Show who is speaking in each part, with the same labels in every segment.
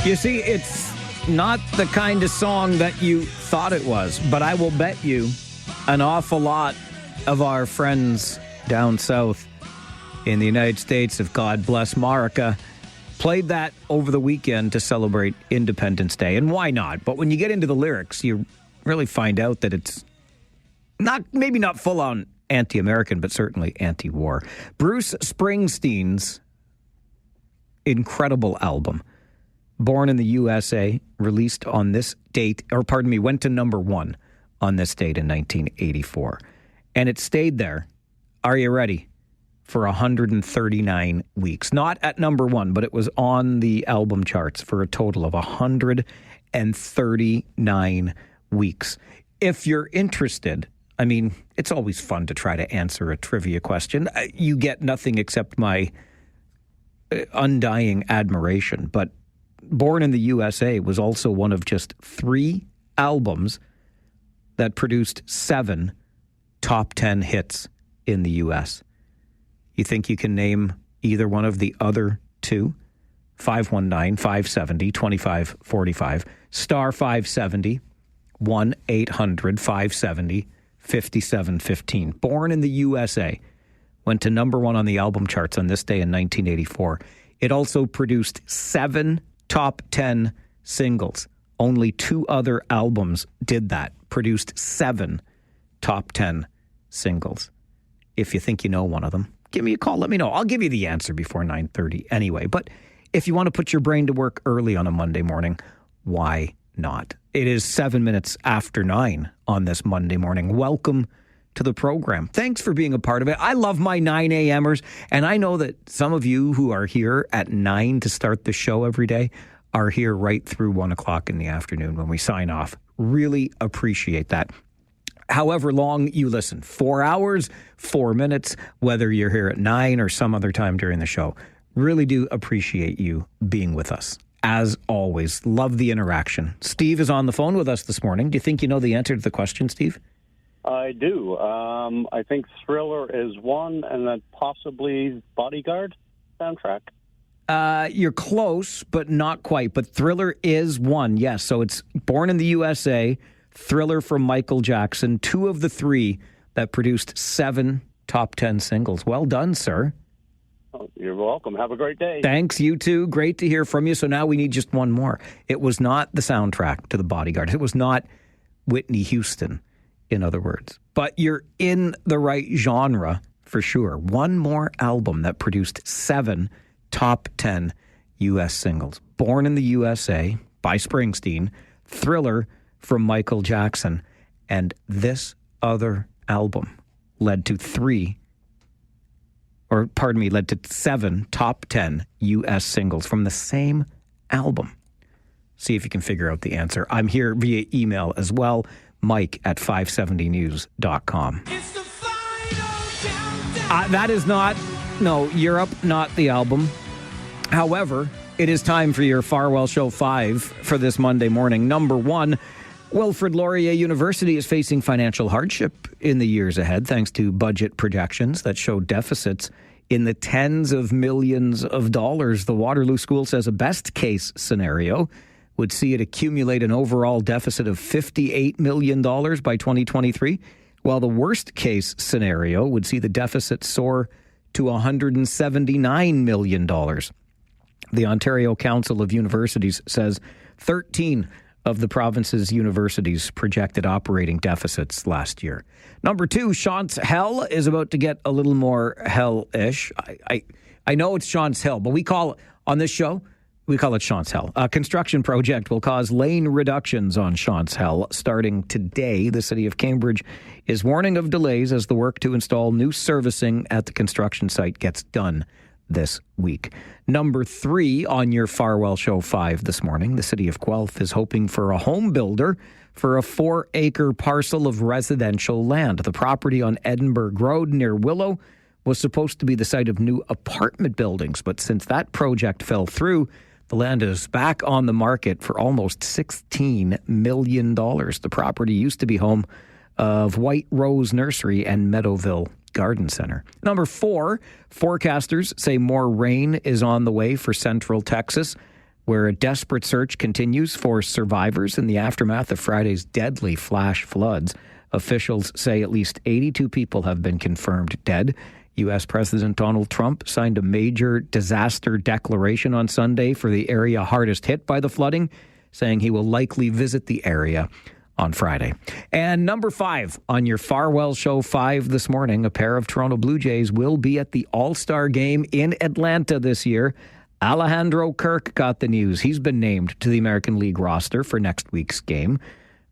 Speaker 1: You see, it's not the kind of song that you thought it was, but I will bet you an awful lot of our friends down south in the United States of God Bless Marika played that over the weekend to celebrate Independence Day. And why not? But when you get into the lyrics, you really find out that it's maybe not full-on anti-American, but certainly anti-war. Bruce Springsteen's incredible album, Born in the USA, released on this date, went to number one on this date in 1984. And it stayed there, are you ready, for 139 weeks. Not at number one, but it was on the album charts for a total of 139 weeks. If you're interested, I mean, it's always fun to try to answer a trivia question. You get nothing except my undying admiration, but Born in the USA was also one of just 3 albums that produced 7 top 10 hits in the U.S. You think you can name either one of the other 2? 519-570-2545, star 570, 1-800-570-5715. Born in the USA went to number one on the album charts on this day in 1984. It also produced 7 top 10 singles. Only 2 other albums did that, produced 7 top 10 singles. If you think you know one of them, give me a call. Let me know. I'll give you the answer before 9:30 anyway. But if you want to put your brain to work early on a Monday morning, why not? It is 7 minutes after 9 on this Monday morning. Welcome to the program. Thanks for being a part of it. I love my 9 a.m.ers, and I know that some of you who are here at 9 to start the show every day are here right through 1 o'clock in the afternoon when we sign off. Really appreciate that. However long you listen, 4 hours, 4 minutes, whether you're here at 9 or some other time during the show, really do appreciate you being with us. As always, love the interaction. Steve is on the phone with us this morning. Do you think you know the answer to the question, Steve?
Speaker 2: I do. I think Thriller is one, and then possibly Bodyguard soundtrack.
Speaker 1: You're close, but not quite. But Thriller is one, yes. So it's Born in the USA, Thriller from Michael Jackson, 2 of the 3 that produced 7 top 10 singles. Well done, sir.
Speaker 2: Oh, you're welcome. Have a great day.
Speaker 1: Thanks, you too. Great to hear from you. So now we need just one more. It was not the soundtrack to The Bodyguard. It was not Whitney Houston, in other words. But you're in the right genre for sure. One more album that produced 7 top 10 U.S. singles. Born in the USA by Springsteen, Thriller from Michael Jackson, and this other album led to 7 top 10 U.S. singles from the same album. See if you can figure out the answer. I'm here via email as well, mike@570news.com.
Speaker 3: It's the final countdown.
Speaker 1: That is not, Europe, not the album. However, it is time for your Farwell Show 5 for this Monday morning. Number 1, Wilfrid Laurier University is facing financial hardship in the years ahead thanks to budget projections that show deficits in the tens of millions of dollars. The Waterloo School says a best-case scenario would see it accumulate an overall deficit of $58 million by 2023, while the worst-case scenario would see the deficit soar to $179 million. The Ontario Council of Universities says 13 of the province's universities projected operating deficits last year. Number 2, Chance Hell is about to get a little more hell-ish. I know it's Chance Hill, but on this show, we call it Chance Hell. A construction project will cause lane reductions on Chance Hell starting today. The city of Cambridge is warning of delays as the work to install new servicing at the construction site gets done this week. Number 3 on your Farwell Show 5 this morning, the city of Guelph is hoping for a home builder for a 4-acre parcel of residential land. The property on Edinburgh Road near Willow was supposed to be the site of new apartment buildings, but since that project fell through, the land is back on the market for almost $16 million. The property used to be home of White Rose Nursery and Meadowville Garden Center. Number 4, forecasters say more rain is on the way for central Texas. where a desperate search continues for survivors in the aftermath of Friday's deadly flash floods. Officials say at least 82 people have been confirmed dead. U.S. President Donald Trump signed a major disaster declaration on Sunday for the area hardest hit by the flooding, saying he will likely visit the area on Friday. And number 5 on your Farwell Show 5 this morning, a pair of Toronto Blue Jays will be at the All-Star Game in Atlanta this year. Alejandro Kirk got the news. He's been named to the American League roster for next week's game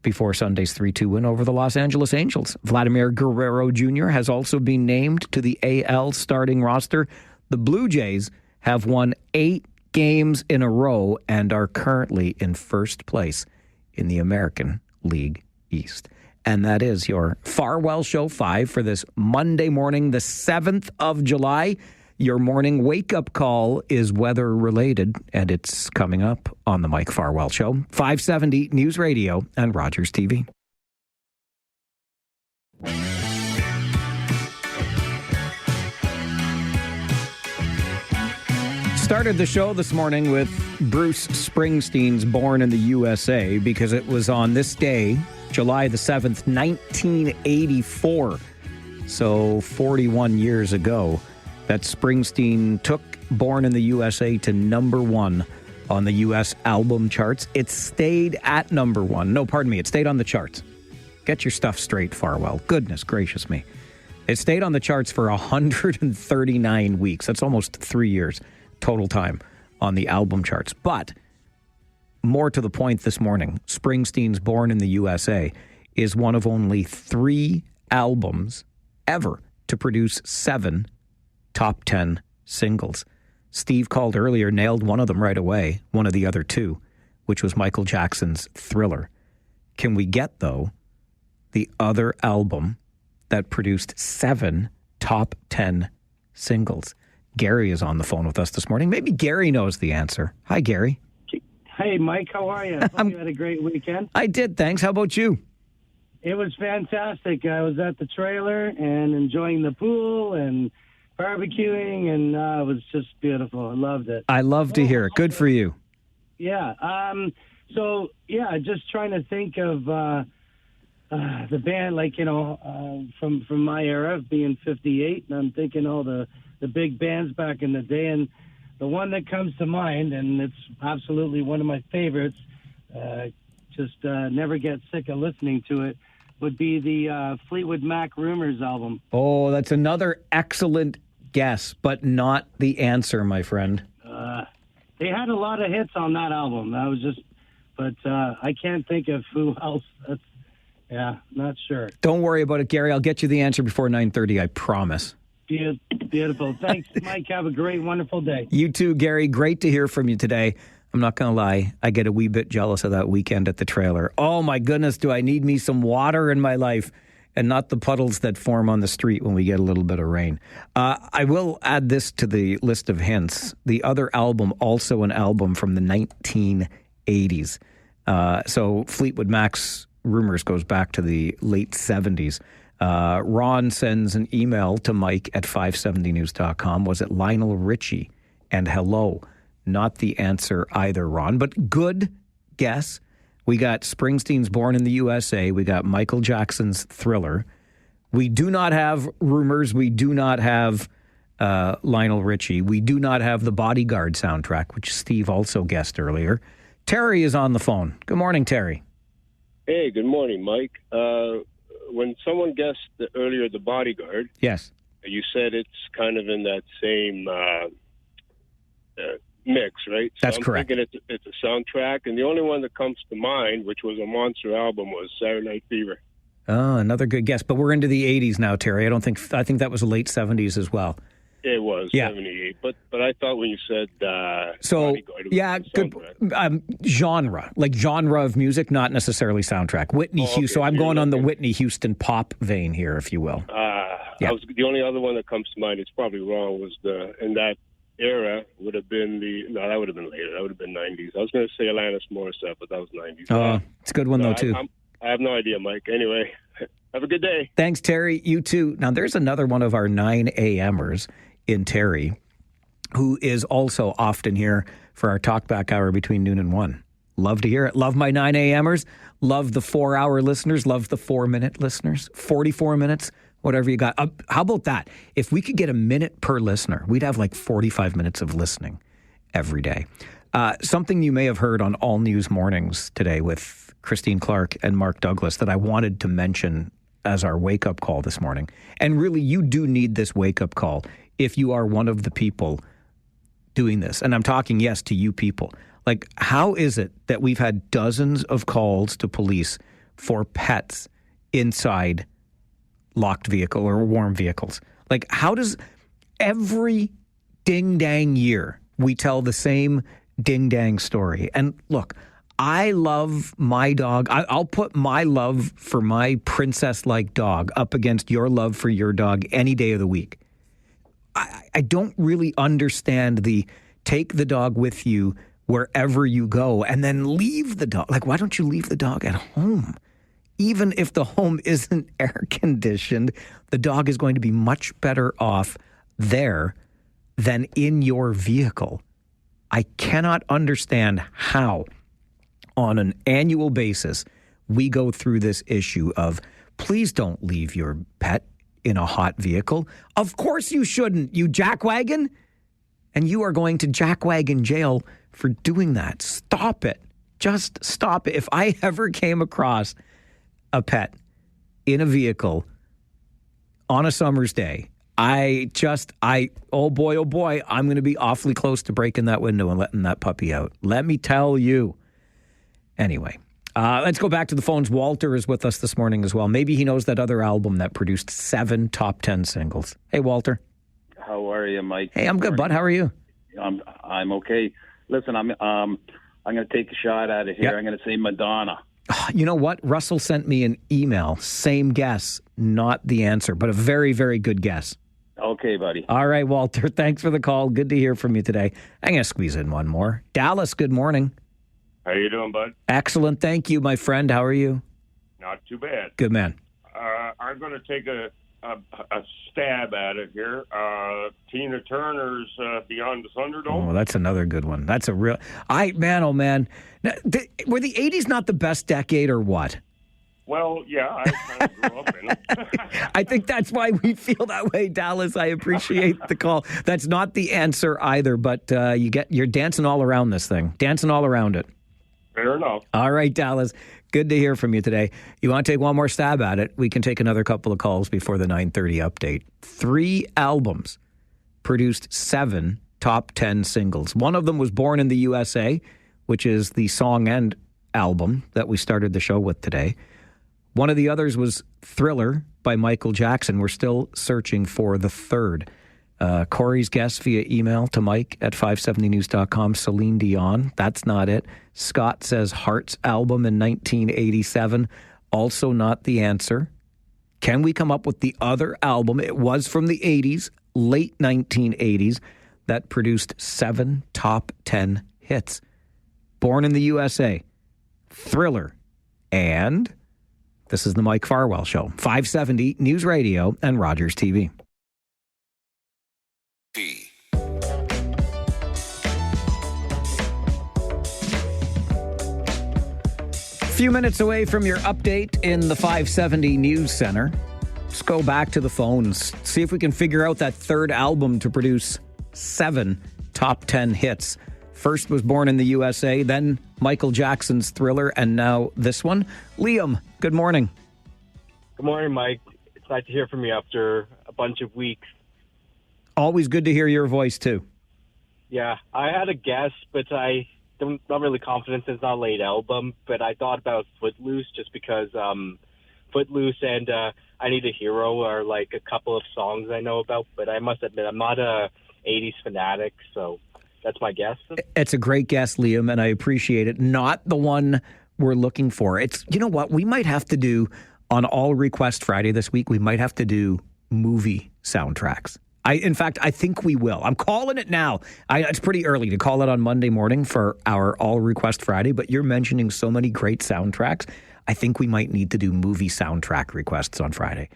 Speaker 1: before Sunday's 3-2 win over the Los Angeles Angels. Vladimir Guerrero Jr. has also been named to the AL starting roster. The Blue Jays have won 8 games in a row and are currently in first place in the American League East. And that is your Farwell Show 5 for this Monday morning, the 7th of July. Your morning wake-up call is weather-related, and it's coming up on the Mike Farwell Show, 570 News Radio and Rogers TV. Started the show this morning with Bruce Springsteen's Born in the USA because it was on this day, July the 7th, 1984, so 41 years ago, that Springsteen took Born in the USA to number 1 on the U.S. album charts. It stayed at number 1. No, pardon me. It stayed on the charts. Get your stuff straight, Farwell. Goodness gracious me. It stayed on the charts for 139 weeks. That's almost 3 years total time on the album charts. But more to the point this morning, Springsteen's Born in the USA is one of only 3 albums ever to produce 7 top 10 singles. Steve called earlier, nailed one of them right away, one of the other 2, which was Michael Jackson's Thriller. Can we get, though, the other album that produced 7 top 10 singles? Gary is on the phone with us this morning. Maybe Gary knows the answer. Hi, Gary.
Speaker 4: Hey, Mike, how are you? Hope you had a great weekend.
Speaker 1: I did, thanks. How about you?
Speaker 4: It was fantastic. I was at the trailer and enjoying the pool and barbecuing, and it was just beautiful. I loved it.
Speaker 1: I love to hear it. Good for you.
Speaker 4: Yeah. Just trying to think of the band, like, from my era of being 58, and I'm thinking all the big bands back in the day, and the one that comes to mind, and it's absolutely one of my favorites, never get sick of listening to it, would be the Fleetwood Mac Rumors album.
Speaker 1: Oh, that's another excellent guess, but not the answer, my friend.
Speaker 4: They had a lot of hits on that album. But I can't think of who else. Not sure.
Speaker 1: Don't worry about it, Gary. I'll get you the answer before 9:30, I promise.
Speaker 4: Beautiful. Thanks, Mike. Have a great, wonderful day.
Speaker 1: You too, Gary. Great to hear from you today. I'm not going to lie. I get a wee bit jealous of that weekend at the trailer. Oh, my goodness, do I need me some water in my life and not the puddles that form on the street when we get a little bit of rain. I will add this to the list of hints. The other album, also an album from the 1980s. So Fleetwood Mac's Rumors goes back to the late 70s. Ron sends an email to Mike at 570news.com. Was it Lionel Richie and Hello? Not the answer either, Ron, but good guess. We got Springsteen's Born in the USA. We got Michael Jackson's Thriller. We do not have Rumors. We do not have Lionel Richie. We do not have the Bodyguard soundtrack, which Steve also guessed earlier. Terry is on the phone. Good morning, Terry.
Speaker 5: Hey, good morning, Mike. When someone guessed earlier the Bodyguard,
Speaker 1: yes,
Speaker 5: you said it's kind of in that same mix, right?
Speaker 1: That's
Speaker 5: I'm
Speaker 1: correct.
Speaker 5: Thinking it's a soundtrack, and the only one that comes to mind, which was a monster album, was Saturday Night Fever.
Speaker 1: Oh, another good guess. But we're into the 80s now, Terry. I think that was the late 70s as well.
Speaker 5: It was 78, but I thought when you said Bodyguard,
Speaker 1: good genre, like genre of music, not necessarily soundtrack. Whitney Houston. So I'm going on the Whitney Houston pop vein here, if you will.
Speaker 5: The only other one that comes to mind, it's probably wrong, was in that era would have been that would have been later. That would have been 90s. I was going to say Alanis Morissette, but that was 90s.
Speaker 1: Oh, it's a good one though too.
Speaker 5: I have no idea, Mike. Anyway, have a good day.
Speaker 1: Thanks, Terry. You too. Now there's another one of our 9 a.m.ers in Terry who is also often here for our Talkback Hour between noon and 1. Love to hear it. Love my 9 a.m.ers. Love the 4-hour listeners. Love the 4-minute listeners. 44 minutes, whatever you got. How about that? If we could get a minute per listener, we'd have like 45 minutes of listening every day. Something you may have heard on All News Mornings today with Christine Clark and Mark Douglas that I wanted to mention as our wake-up call this morning. And really, you do need this wake-up call if you are one of the people doing this. And I'm talking, yes, to you people. Like, how is it that we've had dozens of calls to police for pets inside locked vehicle or warm vehicles? Like, how does every ding-dang year we tell the same ding-dang story? And look, I love my dog. I'll put my love for my princess-like dog up against your love for your dog any day of the week. I don't really understand the take the dog with you wherever you go and then leave the dog. Like, why don't you leave the dog at home? Even if the home isn't air conditioned, the dog is going to be much better off there than in your vehicle. I cannot understand how, on an annual basis, we go through this issue of please don't leave your pet in a hot vehicle. Of course you shouldn't, you jackwagon. And you are going to jackwagon jail for doing that. Stop it. Just stop it. If I ever came across a pet in a vehicle on a summer's day, oh boy, I'm going to be awfully close to breaking that window and letting that puppy out. Let me tell you. Anyway. Let's go back to the phones. Walter is with us this morning as well. Maybe he knows that other album that produced 7 top 10 singles. Hey, Walter.
Speaker 6: How are you, Mike?
Speaker 1: Hey, I'm good, bud. How are you?
Speaker 6: I'm okay. Listen, I'm going to take a shot at it here.
Speaker 1: Yep.
Speaker 6: I'm going to say Madonna.
Speaker 1: You know what? Russell sent me an email. Same guess, not the answer, but a very, very good guess.
Speaker 6: Okay, buddy.
Speaker 1: All right, Walter. Thanks for the call. Good to hear from you today. I'm going to squeeze in one more. Dallas, good morning.
Speaker 5: How you doing, bud?
Speaker 1: Excellent. Thank you, my friend. How are you?
Speaker 5: Not too bad.
Speaker 1: Good man.
Speaker 5: I'm going to take a stab at it here. Tina Turner's Beyond the Thunderdome.
Speaker 1: Oh, that's another good one. That's a real... oh, man. Now, were the 80s not the best decade or what?
Speaker 5: Well, yeah, I kind of grew up in it.
Speaker 1: I think that's why we feel that way, Dallas. I appreciate the call. That's not the answer either, but you're dancing all around this thing. Dancing all around it.
Speaker 5: Fair enough.
Speaker 1: All right, Dallas. Good to hear from you today. You want to take one more stab at it? We can take another couple of calls before the 9:30 update. 3 albums produced 7 top 10 singles. One of them was Born in the USA, which is the song and album that we started the show with today. One of the others was Thriller by Michael Jackson. We're still searching for the third. Corey's guess via email to Mike at 570news.com. Celine Dion. That's not it. Scott says Heart's album in 1987. Also not the answer. Can we come up with the other album? It was from the 80s, late 1980s, that produced 7 top 10 hits. Born in the USA, Thriller, and this is the Mike Farwell Show. 570 News Radio and Rogers TV. Few minutes away from your update in the 570 News Center. Let's go back to the phones, see if we can figure out that third album to produce 7 top 10 hits. First was Born in the USA, then Michael Jackson's Thriller, and now this one. Liam, good morning.
Speaker 7: Good morning, Mike. It's nice to hear from you after a bunch of weeks.
Speaker 1: Always good to hear your voice, too.
Speaker 7: Yeah, I had a guess, but I'm not really confident it's not a late album, but I thought about Footloose just because Footloose and I Need a Hero are like a couple of songs I know about, but I must admit I'm not a 80s fanatic, so that's my guess.
Speaker 1: It's a great guess, Liam, and I appreciate it. Not the one we're looking for. It's, you know what, we might have to do on All Request Friday this week, we might have to do movie soundtracks. In fact, I think we will. I'm calling it now. It's pretty early to call it on Monday morning for our All Request Friday, but you're mentioning so many great soundtracks. I think we might need to do movie soundtrack requests on Friday.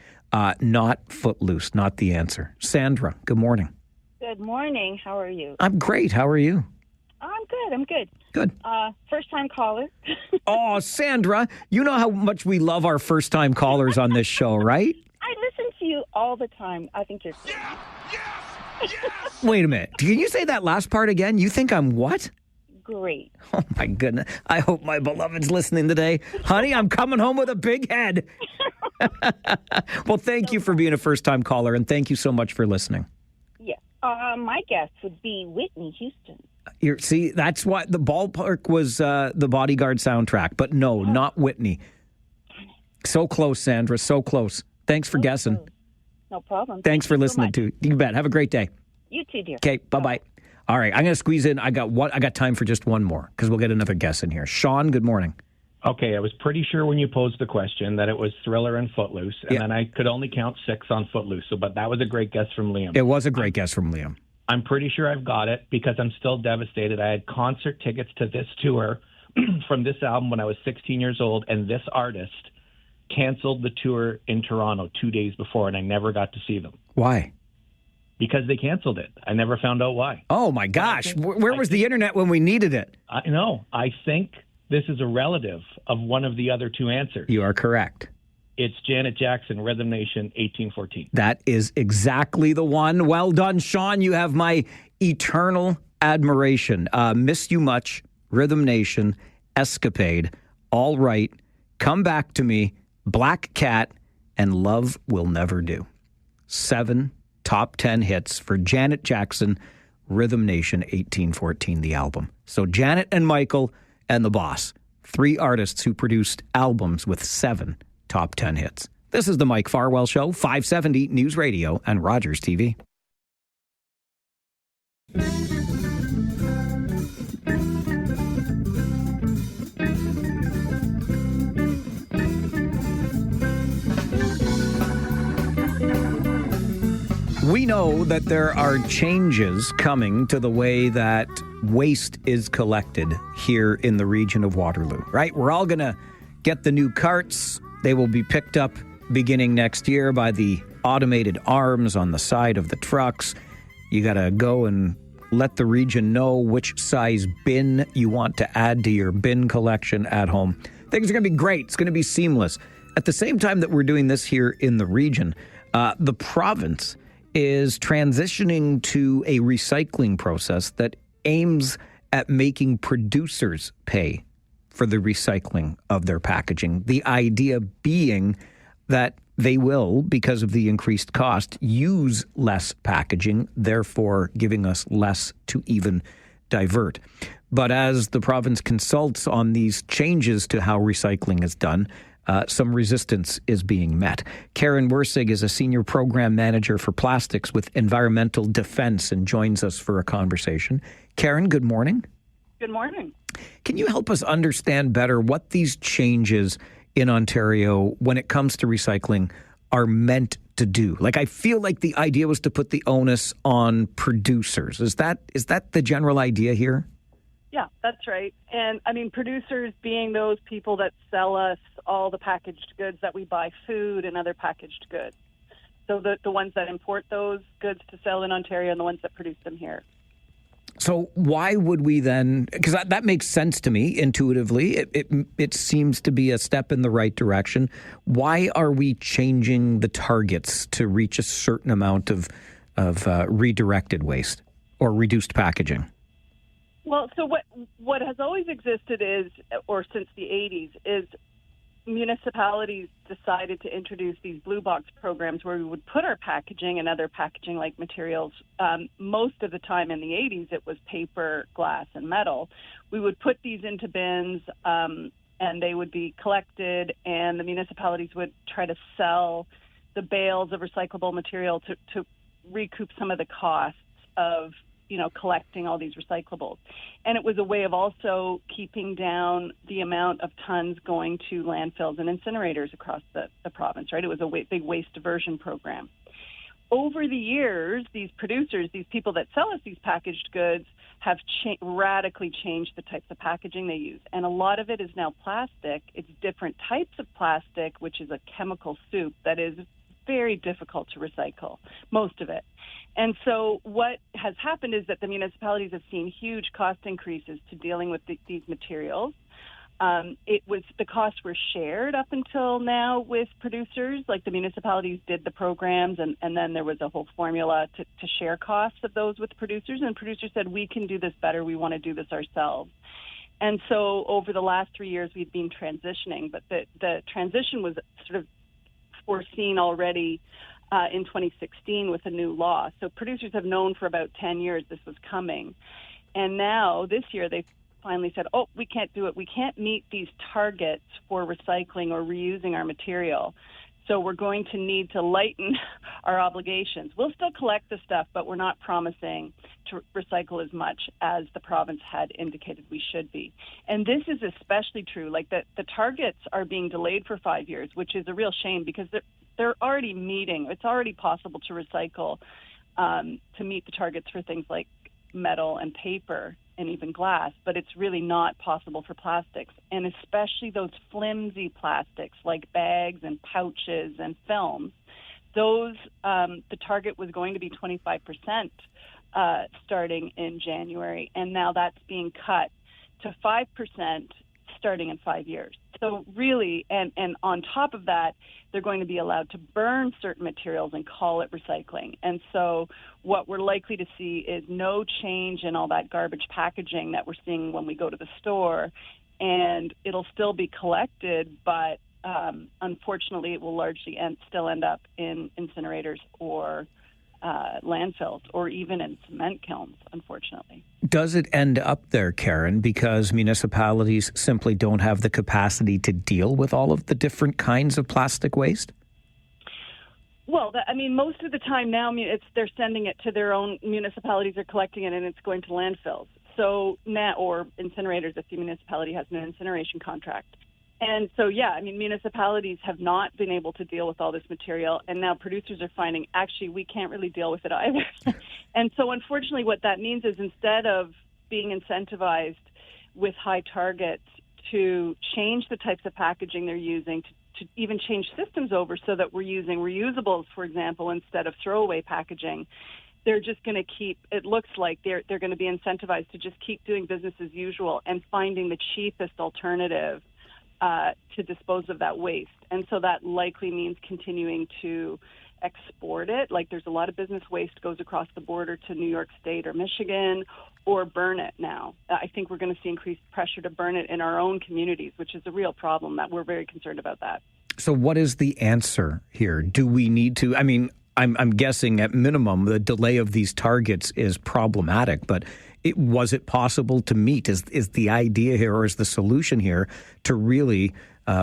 Speaker 1: Not Footloose, not the answer. Sandra, good morning.
Speaker 8: Good morning. How are you?
Speaker 1: I'm great. How are you?
Speaker 8: I'm good.
Speaker 1: Good.
Speaker 8: First-time caller.
Speaker 1: Oh, Sandra, you know how much we love our first-time callers on this show, right?
Speaker 8: I listen to you all the time. I think you're great.
Speaker 1: Wait a minute. Can you say that last part again? You think I'm what?
Speaker 8: Great.
Speaker 1: Oh, my goodness. I hope my beloved's listening today. Honey, I'm coming home with a big head. Well, thank you for being a first-time caller, and thank you so much for listening.
Speaker 8: Yeah. My guess would be Whitney Houston.
Speaker 1: See, that's why the ballpark was the Bodyguard soundtrack, but no, not Whitney. So close, Sandra, so close. Thanks for guessing.
Speaker 8: No problem.
Speaker 1: Thanks for listening to. You bet. Have a great day.
Speaker 8: You too, dear.
Speaker 1: Okay, bye-bye. All right, I'm going to squeeze in. I got time for just one more because we'll get another guess in here. Sean, good morning.
Speaker 9: Okay, I was pretty sure when you posed the question that it was Thriller and Footloose, and then I could only count 6 on Footloose. But that was a great guess from Liam.
Speaker 1: It was a great guess from Liam.
Speaker 9: I'm pretty sure I've got it because I'm still devastated. I had concert tickets to this tour from this album when I was 16 years old, and this artist canceled the tour in Toronto 2 days before, and I never got to see them.
Speaker 1: Why?
Speaker 9: Because they canceled it. I never found out why.
Speaker 1: Oh, my gosh. Where was the internet when we needed it?
Speaker 9: I know. I think this is a relative of one of the other 2 answers.
Speaker 1: You are correct.
Speaker 9: It's Janet Jackson, Rhythm Nation, 1814.
Speaker 1: That is exactly the one. Well done, Sean. You have my eternal admiration. Miss You Much, Rhythm Nation, Escapade, All Right, Come Back to Me, Black Cat, and Love Will Never Do. 7 top 10 hits for Janet Jackson, Rhythm Nation, 1814, the album. So Janet and Michael and the Boss, 3 artists who produced albums with 7 top 10 hits. This is the Mike Farwell Show, 570 News Radio and Rogers TV. We know that there are changes coming to the way that waste is collected here in the region of Waterloo, right? We're all going to get the new carts. They will be picked up beginning next year by the automated arms on the side of the trucks. You got to go and let the region know which size bin you want to add to your bin collection at home. Things are going to be great. It's going to be seamless. At the same time that we're doing this here in the region, the province is transitioning to a recycling process that aims at making producers pay for the recycling of their packaging. The idea being that they will, because of the increased cost, use less packaging, therefore giving us less to even divert. But as the province consults on these changes to how recycling is done, some resistance is being met. Karen Wersig is a senior program manager for plastics with Environmental Defense and joins us for a conversation. Karen, good morning.
Speaker 10: Good morning.
Speaker 1: Can you help us understand better what these changes in Ontario when it comes to recycling are meant to do? Like, I feel like the idea was to put the onus on producers. Is that the general idea here?
Speaker 10: Yeah, that's right. And I mean, producers being those people that sell us all the packaged goods that we buy, food and other packaged goods. So the ones that import those goods to sell in Ontario and the ones that produce them here.
Speaker 1: So why would we then, because that makes sense to me intuitively, it seems to be a step in the right direction. Why are we changing the targets to reach a certain amount of redirected waste or reduced packaging?
Speaker 10: Well, so what has always existed is, or since the 80s, is municipalities decided to introduce these blue box programs where we would put our packaging and other packaging like materials. Most of the time in the 80s, it was paper, glass, and metal. We would put these into bins and they would be collected, and the municipalities would try to sell the bales of recyclable material to recoup some of the costs of collecting all these recyclables. And it was a way of also keeping down the amount of tons going to landfills and incinerators across the province, right? It was a big waste diversion program. Over the years, these producers, these people that sell us these packaged goods, have radically changed the types of packaging they use. And a lot of it is now plastic. It's different types of plastic, which is a chemical soup that is very difficult to recycle, most of it. And so what has happened is that the municipalities have seen huge cost increases to dealing with these materials. The costs were shared up until now with producers, like the municipalities did the programs, and then there was a whole formula to share costs of those with producers, and producers said, we can do this better, we want to do this ourselves. And so over the last 3 years, we've been transitioning, but the transition was sort of foreseen already in 2016 with a new law. So producers have known for about 10 years this was coming. And now this year they've finally said, oh, we can't do it. We can't meet these targets for recycling or reusing our material. So we're going to need to lighten our obligations. We'll still collect the stuff, but we're not promising to recycle as much as the province had indicated we should be. And this is especially true. Like the targets are being delayed for 5 years, which is a real shame because they're already meeting. It's already possible to recycle to meet the targets for things like metal and paper and even glass, but it's really not possible for plastics, and especially those flimsy plastics like bags and pouches and films. Those, the target was going to be 25% starting in January, and now that's being cut to 5% starting in 5 years. So really, and on top of that, they're going to be allowed to burn certain materials and call it recycling. And so what we're likely to see is no change in all that garbage packaging that we're seeing when we go to the store, and it'll still be collected, but unfortunately it will largely still end up in incinerators or landfills or even in cement kilns, unfortunately.
Speaker 1: Does it end up there, Karen, because municipalities simply don't have the capacity to deal with all of the different kinds of plastic waste?
Speaker 10: Well, most of the time now, they're sending it to their own municipalities are collecting it, and it's going to landfills. So now, or incinerators if the municipality has an incineration contract. And so, municipalities have not been able to deal with all this material, and now producers are finding, actually, we can't really deal with it either. And so, unfortunately, what that means is instead of being incentivized with high targets to change the types of packaging they're using, to even change systems over so that we're using reusables, for example, instead of throwaway packaging, they're just going to keep, it looks like they're going to be incentivized to just keep doing business as usual and finding the cheapest alternative to dispose of that waste. And so that likely means continuing to export it. Like there's a lot of business waste goes across the border to New York State or Michigan, or burn it now. I think we're going to see increased pressure to burn it in our own communities, which is a real problem that we're very concerned about that.
Speaker 1: So what is the answer here? Do we need to, I'm guessing at minimum the delay of these targets is problematic, but was it possible to meet? Is the idea here, or is the solution here to really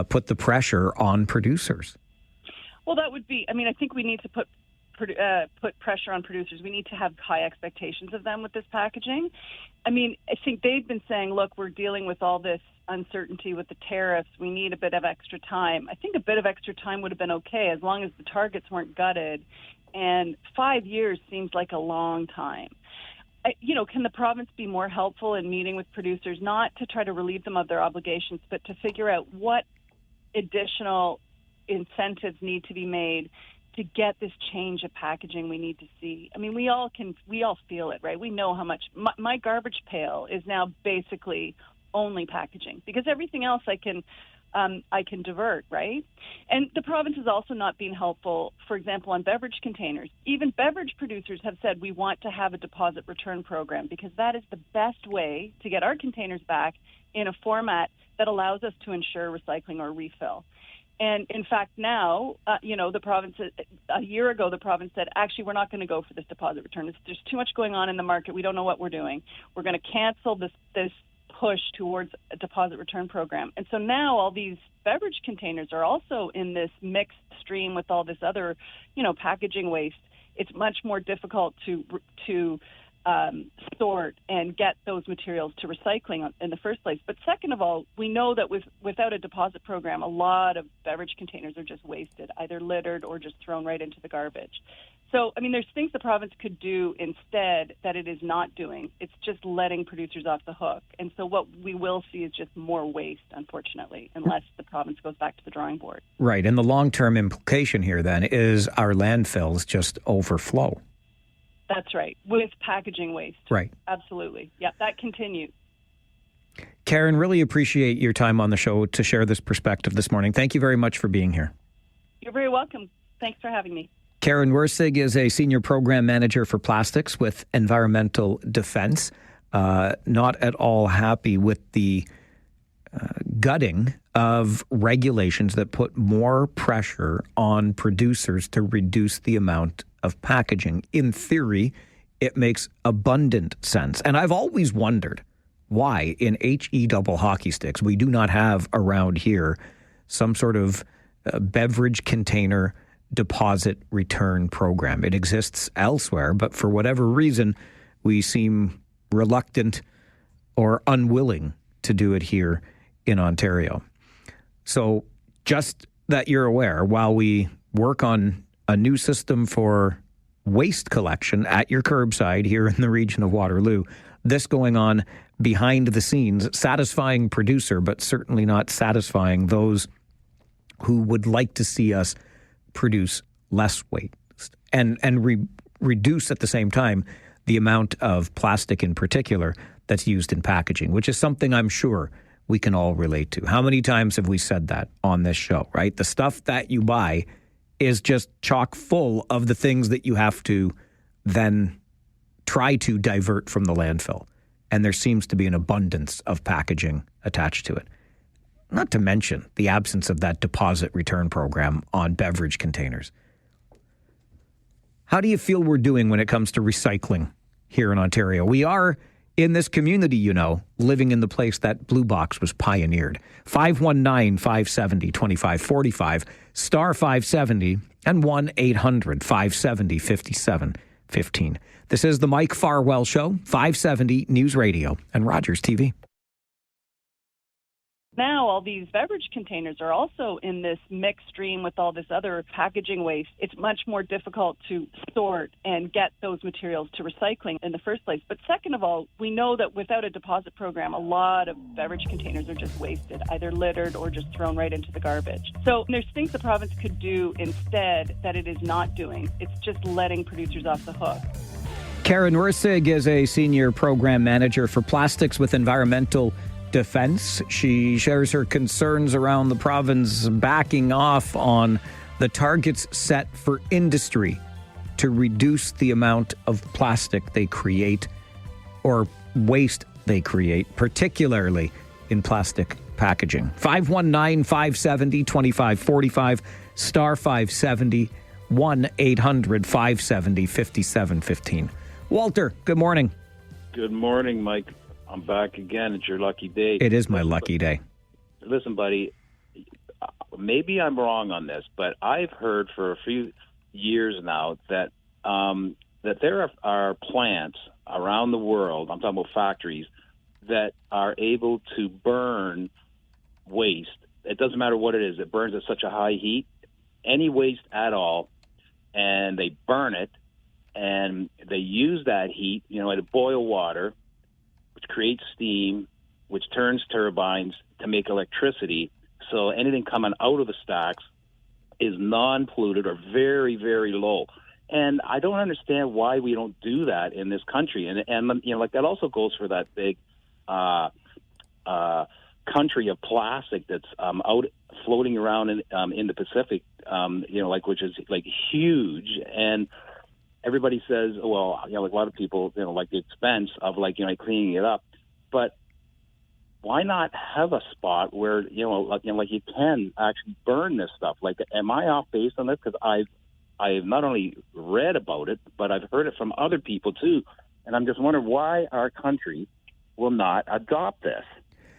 Speaker 1: put the pressure on producers?
Speaker 10: Well, that would be, I think we need to put pressure on producers. We need to have high expectations of them with this packaging. I think they've been saying, look, we're dealing with all this uncertainty with the tariffs. We need a bit of extra time. I think a bit of extra time would have been okay as long as the targets weren't gutted. And 5 years seems like a long time. Can the province be more helpful in meeting with producers, not to try to relieve them of their obligations, but to figure out what additional incentives need to be made to get this change of packaging we need to see? We all feel it, right? We know how much my garbage pail is now basically only packaging because everything else I can divert, right? And the province is also not being helpful, for example, on beverage containers. Even beverage producers have said we want to have a deposit return program because that is the best way to get our containers back in a format that allows us to ensure recycling or refill. And in fact, now, the province, a year ago, the province said, actually, we're not going to go for this deposit return. There's too much going on in the market. We don't know what we're doing. We're going to cancel this push towards a deposit return program. And so now all these beverage containers are also in this mixed stream with all this other, packaging waste. It's much more difficult to sort and get those materials to recycling in the first place. But second of all, we know that without a deposit program, a lot of beverage containers are just wasted, either littered or just thrown right into the garbage. So, there's things the province could do instead that it is not doing. It's just letting producers off the hook. And so what we will see is just more waste, unfortunately, unless the province goes back to the drawing board.
Speaker 1: Right. And the long-term implication here, then, is our landfills just overflow.
Speaker 10: That's right, with packaging waste.
Speaker 1: Right.
Speaker 10: Absolutely. Yeah, that continues.
Speaker 1: Karen, really appreciate your time on the show to share this perspective this morning. Thank you very much for being here.
Speaker 10: You're very welcome. Thanks for having me.
Speaker 1: Karen Wursig is a senior program manager for plastics with Environmental Defense. Not at all happy with the gutting of regulations that put more pressure on producers to reduce the amount of packaging. In theory, it makes abundant sense. And I've always wondered why in HE double hockey sticks we do not have around here some sort of beverage container deposit return program. It exists elsewhere, but for whatever reason, we seem reluctant or unwilling to do it here in Ontario. So just that you're aware, while we work on a new system for waste collection at your curbside here in the region of Waterloo, this going on behind the scenes, satisfying producer, but certainly not satisfying those who would like to see us produce less waste and reduce at the same time the amount of plastic in particular that's used in packaging, which is something I'm sure we can all relate to. How many times have we said that on this show, right? The stuff that you buy is just chock full of the things that you have to then try to divert from the landfill. And there seems to be an abundance of packaging attached to it. Not to mention the absence of that deposit return program on beverage containers. How do you feel we're doing when it comes to recycling here in Ontario? We are, in this community, you know, living in the place that Blue Box was pioneered. 519-570-2545, star 570, and 1-800-570-5715. This is the Mike Farwell Show, 570 News Radio and Rogers TV.
Speaker 10: Now all these beverage containers are also in this mixed stream with all this other packaging waste. It's much more difficult to sort and get those materials to recycling in the first place. But second of all, we know that without a deposit program, a lot of beverage containers are just wasted, either littered or just thrown right into the garbage. So there's things the province could do instead that it is not doing. It's just letting producers off the hook.
Speaker 1: Karen Wursig is a senior program manager for plastics with Environmental Defense. She shares her concerns around the province backing off on the targets set for industry to reduce the amount of plastic they create or waste they create, particularly in plastic packaging. 519-570-2545, star 570, 1-800-570-5715. Walter, good morning.
Speaker 6: Good morning, Mike. I'm back again. It's your lucky day.
Speaker 1: It is my lucky day.
Speaker 6: Listen, buddy, maybe I'm wrong on this, but I've heard for a few years now that that there are plants around the world, I'm talking about factories, that are able to burn waste. It doesn't matter what it is. It burns at such a high heat, any waste at all, and they burn it, and they use that heat, to boil water, which creates steam, which turns turbines to make electricity. So anything coming out of the stacks is non-polluted or very, very low. And I don't understand why we don't do that in this country. And that also goes for that big country of plastic that's out floating around in the Pacific, which is like huge. And everybody says, well, a lot of people, like the expense of cleaning it up. But why not have a spot where, you can actually burn this stuff? Am I off base on this? Because I've not only read about it, but I've heard it from other people too. And I'm just wondering why our country will not adopt this.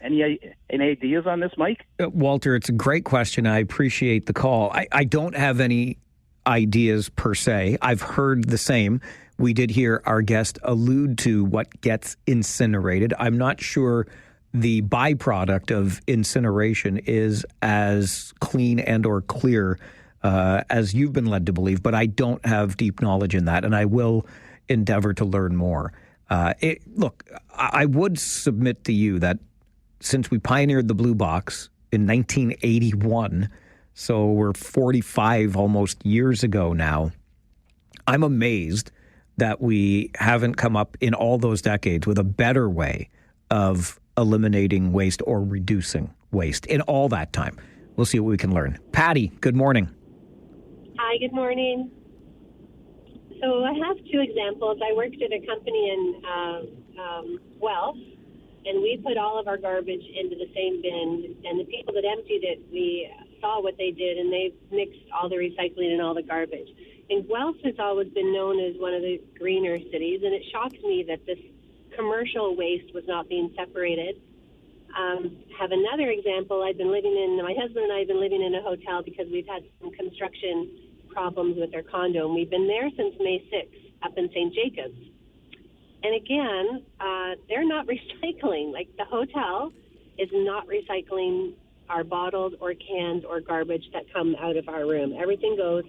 Speaker 6: Any ideas on this, Mike?
Speaker 1: Walter, it's a great question. I appreciate the call. I don't have any ideas per se. I've heard the same. We did hear our guest allude to what gets incinerated. I'm not sure the byproduct of incineration is as clean and or clear as you've been led to believe, but I don't have deep knowledge in that, and I will endeavor to learn more. Look, I would submit to you that since we pioneered the Blue Box in 1981, so we're 45 almost years ago now, I'm amazed that we haven't come up in all those decades with a better way of eliminating waste or reducing waste in all that time. We'll see what we can learn. Patty, good morning.
Speaker 11: Hi, good morning. So I have two examples. I worked at a company in Guelph, and we put all of our garbage into the same bin, and the people that emptied it, we saw what they did, and they mixed all the recycling and all the garbage. And Guelph has always been known as one of the greener cities, and it shocked me that this commercial waste was not being separated. Have another example. My husband and I have been living in a hotel because we've had some construction problems with our condo, and we've been there since May 6th up in St. Jacobs. And again, they're not recycling. Like, the hotel is not recycling our bottles or cans or garbage that come out of our room. Everything goes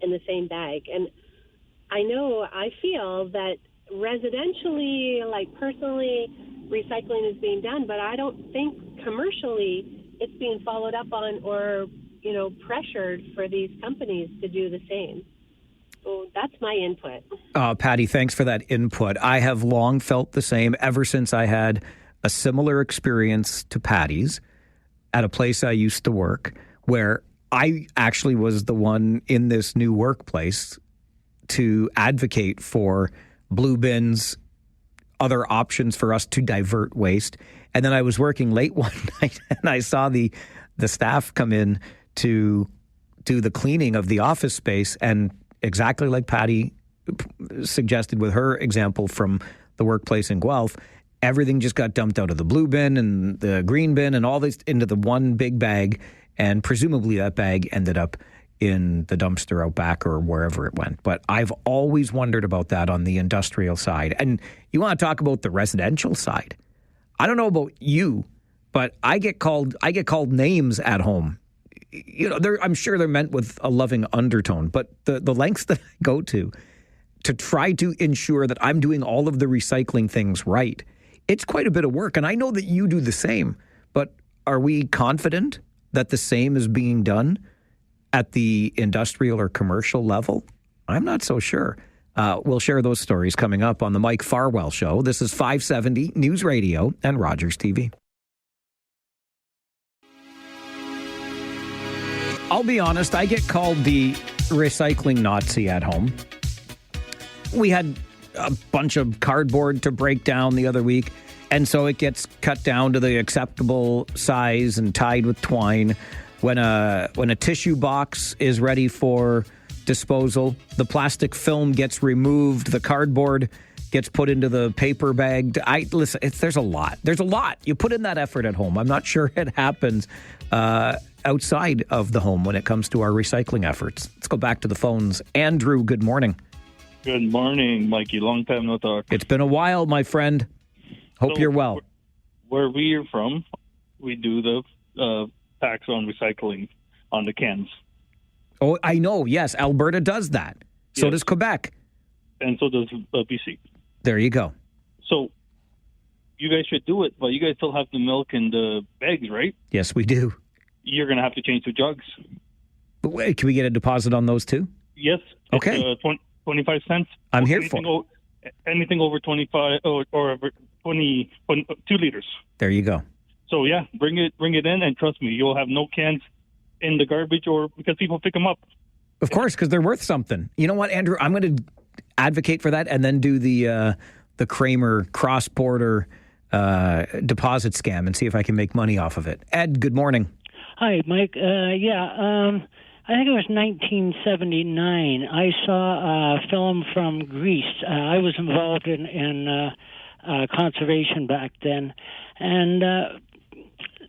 Speaker 11: in the same bag. And I feel that residentially, like personally, recycling is being done, but I don't think commercially it's being followed up on or, pressured for these companies to do the same. So that's my input.
Speaker 1: Patty, thanks for that input. I have long felt the same ever since I had a similar experience to Patty's at a place I used to work, where I actually was the one in this new workplace to advocate for blue bins, other options for us to divert waste. And then I was working late one night and I saw the staff come in to do the cleaning of the office space, and exactly like Patty suggested with her example from the workplace in Guelph, everything just got dumped out of the blue bin and the green bin and all this into the one big bag, and presumably that bag ended up in the dumpster out back or wherever it went. But I've always wondered about that on the industrial side. And you want to talk about the residential side. I don't know about you, but I get called names at home. I'm sure they're meant with a loving undertone, but the lengths that I go to try to ensure that I'm doing all of the recycling things right, it's quite a bit of work. And I know that you do the same, but are we confident that the same is being done at the industrial or commercial level? I'm not so sure. We'll share those stories coming up on the Mike Farwell Show. This is 570 News Radio and Rogers TV. I'll be honest, I get called the recycling Nazi at home. We had a bunch of cardboard to break down the other week, and so it gets cut down to the acceptable size and tied with twine. When a tissue box is ready for disposal, the plastic film gets removed, the cardboard gets put into the paper bag. Listen, there's a lot. There's a lot. You put in that effort at home. I'm not sure it happens outside of the home when it comes to our recycling efforts. Let's go back to the phones. Andrew, good morning.
Speaker 12: Good morning, Mikey. Long time no talk.
Speaker 1: It's been a while, my friend. Hope you're well.
Speaker 12: Where we are from, we do the tax on recycling on the cans.
Speaker 1: Oh, I know. Yes, Alberta does that. So does Quebec.
Speaker 12: And so does BC.
Speaker 1: There you go.
Speaker 12: So you guys should do it, but you guys still have the milk in the bags, right?
Speaker 1: Yes, we do.
Speaker 12: You're going to have to change the jugs.
Speaker 1: But wait, can we get a deposit on those too?
Speaker 12: Yes.
Speaker 1: Okay.
Speaker 12: 25 cents.
Speaker 1: I'm here for
Speaker 12: anything over 25 or over 22 liters.
Speaker 1: There you go.
Speaker 12: So yeah, bring it in, and trust me, you'll have no cans in the garbage, or because people pick them up.
Speaker 1: Of course, because they're worth something. You know what, Andrew? I'm going to advocate for that, and then do the Kramer cross-border deposit scam and see if I can make money off of it. Ed, good morning.
Speaker 13: Hi, Mike. I think it was 1979. I saw a film from Greece. I was involved in conservation back then, and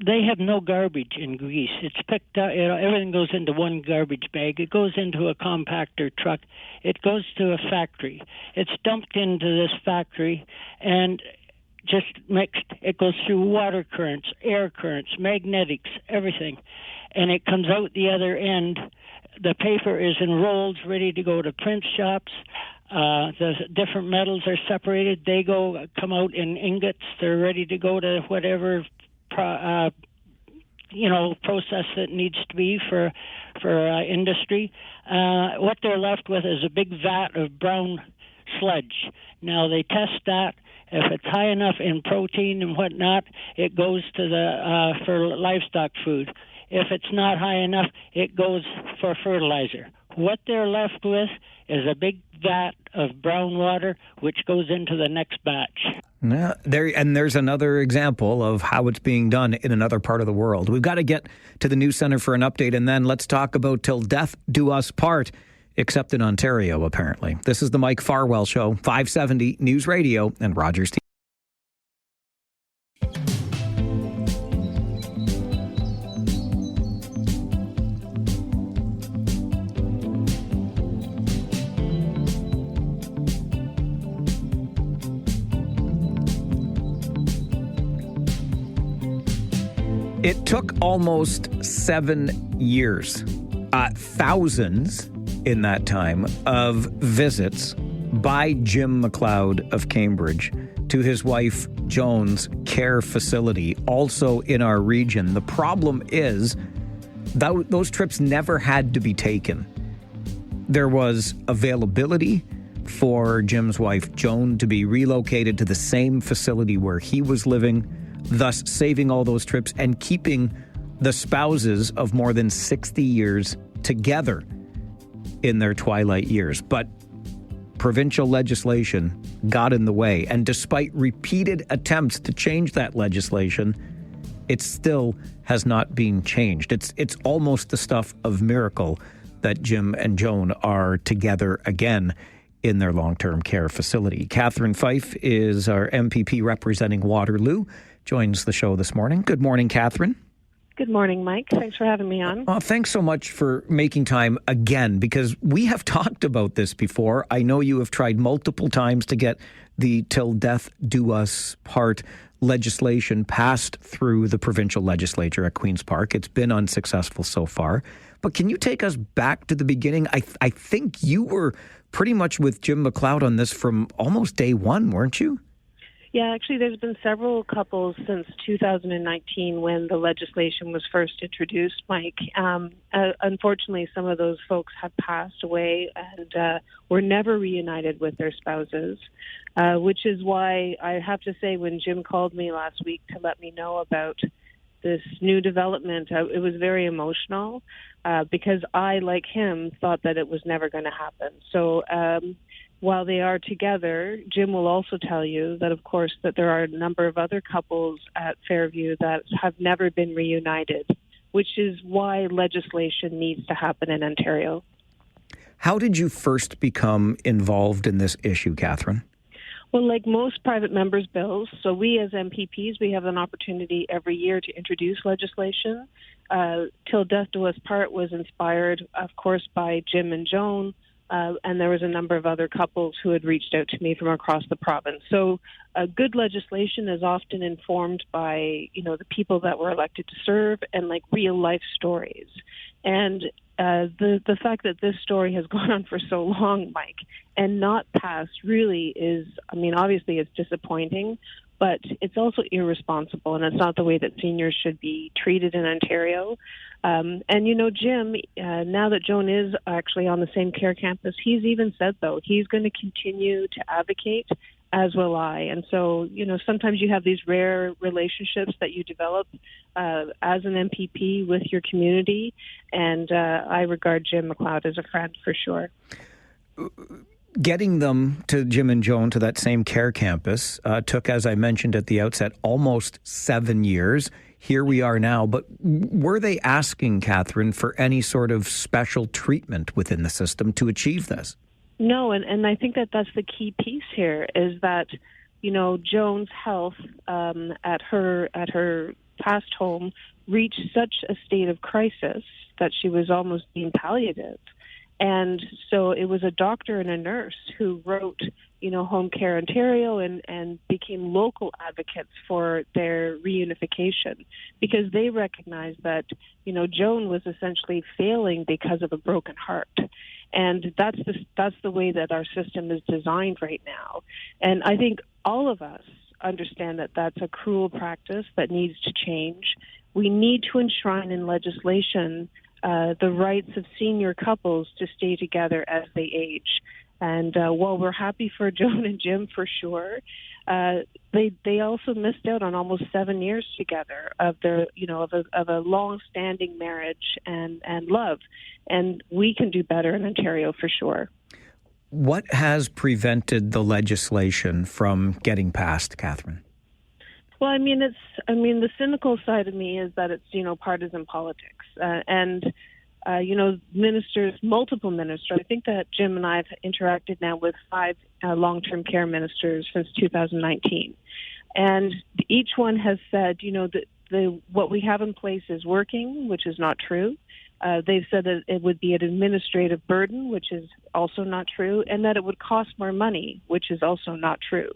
Speaker 13: they have no garbage in Greece. It's picked up. Everything goes into one garbage bag. It goes into a compactor truck. It goes to a factory. It's dumped into this factory and just mixed. It goes through water currents, air currents, magnetics, everything. And it comes out the other end. The paper is in rolls ready to go to print shops. The different metals are separated. They come out in ingots. They're ready to go to whatever process that needs to be for industry. What they're left with is a big vat of brown sludge. Now they test that. If it's high enough in protein and whatnot, it goes to the for livestock food. If it's not high enough, it goes for fertilizer. What they're left with is a big vat of brown water, which goes into the next batch.
Speaker 1: Yeah, there's another example of how it's being done in another part of the world. We've got to get to the news center for an update, and then let's talk about Till Death Do Us Part, except in Ontario, apparently. This is the Mike Farwell Show, 570 News Radio and Rogers TV. It took almost 7 years, thousands in that time, of visits by Jim McLeod of Cambridge to his wife Joan's care facility, also in our region. The problem is that those trips never had to be taken. There was availability for Jim's wife Joan to be relocated to the same facility where he was living, thus saving all those trips and keeping the spouses of more than 60 years together in their twilight years. But provincial legislation got in the way, and despite repeated attempts to change that legislation, it still has not been changed. It's almost the stuff of miracle that Jim and Joan are together again in their long-term care facility. Catherine Fife is our MPP representing Waterloo, joins the show this morning. Good morning, Catherine.
Speaker 14: Good morning, Mike. Thanks for having me on.
Speaker 1: Thanks so much for making time again, because we have talked about this before. I know you have tried multiple times to get the Till Death Do Us Part legislation passed through the provincial legislature at Queen's Park. It's been unsuccessful so far. But can you take us back to the beginning? I think you were pretty much with Jim McLeod on this from almost day one, weren't you?
Speaker 14: Yeah, actually, there's been several couples since 2019 when the legislation was first introduced, Mike. Unfortunately, some of those folks have passed away and were never reunited with their spouses, which is why I have to say when Jim called me last week to let me know about this new development, it was very emotional because I, like him, thought that it was never going to happen. So while they are together, Jim will also tell you that, of course, that there are a number of other couples at Fairview that have never been reunited, which is why legislation needs to happen in Ontario.
Speaker 1: How did you first become involved in this issue, Catherine?
Speaker 14: Well, like most private members' bills, so we as MPPs, we have an opportunity every year to introduce legislation. Till Death Do Us Part was inspired, of course, by Jim and Joan, and there was a number of other couples who had reached out to me from across the province. So good legislation is often informed by, the people that were elected to serve and like real life stories. And the fact that this story has gone on for so long, Mike, and not passed really is, obviously it's disappointing, but it's also irresponsible, and it's not the way that seniors should be treated in Ontario. Jim, now that Joan is actually on the same care campus, he's even said, though, he's going to continue to advocate, as will I. And so, sometimes you have these rare relationships that you develop as an MPP with your community, and I regard Jim McLeod as a friend for sure.
Speaker 1: Getting them, to Jim and Joan, to that same care campus took, as I mentioned at the outset, almost 7 years. Here we are now. But were they asking, Catherine, for any sort of special treatment within the system to achieve this?
Speaker 14: No, and I think that that's the key piece here is that, Joan's health at her past home reached such a state of crisis that she was almost being palliative. And so it was a doctor and a nurse who wrote, Home Care Ontario and became local advocates for their reunification because they recognized that, Joan was essentially failing because of a broken heart. And that's the way that our system is designed right now. And I think all of us understand that that's a cruel practice that needs to change. We need to enshrine in legislation the rights of senior couples to stay together as they age. And while we're happy for Joan and Jim for sure, they also missed out on almost 7 years together of their of a long-standing marriage and love. And we can do better in Ontario for sure.
Speaker 1: What has prevented the legislation from getting passed, Catherine?
Speaker 14: Well, the cynical side of me is that it's partisan politics, and ministers, multiple ministers. I think that Jim and I have interacted now with 5 long-term care ministers since 2019, and each one has said, that what we have in place is working, which is not true. They've said that it would be an administrative burden, which is also not true, and that it would cost more money, which is also not true.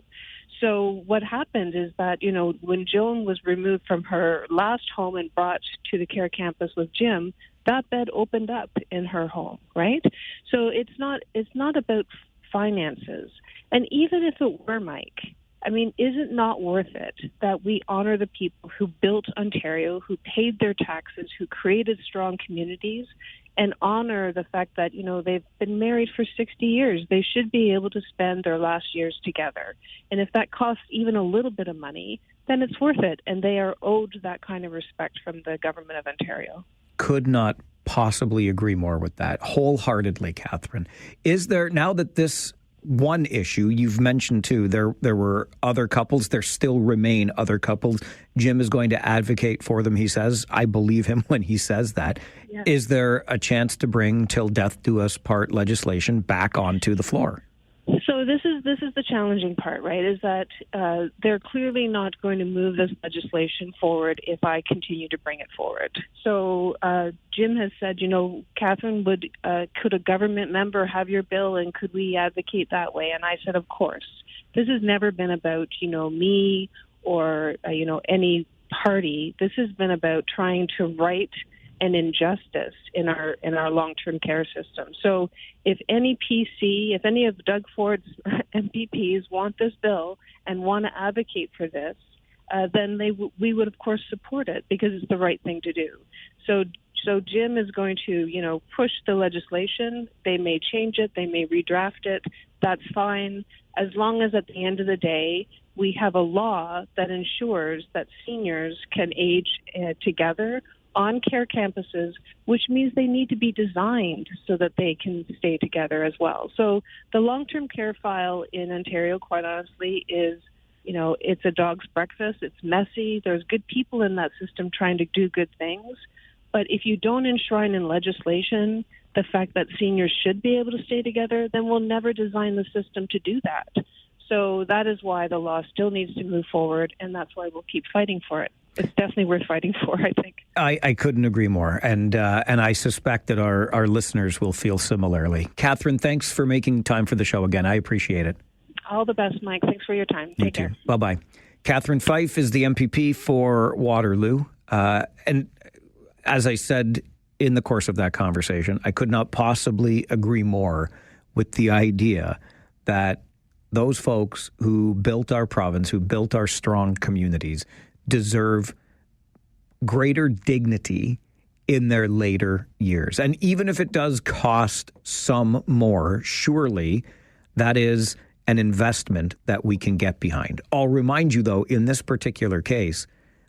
Speaker 14: So what happened is that, when Joan was removed from her last home and brought to the care campus with Jim, that bed opened up in her home, right? So it's not about finances. And even if it were, Mike, is it not worth it that we honor the people who built Ontario, who paid their taxes, who created strong communities, and honor the fact that, they've been married for 60 years. They should be able to spend their last years together. And if that costs even a little bit of money, then it's worth it. And they are owed that kind of respect from the government of Ontario.
Speaker 1: Could not possibly agree more with that. Wholeheartedly, Catherine. Is there, now that this one issue you've mentioned too, there were other couples, there still remain other couples. Jim is going to advocate for them, he says. I believe him when he says that. Yeah. Is there a chance to bring Till Death Do Us Part legislation back onto the floor?
Speaker 14: So this is the challenging part, right, is that they're clearly not going to move this legislation forward if I continue to bring it forward. So Jim has said, Catherine, could a government member have your bill, and could we advocate that way? And I said, of course. This has never been about, me or, any party. This has been about trying to right an injustice in our long-term care system. So if any of Doug Ford's MPPs want this bill and want to advocate for this, then we would, of course, support it because it's the right thing to do. So Jim is going to, push the legislation. They may change it. They may redraft it. That's fine, as long as at the end of the day, we have a law that ensures that seniors can age together on care campuses, which means they need to be designed so that they can stay together as well. So the long-term care file in Ontario, quite honestly, is, it's a dog's breakfast. It's messy. There's good people in that system trying to do good things. But if you don't enshrine in legislation the fact that seniors should be able to stay together, then we'll never design the system to do that. So that is why the law still needs to move forward, and that's why we'll keep fighting for it. It's definitely worth fighting for, I think.
Speaker 1: I couldn't agree more, and I suspect that our listeners will feel similarly. Catherine, thanks for making time for the show again. I appreciate it.
Speaker 14: All the best, Mike. Thanks for your time. Take care.
Speaker 1: Bye-bye. Catherine Fife is the MPP for Waterloo. And as I said in the course of that conversation, I could not possibly agree more with the idea that those folks who built our province, who built our strong communities, deserve greater dignity in their later years. And even if it does cost some more, surely that is an investment that we can get behind. I'll remind you, though, in this particular case,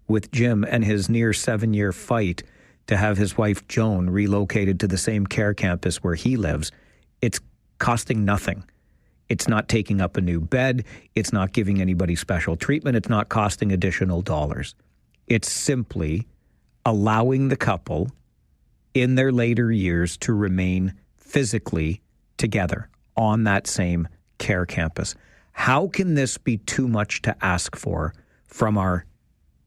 Speaker 1: with Jim and his near 7-year fight to have his wife Joan relocated to the same care campus where he lives, it's costing nothing. It's not taking up a new bed. It's not giving anybody special treatment. It's not costing additional dollars. It's simply allowing the couple in their later years to remain physically together on that same care campus. How can this be too much to ask for from our,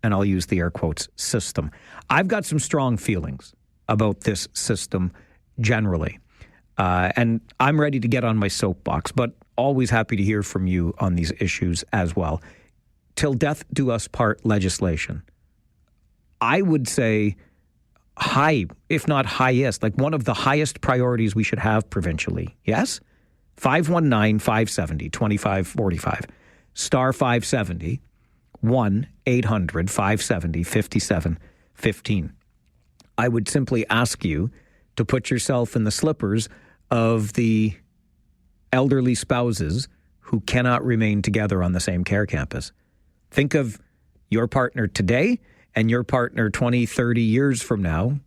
Speaker 1: and I'll use the air quotes, system? I've got some strong feelings about this system generally. And I'm ready to get on my soapbox, but always happy to hear from you on these issues as well. Till Death Do Us Part legislation, I would say high, if not highest, like one of the highest priorities we should have provincially. Yes? 519-570-2545. Star 570, 1-800-570-5715. I would simply ask you to put yourself in the slippers of the elderly spouses who cannot remain together on the same care campus. Think of your partner today and your partner 20, 30 years from now,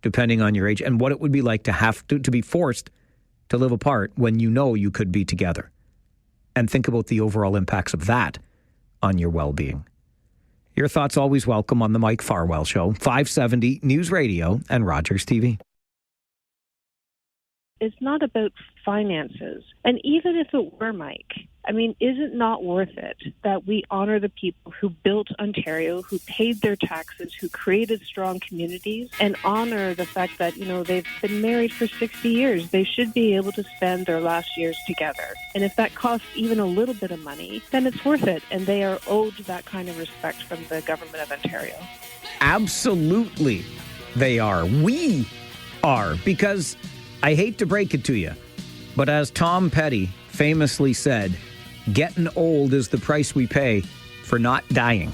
Speaker 1: depending on your age, and what it would be like to have to be forced to live apart when you know you could be together. And think about the overall impacts of that on your well-being. Your thoughts always welcome on the Mike Farwell Show, 570 News Radio and Rogers TV.
Speaker 14: It's not about finances. And even if it were, Mike, I mean, is it not worth it that we honor the people who built Ontario, who paid their taxes, who created strong communities, and honor the fact that, you know, they've been married for 60 years. They should be able to spend their last years together. And if that costs even a little bit of money, then it's worth it. And they are owed that kind of respect from the government of Ontario.
Speaker 1: Absolutely, they are. We are, because I hate to break it to you, but as Tom Petty famously said, getting old is the price we pay for not dying.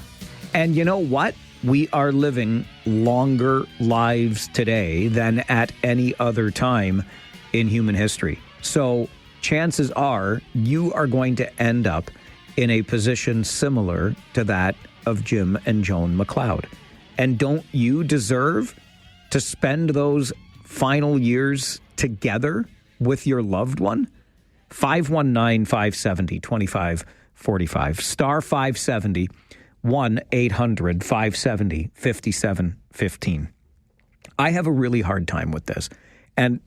Speaker 1: And you know what? We are living longer lives today than at any other time in human history. So chances are you are going to end up in a position similar to that of Jim and Joan McLeod. And don't you deserve to spend those final years together with your loved one? 519-570-2545. Star 570, 1-800-570-5715. I have a really hard time with this. And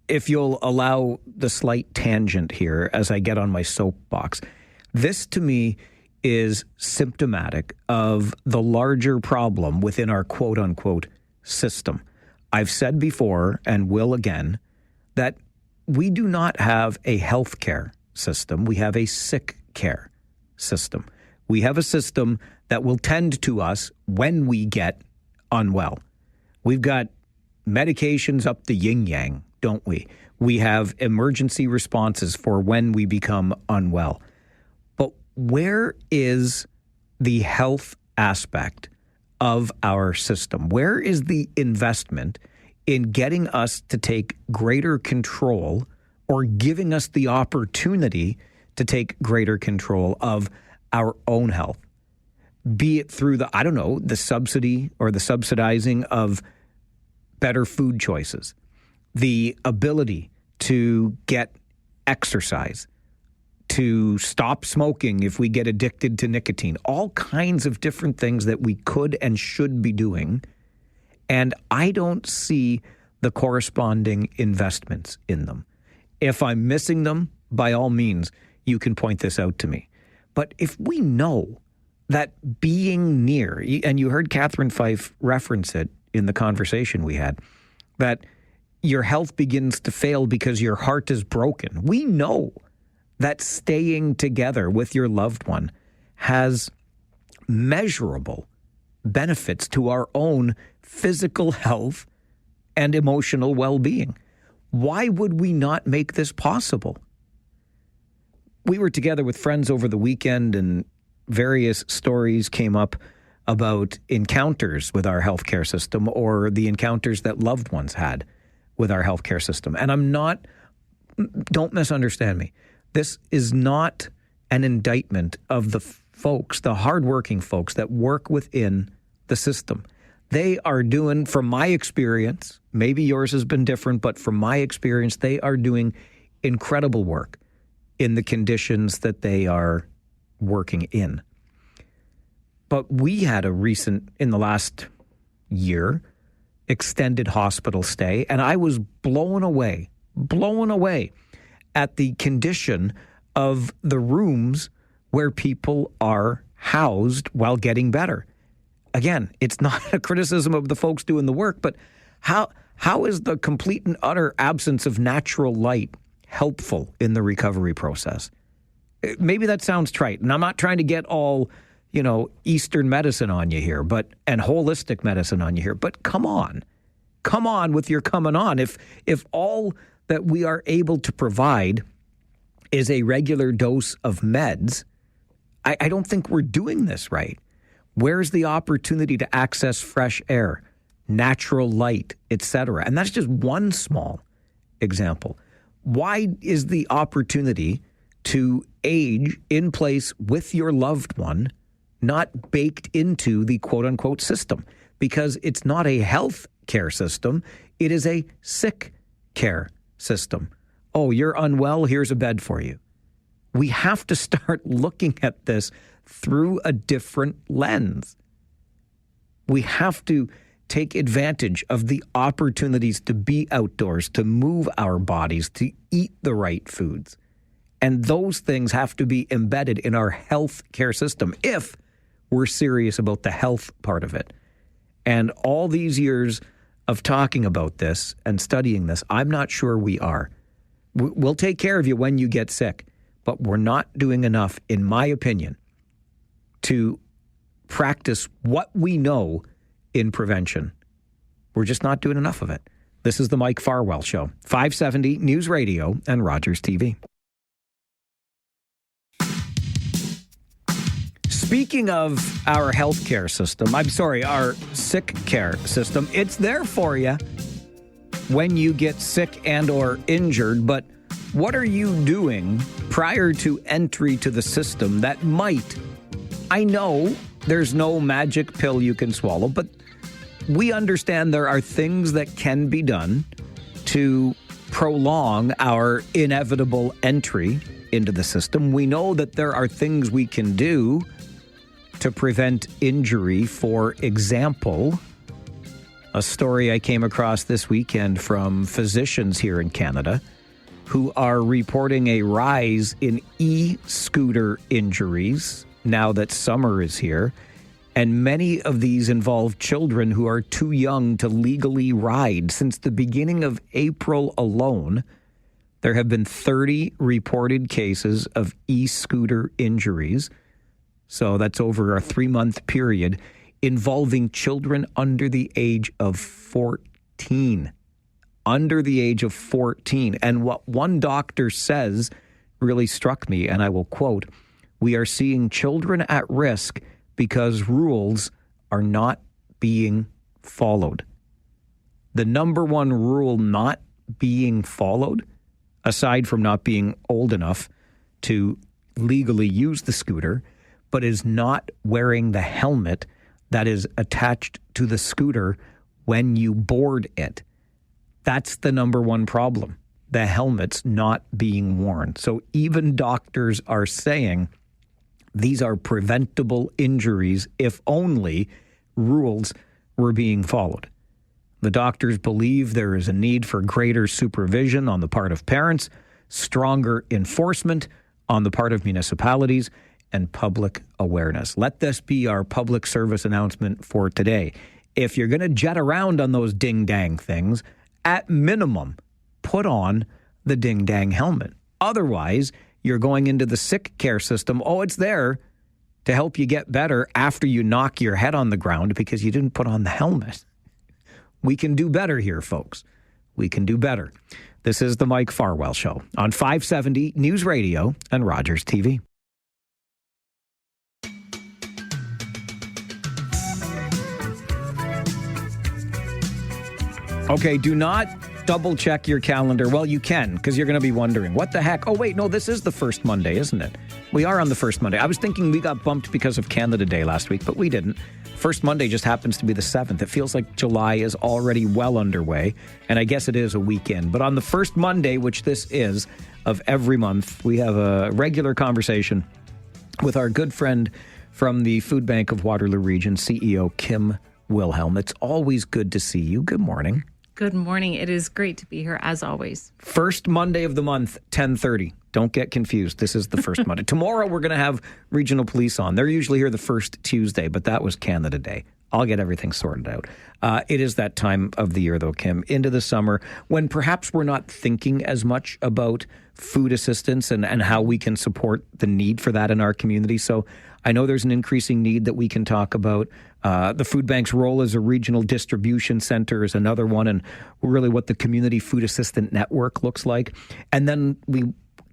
Speaker 1: if you'll allow the slight tangent here as I get on my soapbox, this to me is symptomatic of the larger problem within our quote-unquote system. I've said before and will again that we do not have a health care system. We have a sick care system. We have a system that will tend to us when we get unwell. We've got medications up the yin-yang, don't we? We have emergency responses for when we become unwell. But where is the health aspect of our system? Where is the investment in getting us to take greater control or giving us the opportunity to take greater control of our own health? Be it through the subsidy or the subsidizing of better food choices, the ability to get exercise, to stop smoking if we get addicted to nicotine, all kinds of different things that we could and should be doing. And I don't see the corresponding investments in them. If I'm missing them, by all means, you can point this out to me. But if we know that being near, and you heard Catherine Fife reference it in the conversation we had, that your health begins to fail because your heart is broken. We know that staying together with your loved one has measurable benefits to our own physical health and emotional well-being. Why would we not make this possible? We were together with friends over the weekend and various stories came up about encounters with our healthcare system or the encounters that loved ones had with our healthcare system. And don't misunderstand me. This is not an indictment of the folks, the hardworking folks that work within the system. They are doing, from my experience, maybe yours has been different, but from my experience, they are doing incredible work in the conditions that they are working in. But we had in the last year, extended hospital stay, and I was blown away at the condition of the rooms where people are housed while getting better. Again, it's not a criticism of the folks doing the work, but how is the complete and utter absence of natural light helpful in the recovery process? Maybe that sounds trite, and I'm not trying to get all, Eastern medicine on you here, and holistic medicine on you here, but come on with your coming on. If all that we are able to provide is a regular dose of meds, I don't think we're doing this right. Where's the opportunity to access fresh air, natural light, etc.? And that's just one small example. Why is the opportunity to age in place with your loved one not baked into the quote-unquote system? Because it's not a health care system. It is a sick care system. Oh, you're unwell. Here's a bed for you. We have to start looking at this through a different lens. We have to take advantage of the opportunities to be outdoors, to move our bodies, to eat the right foods. And those things have to be embedded in our health care system if we're serious about the health part of it. And all these years of talking about this and studying this, I'm not sure we are. We'll take care of you when you get sick, but we're not doing enough, in my opinion, to practice what we know in prevention. We're just not doing enough of it. This is the Mike Farwell Show, 570 News Radio and Rogers TV. Speaking of our healthcare system, our sick care system, it's there for you when you get sick and or injured, but what are you doing prior to entry to the system that might, I know there's no magic pill you can swallow, but we understand there are things that can be done to prolong our inevitable entry into the system. We know that there are things we can do to prevent injury. For example, a story I came across this weekend from physicians here in Canada who are reporting a rise in e-scooter injuries now that summer is here. And many of these involve children who are too young to legally ride. Since the beginning of April alone, there have been 30 reported cases of e-scooter injuries. So that's over a 3-month period involving children under the age of 14. Under the age of 14. And what one doctor says really struck me, and I will quote, "We are seeing children at risk because rules are not being followed." The number one rule not being followed, aside from not being old enough to legally use the scooter, but is not wearing the helmet that is attached to the scooter when you board it. That's the number one problem, the helmets not being worn. So even doctors are saying these are preventable injuries if only rules were being followed. The doctors believe there is a need for greater supervision on the part of parents, stronger enforcement on the part of municipalities, and public awareness. Let this be our public service announcement for today. If you're going to jet around on those ding-dang things, at minimum, put on the ding-dang helmet. Otherwise, you're going into the sick care system. Oh, it's there to help you get better after you knock your head on the ground because you didn't put on the helmet. We can do better here, folks. We can do better. This is the Mike Farwell Show on 570 News Radio and Rogers TV. Okay, do not double check your calendar. Well, you can, because you're going to be wondering, what the heck? Oh, wait, no, this is the first Monday, isn't it? We are on the first Monday. I was thinking we got bumped because of Canada Day last week, but we didn't. First Monday just happens to be the 7th. It feels like July is already well underway, and I guess it is a weekend. But on the first Monday, which this is, of every month, we have a regular conversation with our good friend from the Food Bank of Waterloo Region, CEO Kim Wilhelm. It's always good to see you. Good morning.
Speaker 15: Good morning. It is great to be here, as always.
Speaker 1: First Monday of the month, 10:30. Don't get confused. This is the first Monday. Tomorrow, we're going to have regional police on. They're usually here the first Tuesday, but that was Canada Day. I'll get everything sorted out. It is that time of the year, though, Kim, into the summer, when perhaps we're not thinking as much about food assistance and how we can support the need for that in our community. So I know there's an increasing need that we can talk about. The food bank's role as a regional distribution center is another one, and really what the community food assistant network looks like. And then we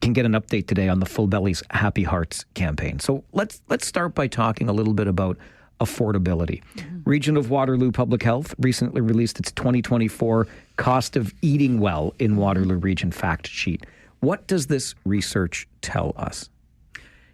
Speaker 1: can get an update today on the Full Bellies Happy Hearts campaign. So let's start by talking a little bit about affordability. Region of Waterloo Public Health recently released its 2024 Cost of Eating Well in Waterloo Region fact sheet. What does this research tell us?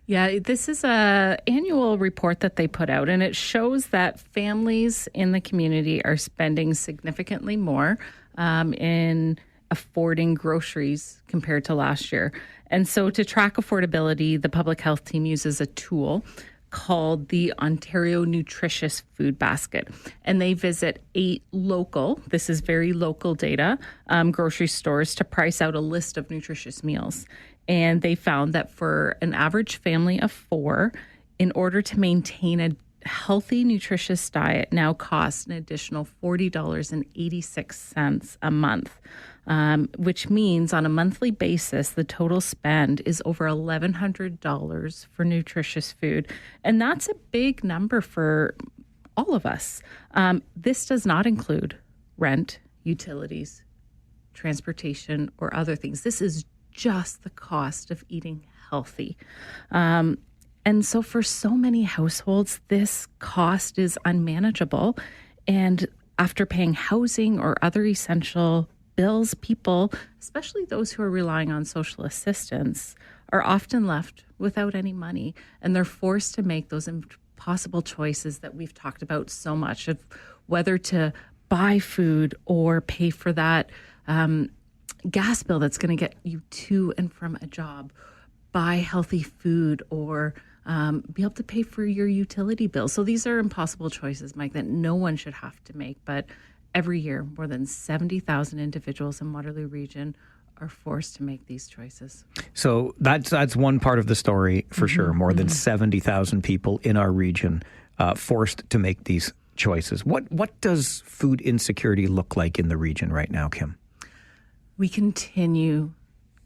Speaker 15: Yeah, this is a annual report that they put out, and it shows that families in the community are spending significantly more in affording groceries compared to last year. And so to track affordability, the public health team uses a tool called the Ontario Nutritious Food Basket. And they visit 8 local, this is very local data, grocery stores to price out a list of nutritious meals. And they found that for an average family of 4, in order to maintain a healthy, nutritious diet now costs an additional $40.86 a month, which means on a monthly basis, the total spend is over $1,100 for nutritious food. And that's a big number for all of us. This does not include rent, utilities, transportation, or other things. This is just the cost of eating healthy. And so for so many households, this cost is unmanageable. And after paying housing or other essential bills, people, especially those who are relying on social assistance, are often left without any money. And they're forced to make those impossible choices that we've talked about so much, of whether to buy food or pay for that gas bill that's going to get you to and from a job, buy healthy food, or be able to pay for your utility bill. So these are impossible choices, Mike, that no one should have to make. But every year, more than 70,000 individuals in Waterloo Region are forced to make these choices.
Speaker 1: So that's one part of the story for sure. More than 70,000 people in our region forced to make these choices. What does food insecurity look like in the region right now, Kim?
Speaker 15: We continue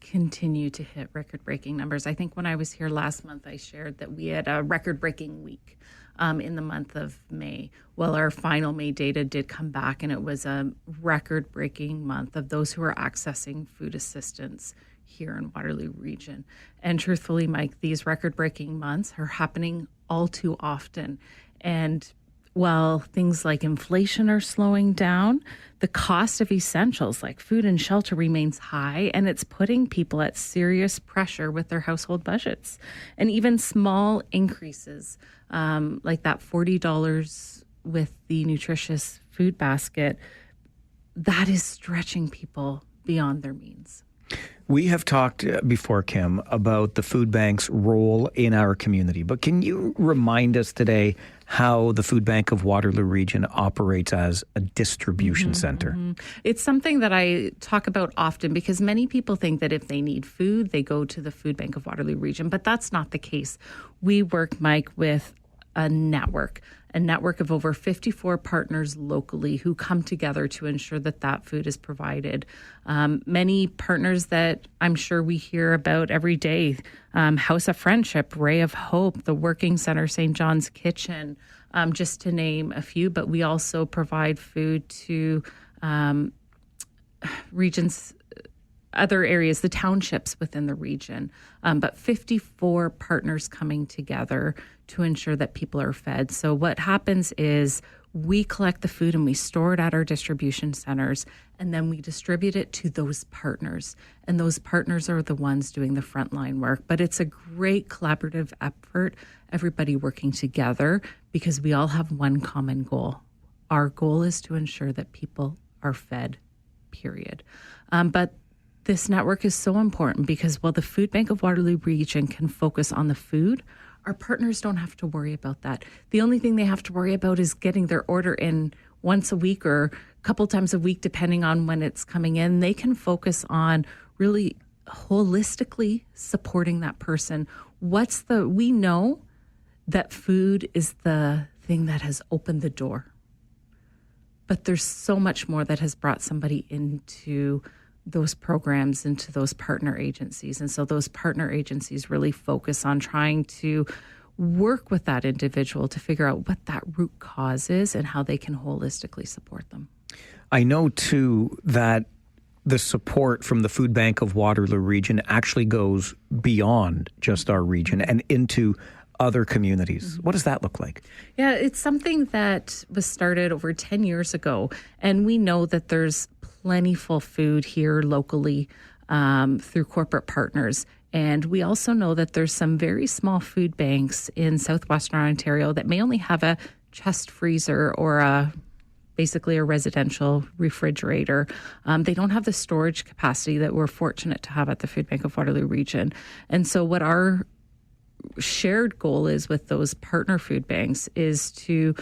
Speaker 15: to hit record-breaking numbers. I think when I was here last month, I shared that we had a record-breaking week in the month of May. Well, our final May data did come back, and it was a record-breaking month of those who are accessing food assistance here in Waterloo Region. And truthfully, Mike, these record-breaking months are happening all too often. And while things like inflation are slowing down, the cost of essentials like food and shelter remains high, and it's putting people at serious pressure with their household budgets. And even small increases, like that $40 with the nutritious food basket, that is stretching people beyond their means.
Speaker 1: We have talked before, Kim, about the food bank's role in our community. But can you remind us today how the Food Bank of Waterloo Region operates as a distribution center?
Speaker 15: It's something that I talk about often because many people think that if they need food, they go to the Food Bank of Waterloo Region. But that's not the case. We work, Mike, with a network of over 54 partners locally who come together to ensure that that food is provided. Many partners that I'm sure we hear about every day, House of Friendship, Ray of Hope, the Working Center, St. John's Kitchen, just to name a few. But we also provide food to regions, other areas, the townships within the region, but 54 partners coming together to ensure that people are fed. So what happens is we collect the food and we store it at our distribution centers, and then we distribute it to those partners. And those partners are the ones doing the frontline work. But it's a great collaborative effort, everybody working together, because we all have one common goal. Our goal is to ensure that people are fed, period. But this network is so important because while the Food Bank of Waterloo Region can focus on the food, our partners don't have to worry about that. The only thing they have to worry about is getting their order in once a week or a couple times a week, depending on when it's coming in. They can focus on really holistically supporting that person. We know that food is the thing that has opened the door, but there's so much more that has brought somebody into those programs, into those partner agencies. And so those partner agencies really focus on trying to work with that individual to figure out what that root cause is and how they can holistically support them.
Speaker 1: I know, too, that the support from the Food Bank of Waterloo Region actually goes beyond just our region and into other communities. What does that look like?
Speaker 15: Yeah, it's something that was started over 10 years ago. And we know that there's plentiful food here locally through corporate partners. And we also know that there's some very small food banks in southwestern Ontario that may only have a chest freezer or basically a residential refrigerator. They don't have the storage capacity that we're fortunate to have at the Food Bank of Waterloo Region. And so what our shared goal is with those partner food banks is to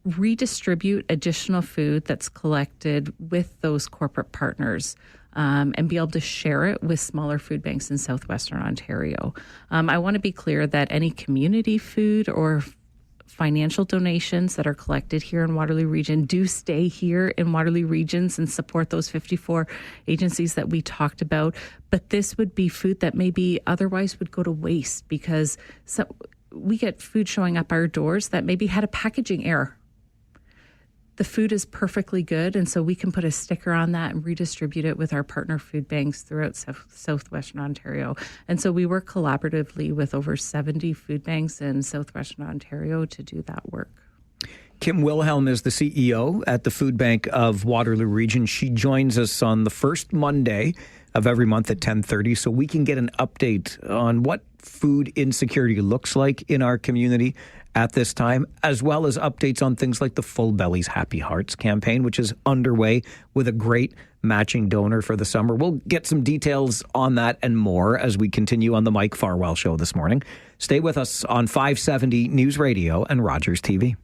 Speaker 15: redistribute additional food that's collected with those corporate partners and be able to share it with smaller food banks in southwestern Ontario. I want to be clear that any community food or financial donations that are collected here in Waterloo Region do stay here in Waterloo Regions and support those 54 agencies that we talked about. But this would be food that maybe otherwise would go to waste because we get food showing up our doors that maybe had a packaging error. The food is perfectly good, and so we can put a sticker on that and redistribute it with our partner food banks throughout southwestern Ontario. And so we work collaboratively with over 70 food banks in southwestern Ontario to do that work.
Speaker 1: Kim Wilhelm is the CEO at the Food Bank of Waterloo Region. She joins us on the first Monday of every month at 10:30 so we can get an update on what food insecurity looks like in our community at this time, as well as updates on things like the Full Bellies Happy Hearts campaign, which is underway with a great matching donor for the summer. We'll get some details on that and more as we continue on the Mike Farwell Show this morning. Stay with us on 570 News Radio and Rogers TV.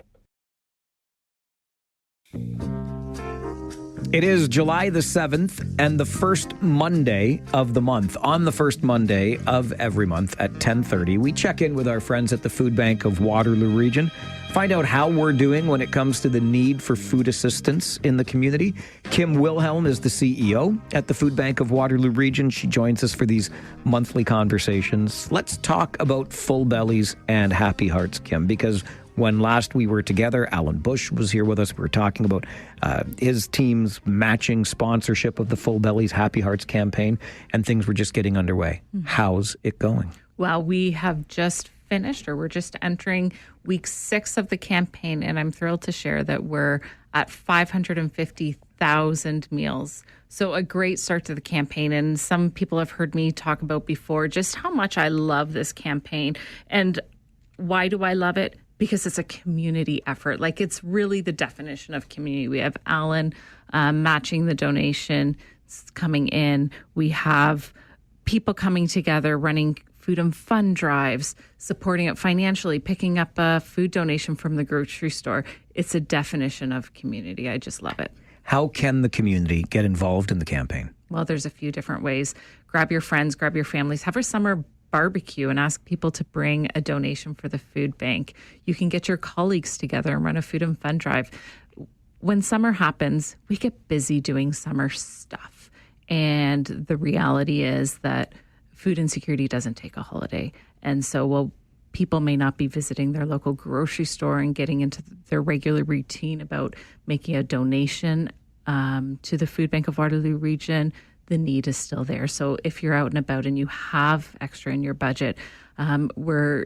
Speaker 1: It is July the 7th and the first Monday of the month. On the first Monday of every month at 10:30, we check in with our friends at the Food Bank of Waterloo Region, find out how we're doing when it comes to the need for food assistance in the community. Kim Wilhelm is the CEO at the Food Bank of Waterloo Region. She joins us for these monthly conversations. Let's talk about Full Bellies and Happy Hearts, Kim, because when last we were together, Alan Bush was here with us. We were talking about his team's matching sponsorship of the Full Bellies Happy Hearts campaign, and things were just getting underway. How's it going?
Speaker 15: Well, we have just finished, or we're just entering week 6 of the campaign, and I'm thrilled to share that we're at 550,000 meals. So a great start to the campaign, and some people have heard me talk about before just how much I love this campaign. And why do I love it? Because it's a community effort. Like, it's really the definition of community. We have Alan matching the donation coming in. We have people coming together, running food and fun drives, supporting it financially, picking up a food donation from the grocery store. It's a definition of community. I just love it.
Speaker 1: How can the community get involved in the campaign?
Speaker 15: Well, there's a few different ways. Grab your friends, grab your families, have a summer barbecue and ask people to bring a donation for the food bank. You can get your colleagues together and run a food and fun drive. When summer happens, we get busy doing summer stuff. And the reality is that food insecurity doesn't take a holiday. And so while people may not be visiting their local grocery store and getting into their regular routine about making a donation to the Food Bank of Waterloo Region, the need is still there. So if you're out and about and you have extra in your budget, we're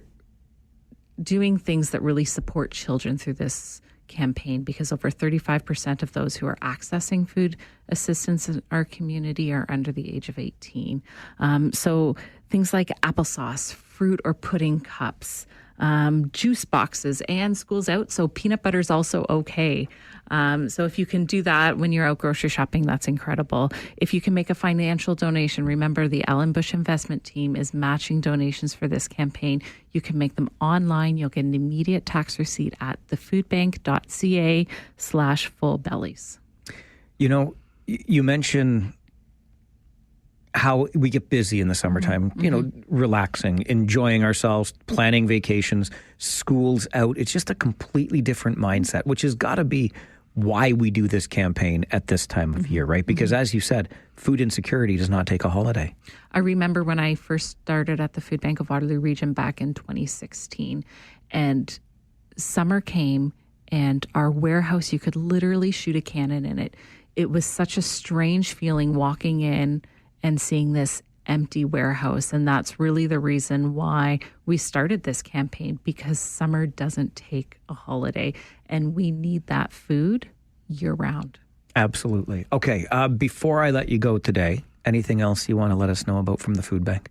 Speaker 15: doing things that really support children through this campaign, because over 35% of those who are accessing food assistance in our community are under the age of 18. So things like applesauce, fruit or pudding cups, juice boxes, and school's out, so peanut butter is also okay. So if you can do that when you're out grocery shopping, that's incredible. If you can make a financial donation, remember the Alan Bush investment team is matching donations for this campaign. You can make them online. You'll get an immediate tax receipt at thefoodbank.ca/fullbellies.
Speaker 1: You know, you mentioned how we get busy in the summertime, you know, relaxing, enjoying ourselves, planning vacations, school's out. It's just a completely different mindset, which has got to be why we do this campaign at this time of year, right? Because as you said, food insecurity does not take a holiday.
Speaker 15: I remember when I first started at the Food Bank of Waterloo Region back in 2016, and summer came and our warehouse, you could literally shoot a cannon in it. It was such a strange feeling walking in and seeing this empty warehouse. And that's really the reason why we started this campaign, because summer doesn't take a holiday and we need that food year round.
Speaker 1: Absolutely. Okay. Before I let you go today, anything else you want to let us know about from the food bank?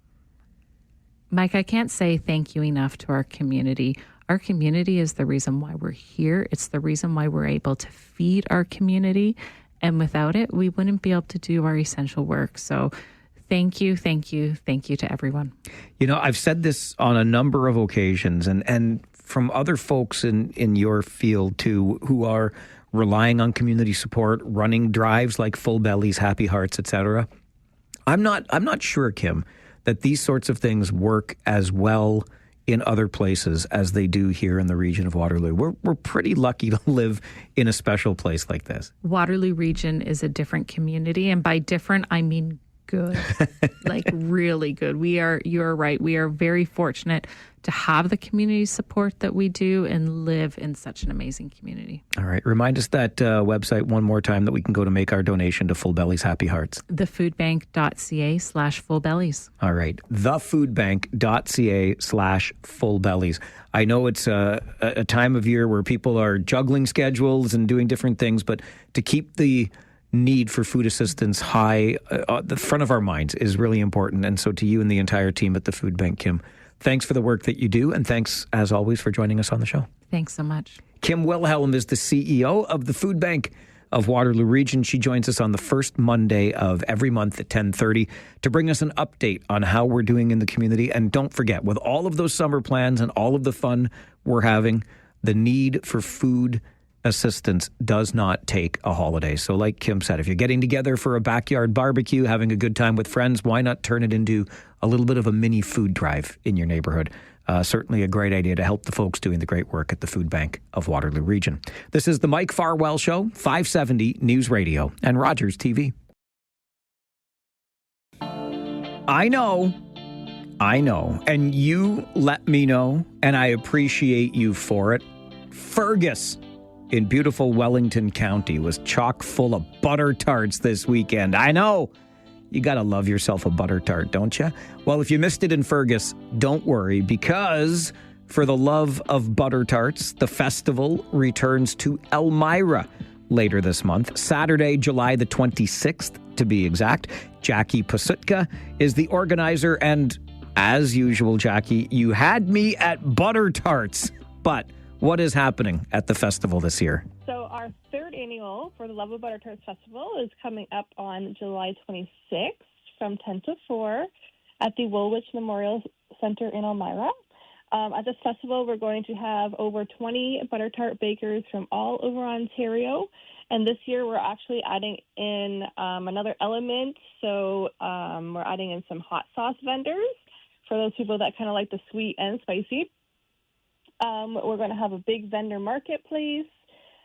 Speaker 15: Mike, I can't say thank you enough to our community. Our community is the reason why we're here. It's the reason why we're able to feed our community. And without it, we wouldn't be able to do our essential work. So thank you, thank you, thank you to everyone.
Speaker 1: You know, I've said this on a number of occasions, and from other folks in your field too, who are relying on community support, running drives like Full Bellies, Happy Hearts, etc. I'm not sure, Kim, that these sorts of things work as well in other places as they do here in the region of Waterloo. We're pretty lucky to live in a special place like this.
Speaker 15: Waterloo region is a different community, and by different, I mean good, like really good. You're right. We are very fortunate to have the community support that we do and live in such an amazing community.
Speaker 1: All right. Remind us that website one more time that we can go to make our donation to Full Bellies Happy Hearts.
Speaker 15: thefoodbank.ca/fullbellies.
Speaker 1: All right. thefoodbank.ca/fullbellies. I know it's a time of year where people are juggling schedules and doing different things, but to keep the need for food assistance high at the front of our minds is really important. And so to you and the entire team at the Food Bank, Kim, thanks for the work that you do. And thanks, as always, for joining us on the show.
Speaker 15: Thanks so much.
Speaker 1: Kim Wilhelm is the CEO of the Food Bank of Waterloo Region. She joins us on the first Monday of every month at 10:30 to bring us an update on how we're doing in the community. And don't forget, with all of those summer plans and all of the fun we're having, the need for food assistance does not take a holiday. So like Kim said, if you're getting together for a backyard barbecue, having a good time with friends, why not turn it into a little bit of a mini food drive in your neighborhood? Certainly a great idea to help the folks doing the great work at the Food Bank of Waterloo Region. This is the Mike Farwell Show, 570 News Radio and Rogers TV. I know, and you let me know, and I appreciate you for it. Fergus in beautiful Wellington County was chock full of butter tarts this weekend. I know. You got to love yourself a butter tart, don't you? Well, if you missed it in Fergus, don't worry, because for the love of butter tarts, the festival returns to Elmira later this month. Saturday, July the 26th, to be exact. Jackie Pasutka is the organizer, and as usual, Jackie, you had me at butter tarts. But what is happening at the festival this year?
Speaker 16: So our third annual For the Love of Butter Tarts Festival is coming up on July 26th from 10 to 4 at the Woolwich Memorial Center in Elmira. At this festival, we're going to have over 20 butter tart bakers from all over Ontario. And this year, we're actually adding in another element. So we're adding in some hot sauce vendors for those people that kind of like the sweet and spicy. We're going to have a big vendor marketplace,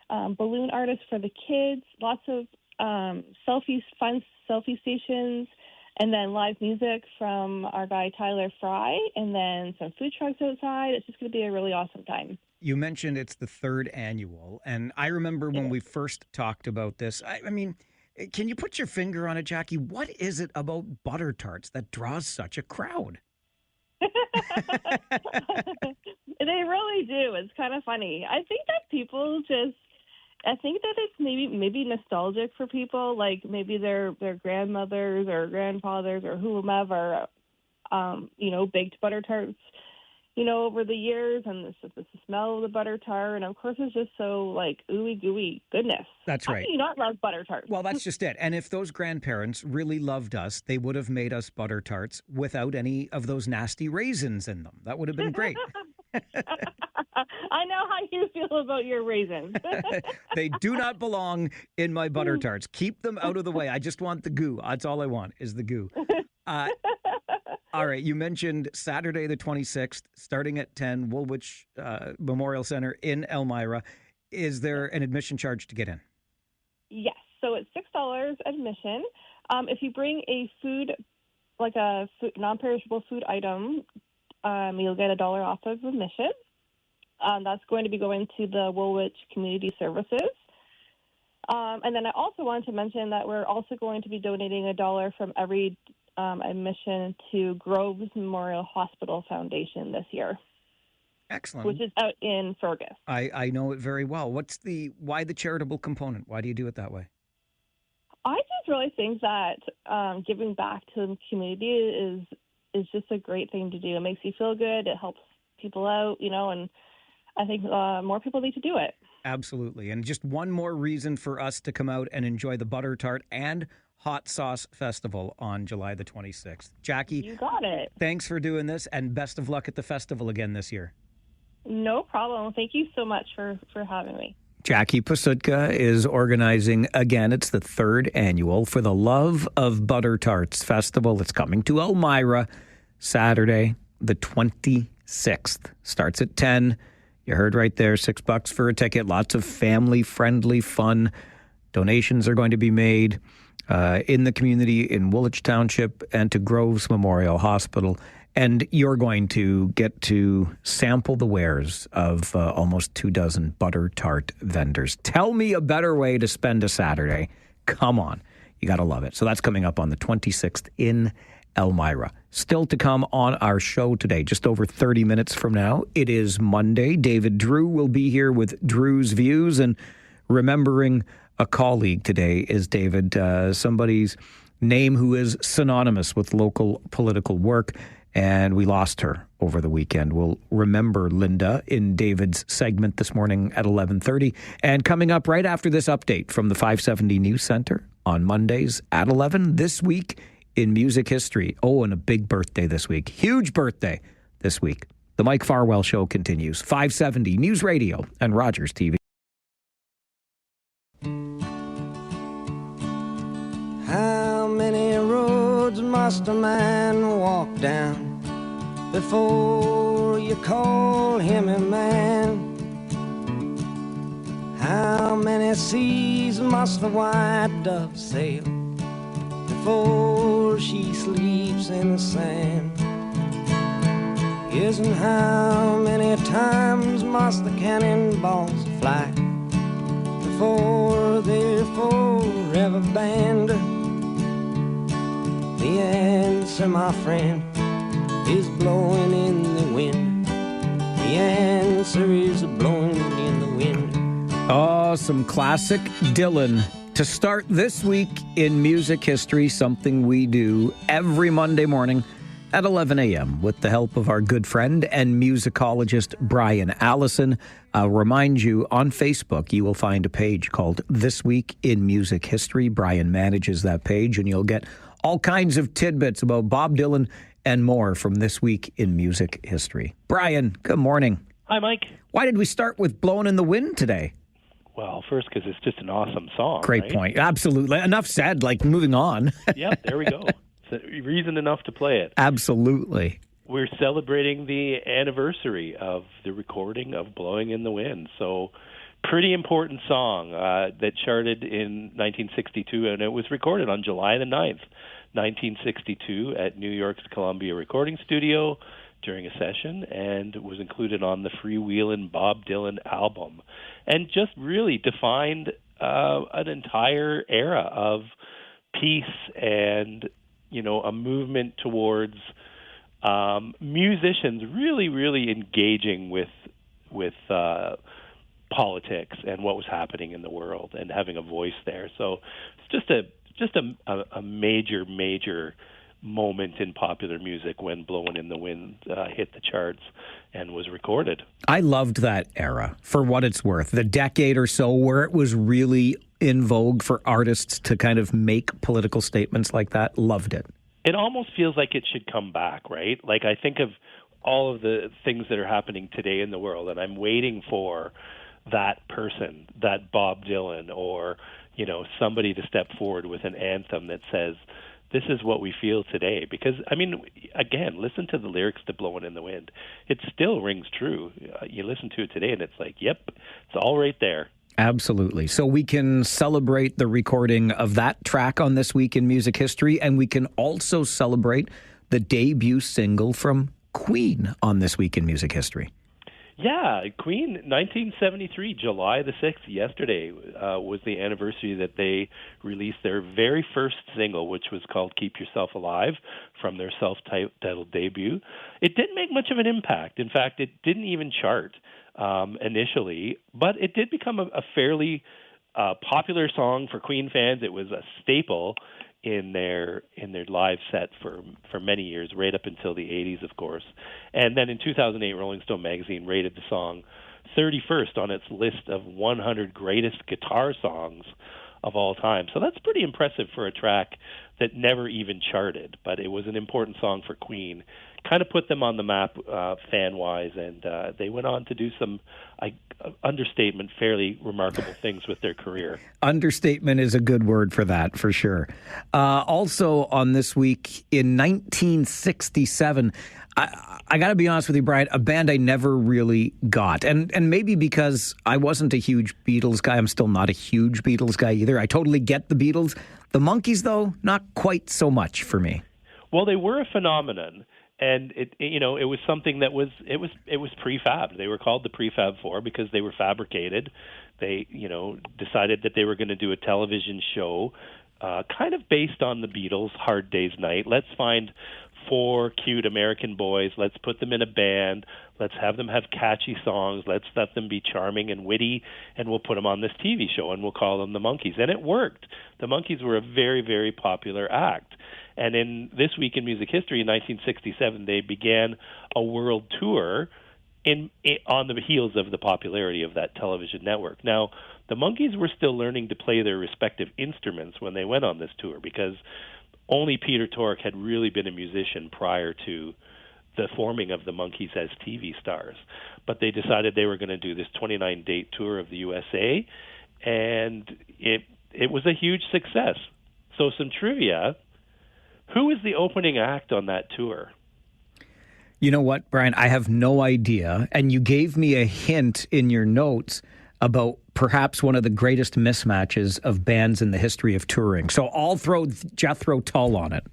Speaker 16: balloon artists for the kids, lots of fun selfie stations, and then live music from our guy Tyler Fry, and then some food trucks outside. It's just going to be a really awesome time.
Speaker 1: You mentioned it's the third annual, and I remember when we first talked about this. I mean, can you put your finger on it, Jackie? What is it about butter tarts that draws such a crowd?
Speaker 16: They really do. It's kind of funny. I think that it's maybe nostalgic for people, like maybe their grandmothers or grandfathers or whomever, baked butter tarts, over the years, and the smell of the butter tart, and of course it's just so like ooey gooey goodness.
Speaker 1: That's right.
Speaker 16: How do you not love butter tarts?
Speaker 1: Well, that's just it. And if those grandparents really loved us, they would have made us butter tarts without any of those nasty raisins in them. That would have been great.
Speaker 16: I know how you feel about your raisins.
Speaker 1: They do not belong in my butter tarts. Keep them out of the way. I just want the goo. That's all I want is the goo. All right. You mentioned Saturday the 26th, starting at 10, Woolwich Memorial Center in Elmira. Is there an admission charge to get in?
Speaker 16: Yes. So it's $6 admission. If you bring a non-perishable food item, you'll get $1 off of admission. That's going to be going to the Woolwich Community Services. And then I also wanted to mention that we're also going to be donating $1 from every admission to Groves Memorial Hospital Foundation this year.
Speaker 1: Excellent.
Speaker 16: Which is out in Fergus.
Speaker 1: I know it very well. Why the charitable component? Why do you do it that way?
Speaker 16: I just really think that giving back to the community is just a great thing to do. It makes you feel good. It helps people out, and I think more people need to do it.
Speaker 1: Absolutely. And just one more reason for us to come out and enjoy the Butter Tart and Hot Sauce Festival on July the 26th. Jackie,
Speaker 16: you got it.
Speaker 1: Thanks for doing this, and best of luck at the festival again this year.
Speaker 16: No problem. Thank you so much for having me.
Speaker 1: Jackie Pasutka is organizing again. It's the third annual For the Love of Butter Tarts Festival. It's coming to Elmira Saturday, the 26th. Starts at 10. You heard right there, $6 for a ticket. Lots of family-friendly fun. Donations are going to be made in the community in Woolwich Township and to Groves Memorial Hospital. And you're going to get to sample the wares of almost 24 butter tart vendors. Tell me a better way to spend a Saturday. Come on. You got to love it. So that's coming up on the 26th in Elmira. Still to come on our show today, just over 30 minutes from now. It is Monday. David Drewe will be here with Drewe's Views. And remembering a colleague today is David, somebody's name who is synonymous with local political work. And we lost her over the weekend. We'll remember Linda in David's segment this morning at 11:30. And coming up right after this update from the 570 News Center on Mondays at 11 this week in music history. Oh, and a big birthday this week. Huge birthday this week. The Mike Farwell Show continues. 570 News Radio and Rogers TV.
Speaker 17: How many roads must a man walk down before you call him a man? How many seas must the white dove sail before she sleeps in the sand? Yes, and how many times must the cannonballs fly before they're forever banned? The answer, my friend, is blowing in the wind. The answer is blowing in the wind.
Speaker 1: Oh, some classic Dylan to start this week in music history, something we do every Monday morning at 11 a.m. with the help of our good friend and musicologist Brian Allison. I'll remind you, on Facebook, you will find a page called This Week in Music History. Brian manages that page, and you'll get all kinds of tidbits about Bob Dylan and more from This Week in Music History. Brian, good morning.
Speaker 18: Hi, Mike.
Speaker 1: Why did we start with Blowin' in the Wind today?
Speaker 18: Well, first, because it's just an awesome song.
Speaker 1: Great
Speaker 18: right?
Speaker 1: point. Absolutely. Enough said, moving on.
Speaker 18: Yep, there we go. It's a reason enough to play it.
Speaker 1: Absolutely.
Speaker 18: We're celebrating the anniversary of the recording of Blowing in the Wind. So, pretty important song that charted in 1962, and it was recorded on July the 9th, 1962 at New York's Columbia Recording Studio during a session, and was included on the Freewheelin' Bob Dylan album, and just really defined an entire era of peace and, a movement towards musicians really engaging with politics and what was happening in the world and having a voice there. So it's just a major moment in popular music when Blowin' in the Wind hit the charts and was recorded.
Speaker 1: I loved that era, for what it's worth. The decade or so where it was really in vogue for artists to kind of make political statements like that. Loved it.
Speaker 18: It almost feels like it should come back, right? Like, I think of all of the things that are happening today in the world, and I'm waiting for that person, that Bob Dylan, or, somebody to step forward with an anthem that says, this is what we feel today. Because, again, listen to the lyrics to Blowin' in the Wind. It still rings true. You listen to it today, and it's like, yep, it's all right there.
Speaker 1: Absolutely. So we can celebrate the recording of that track on This Week in Music History, and we can also celebrate the debut single from Queen on This Week in Music History.
Speaker 18: Yeah, Queen, 1973, July the 6th, yesterday, was the anniversary that they released their very first single, which was called Keep Yourself Alive, from their self-titled debut. It didn't make much of an impact. In fact, it didn't even chart initially, but it did become a fairly popular song for Queen fans. It was a staple in their live set for many years, right up until the 80s, of course. And then in 2008, Rolling Stone magazine rated the song 31st on its list of 100 greatest guitar songs of all time. So that's pretty impressive for a track that never even charted, but it was an important song for Queen. Kind of put them on the map fan-wise, and they went on to do some, understatement, fairly remarkable things with their career.
Speaker 1: Understatement is a good word for that, for sure. Also on this week, in 1967, I got to be honest with you, Brian, a band I never really got. And maybe because I wasn't a huge Beatles guy, I'm still not a huge Beatles guy either. I totally get the Beatles. The Monkees, though, not quite so much for me.
Speaker 18: Well, they were a phenomenon. And it was something that was prefab. They were called the Prefab Four because they were fabricated. They, decided that they were going to do a television show, kind of based on the Beatles' Hard Day's Night. Let's find 4 cute American boys. Let's put them in a band. Let's have them have catchy songs. Let's let them be charming and witty, and we'll put them on this TV show, and we'll call them the Monkees. And it worked. The Monkees were a very, very popular act. And in This Week in Music History, in 1967, they began a world tour on the heels of the popularity of that television network. Now, the Monkees were still learning to play their respective instruments when they went on this tour, because only Peter Tork had really been a musician prior to the forming of the Monkees as TV stars. But they decided they were going to do this 29-date tour of the USA, and it was a huge success. So some trivia. Who is the opening act on that tour?
Speaker 1: You know what, Brian? I have no idea. And you gave me a hint in your notes about perhaps one of the greatest mismatches of bands in the history of touring. So I'll throw Jethro Tull on it.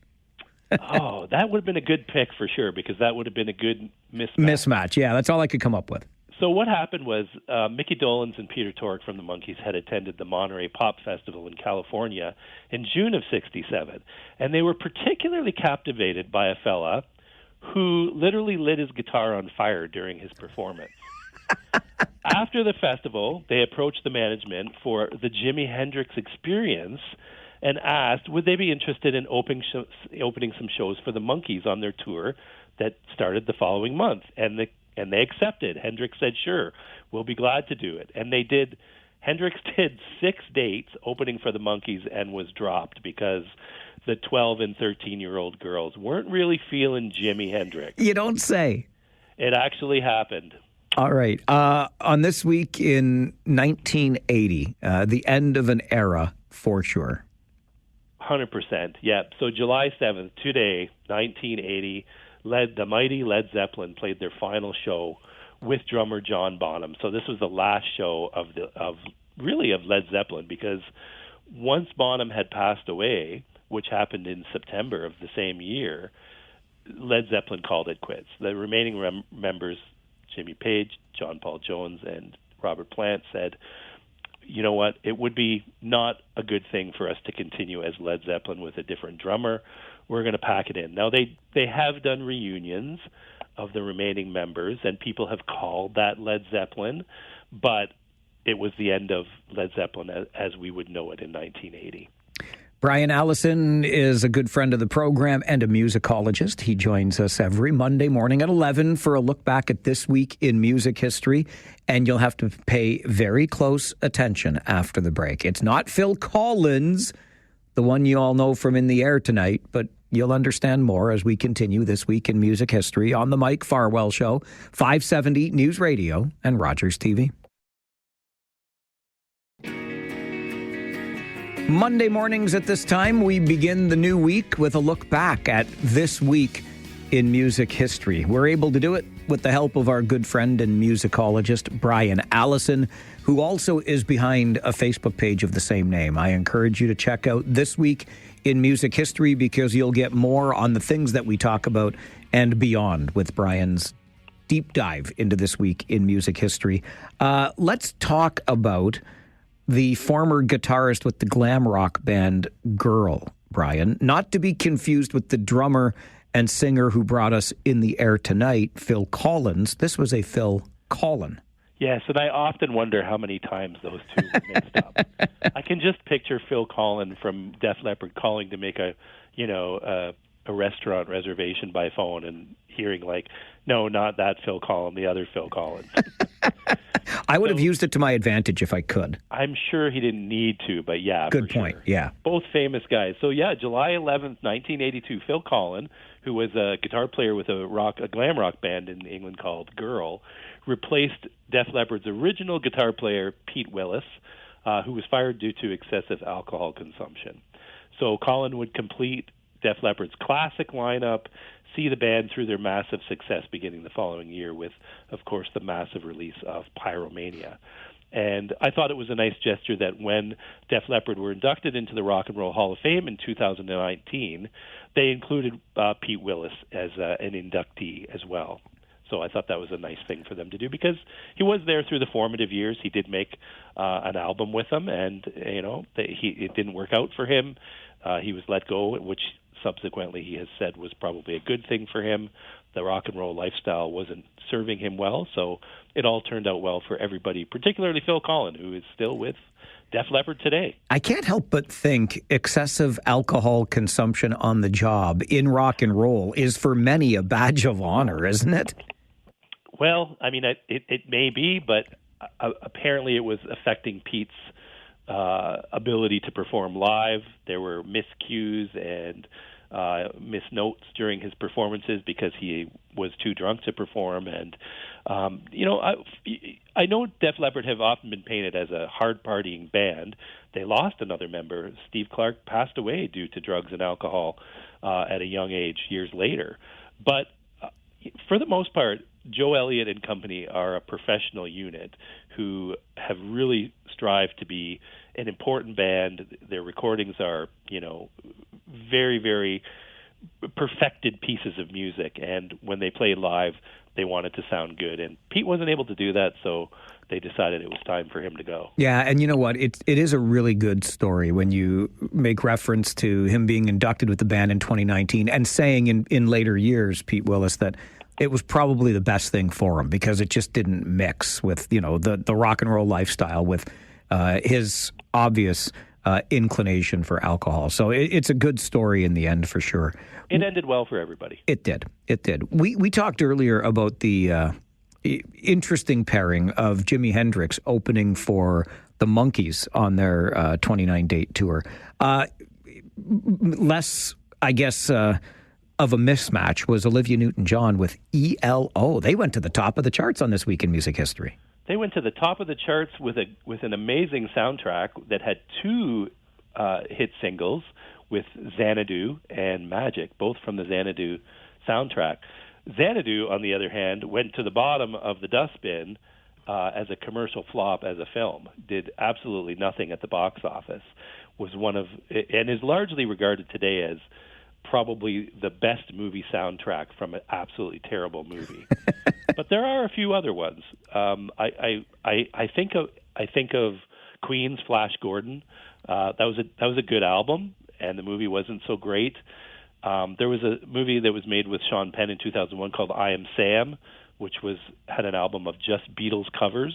Speaker 18: Oh, that would have been a good pick for sure, because that would have been a good mismatch.
Speaker 1: Mismatch, yeah. That's all I could come up with.
Speaker 18: So what happened was Mickey Dolenz and Peter Tork from the Monkees had attended the Monterey Pop Festival in California in June of '67, and they were particularly captivated by a fella who literally lit his guitar on fire during his performance. After the festival, they approached the management for the Jimi Hendrix Experience and asked would they be interested in opening some shows for the Monkees on their tour that started the following month, and they accepted. Hendrix said, sure, we'll be glad to do it. And they did. Hendrix did 6 dates opening for the Monkees and was dropped because the 12 and 13-year-old girls weren't really feeling Jimi Hendrix.
Speaker 1: You don't say.
Speaker 18: It actually happened.
Speaker 1: All right. On this week in 1980, the end of an era for sure.
Speaker 18: 100%. Yeah. So July 7th, today, 1980, the mighty Led Zeppelin played their final show with drummer John Bonham. So this was the last show of Led Zeppelin, because once Bonham had passed away, which happened in September of the same year, Led Zeppelin called it quits. The remaining members, Jimmy Page, John Paul Jones, and Robert Plant, said, you know what, it would be not a good thing for us to continue as Led Zeppelin with a different drummer. We're going to pack it in. Now, they have done reunions of the remaining members, and people have called that Led Zeppelin, but it was the end of Led Zeppelin as we would know it in 1980.
Speaker 1: Brian Allison is a good friend of the program and a musicologist. He joins us every Monday morning at 11 for a look back at this week in music history, and you'll have to pay very close attention after the break. It's not Phil Collins, the one you all know from In the Air Tonight, but you'll understand more as we continue this week in music history on the Mike Farwell Show, 570 News Radio and Rogers TV. Monday mornings at this time, we begin the new week with a look back at this week in music history. We're able to do it with the help of our good friend and musicologist, Brian Allison, who also is behind a Facebook page of the same name. I encourage you to check out This Week in Music History, because you'll get more on the things that we talk about and beyond with Brian's deep dive into this week in music history. Let's talk about the former guitarist with the glam rock band Girl, Brian, not to be confused with the drummer and singer who brought us In the Air Tonight, Phil Collins. This was a Phil Collin.
Speaker 18: Yes, and I often wonder how many times those two were mixed up. I can just picture Phil Collin from Def Leppard calling to make a restaurant reservation by phone and hearing like, no, not that Phil Collin, the other Phil Collins.
Speaker 1: I would have used it to my advantage if I could.
Speaker 18: I'm sure he didn't need to, but yeah.
Speaker 1: Good point,
Speaker 18: sure.
Speaker 1: yeah.
Speaker 18: Both famous guys. So yeah, July 11th, 1982, Phil Collin, who was a guitar player with a glam rock band in England called Girl, replaced Def Leppard's original guitar player, Pete Willis, who was fired due to excessive alcohol consumption. So Collin would complete Def Leppard's classic lineup, see the band through their massive success beginning the following year with, of course, the massive release of Pyromania. And I thought it was a nice gesture that when Def Leppard were inducted into the Rock and Roll Hall of Fame in 2019, they included Pete Willis as an inductee as well. So I thought that was a nice thing for them to do because he was there through the formative years. He did make an album with them, and it didn't work out for him. He was let go, which subsequently he has said was probably a good thing for him. The rock and roll lifestyle wasn't serving him well, so it all turned out well for everybody, particularly Phil Collin, who is still with Def Leppard today.
Speaker 1: I can't help but think excessive alcohol consumption on the job in rock and roll is for many a badge of honor, isn't it?
Speaker 18: Well, I mean, it may be, but apparently it was affecting Pete's ability to perform live. There were miscues and missed notes during his performances because he was too drunk to perform. And, I know Def Leppard have often been painted as a hard-partying band. They lost another member. Steve Clark passed away due to drugs and alcohol at a young age years later. But for the most part, Joe Elliott and company are a professional unit who have really strived to be an important band. Their recordings are, very, very perfected pieces of music. And when they played live, they wanted to sound good. And Pete wasn't able to do that, so they decided it was time for him to go.
Speaker 1: Yeah, and you know what? It is a really good story when you make reference to him being inducted with the band in 2019 and saying in later years, Pete Willis, that it was probably the best thing for him because it just didn't mix with, the rock and roll lifestyle with his obvious inclination for alcohol. So it's a good story in the end for sure.
Speaker 18: It ended well for everybody.
Speaker 1: It did. We talked earlier about the interesting pairing of Jimi Hendrix opening for the Monkees on their 29-date tour. Less, I guess, of a mismatch was Olivia Newton-John with ELO. They went to the top of the charts on This Week in Music History.
Speaker 18: They went to the top of the charts with an amazing soundtrack that had two hit singles with Xanadu and Magic, both from the Xanadu soundtrack. Xanadu, on the other hand, went to the bottom of the dustbin as a commercial flop as a film. Did absolutely nothing at the box office. And is largely regarded today as probably the best movie soundtrack from an absolutely terrible movie. But there are a few other ones. I think of Queen's Flash Gordon. That was a good album, and the movie wasn't so great. There was a movie that was made with Sean Penn in 2001 called I Am Sam, which had an album of just Beatles covers,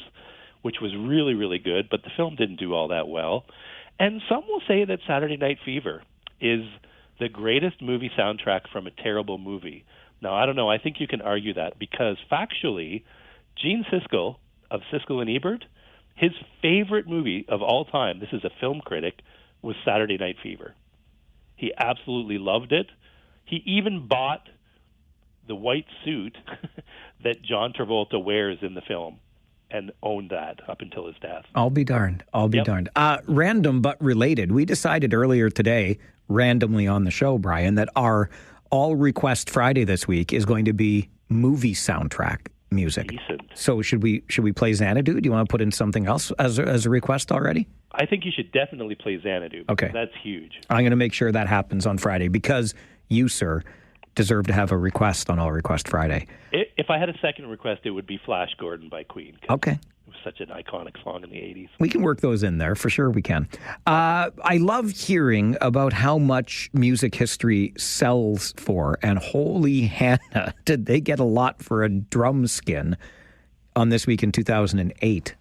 Speaker 18: which was really, really good, but the film didn't do all that well. And some will say that Saturday Night Fever is the greatest movie soundtrack from a terrible movie. Now, I don't know. I think you can argue that because factually, Gene Siskel of Siskel and Ebert, his favorite movie of all time, this is a film critic, was Saturday Night Fever. He absolutely loved it. He even bought the white suit that John Travolta wears in the film and owned that up until his death.
Speaker 1: I'll be darned. Random but related. We decided earlier today, randomly on the show, Brian, that our All Request Friday this week is going to be movie soundtrack music.
Speaker 18: Decent.
Speaker 1: So should we play Xanadu? Do you want to put in something else as a request already?
Speaker 18: I think you should definitely play Xanadu.
Speaker 1: Okay.
Speaker 18: That's huge.
Speaker 1: I'm going to make sure that happens on Friday because you, sir, deserve to have a request on All Request Friday.
Speaker 18: If I had a second request, it would be Flash Gordon by Queen.
Speaker 1: Okay.
Speaker 18: It was such an iconic song in the 80s.
Speaker 1: We can work those in there. For sure we can. I love hearing about how much music history sells for. And holy Hannah, did they get a lot for a drum skin on This Week in 2008.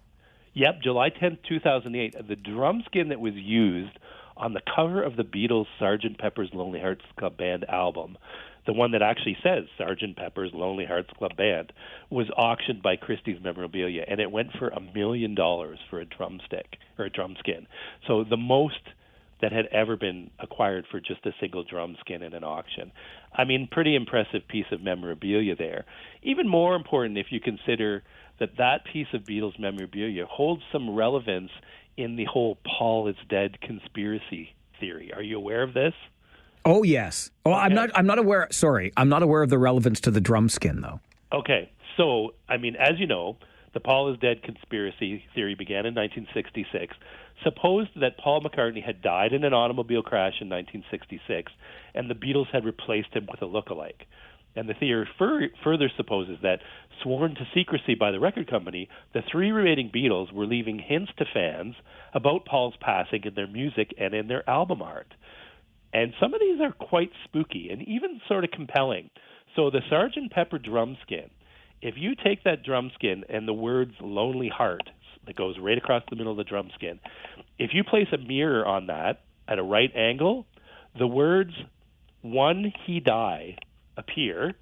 Speaker 18: Yep, July 10th, 2008. The drum skin that was used on the cover of the Beatles' Sgt. Pepper's Lonely Hearts Club Band album, the one that actually says Sgt. Pepper's Lonely Hearts Club Band, was auctioned by Christie's Memorabilia, and it went for $1 million for a drumstick or a drum skin. So the most that had ever been acquired for just a single drum skin in an auction. I mean, pretty impressive piece of memorabilia there. Even more important if you consider that piece of Beatles memorabilia holds some relevance in the whole Paul is dead conspiracy theory. Are you aware of this?
Speaker 1: Oh, yes. Oh, okay. I'm not aware. Sorry. I'm not aware of the relevance to the drum skin, though.
Speaker 18: Okay. So, I mean, as you know, the Paul is dead conspiracy theory began in 1966. Supposed that Paul McCartney had died in an automobile crash in 1966, and the Beatles had replaced him with a lookalike. And the theory further supposes that, sworn to secrecy by the record company, the three remaining Beatles were leaving hints to fans about Paul's passing in their music and in their album art. And some of these are quite spooky and even sort of compelling. So the Sgt. Pepper drum skin, if you take that drum skin and the words Lonely Heart that goes right across the middle of the drum skin, if you place a mirror on that at a right angle, the words One He Die appear,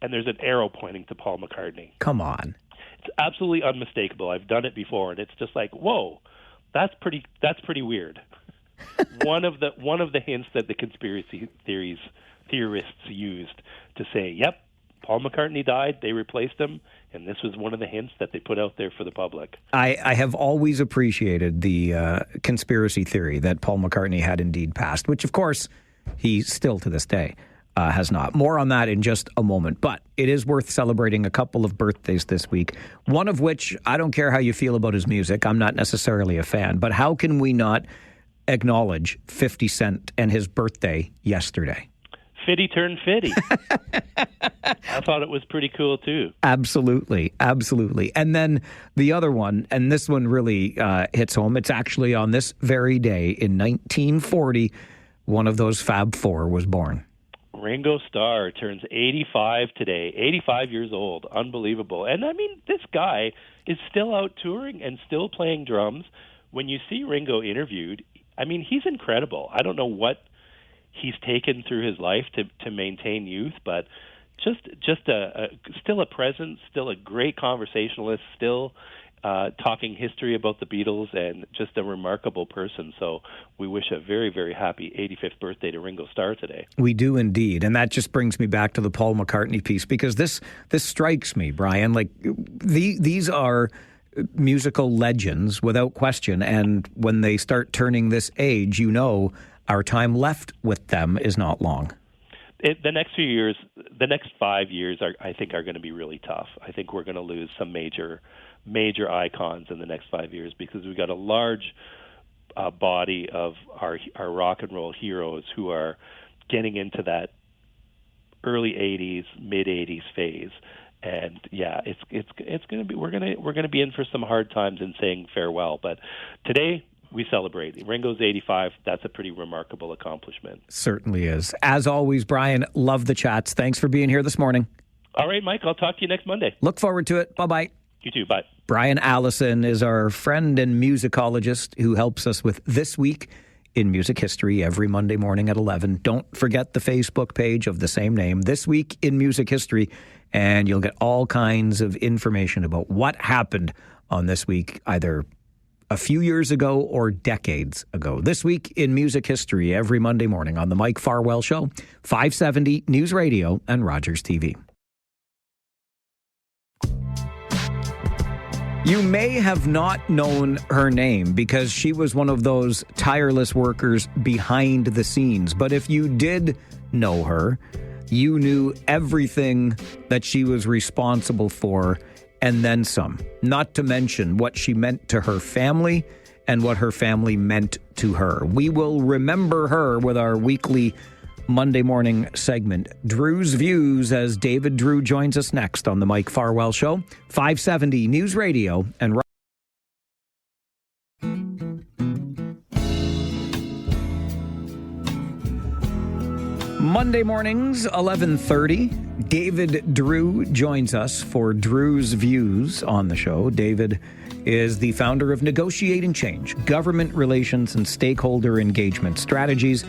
Speaker 18: and there's an arrow pointing to Paul McCartney.
Speaker 1: Come on.
Speaker 18: It's absolutely unmistakable. I've done it before, and it's just like, whoa, that's pretty weird. one of the hints that the conspiracy theorists used to say, yep, Paul McCartney died, they replaced him, and this was one of the hints that they put out there for the public.
Speaker 1: I have always appreciated the conspiracy theory that Paul McCartney had indeed passed, which, of course, he still to this day has not. More on that in just a moment. But it is worth celebrating a couple of birthdays this week, one of which, I don't care how you feel about his music, I'm not necessarily a fan, but how can we not acknowledge 50 Cent and his birthday yesterday?
Speaker 18: Fitty turned fitty. I thought it was pretty cool, too.
Speaker 1: Absolutely. Absolutely. And then the other one, and this one really hits home, it's actually on this very day in 1940, one of those Fab Four was born.
Speaker 18: Ringo Starr turns 85 today, 85 years old. Unbelievable. And, I mean, this guy is still out touring and still playing drums. When you see Ringo interviewed, I mean, he's incredible. I don't know what he's taken through his life to maintain youth, but just still a presence, still a great conversationalist, still talking history about the Beatles, and just a remarkable person. So we wish a very, very happy 85th birthday to Ringo Starr today.
Speaker 1: We do indeed. And that just brings me back to the Paul McCartney piece, because this strikes me, Brian, like these are musical legends without question. And when they start turning this age, you know, our time left with them is not long.
Speaker 18: The next few years, the next 5 years, I think are going to be really tough. I think we're going to lose some major icons in the next 5 years, because we've got a large body of our rock and roll heroes who are getting into that early 80s, mid 80s phase. And yeah, it's going to be we're going to be in for some hard times in saying farewell. But today we celebrate. Ringo's 85. That's a pretty remarkable accomplishment.
Speaker 1: Certainly is. As always, Brian, love the chats. Thanks for being here this morning.
Speaker 18: All right, Mike. I'll talk to you next Monday.
Speaker 1: Look forward to it. Bye bye.
Speaker 18: You too. Bye.
Speaker 1: Brian Allison is our friend and musicologist who helps us with This Week in Music History every Monday morning at 11. Don't forget the Facebook page of the same name, This Week in Music History, and you'll get all kinds of information about what happened on this week, either a few years ago or decades ago. This Week in Music History every Monday morning on the Mike Farwell Show, 570 News Radio and Rogers TV. You may have not known her name because she was one of those tireless workers behind the scenes. But if you did know her, you knew everything that she was responsible for and then some. Not to mention what she meant to her family and what her family meant to her. We will remember her with our weekly Monday morning segment, Drewe's Views, as David Drewe joins us next on the Mike Farwell Show, 570 News Radio and Monday mornings, 11:30. David Drewe joins us for Drewe's Views on the show. David is the founder of Negotiating Change, Government Relations and Stakeholder Engagement Strategies.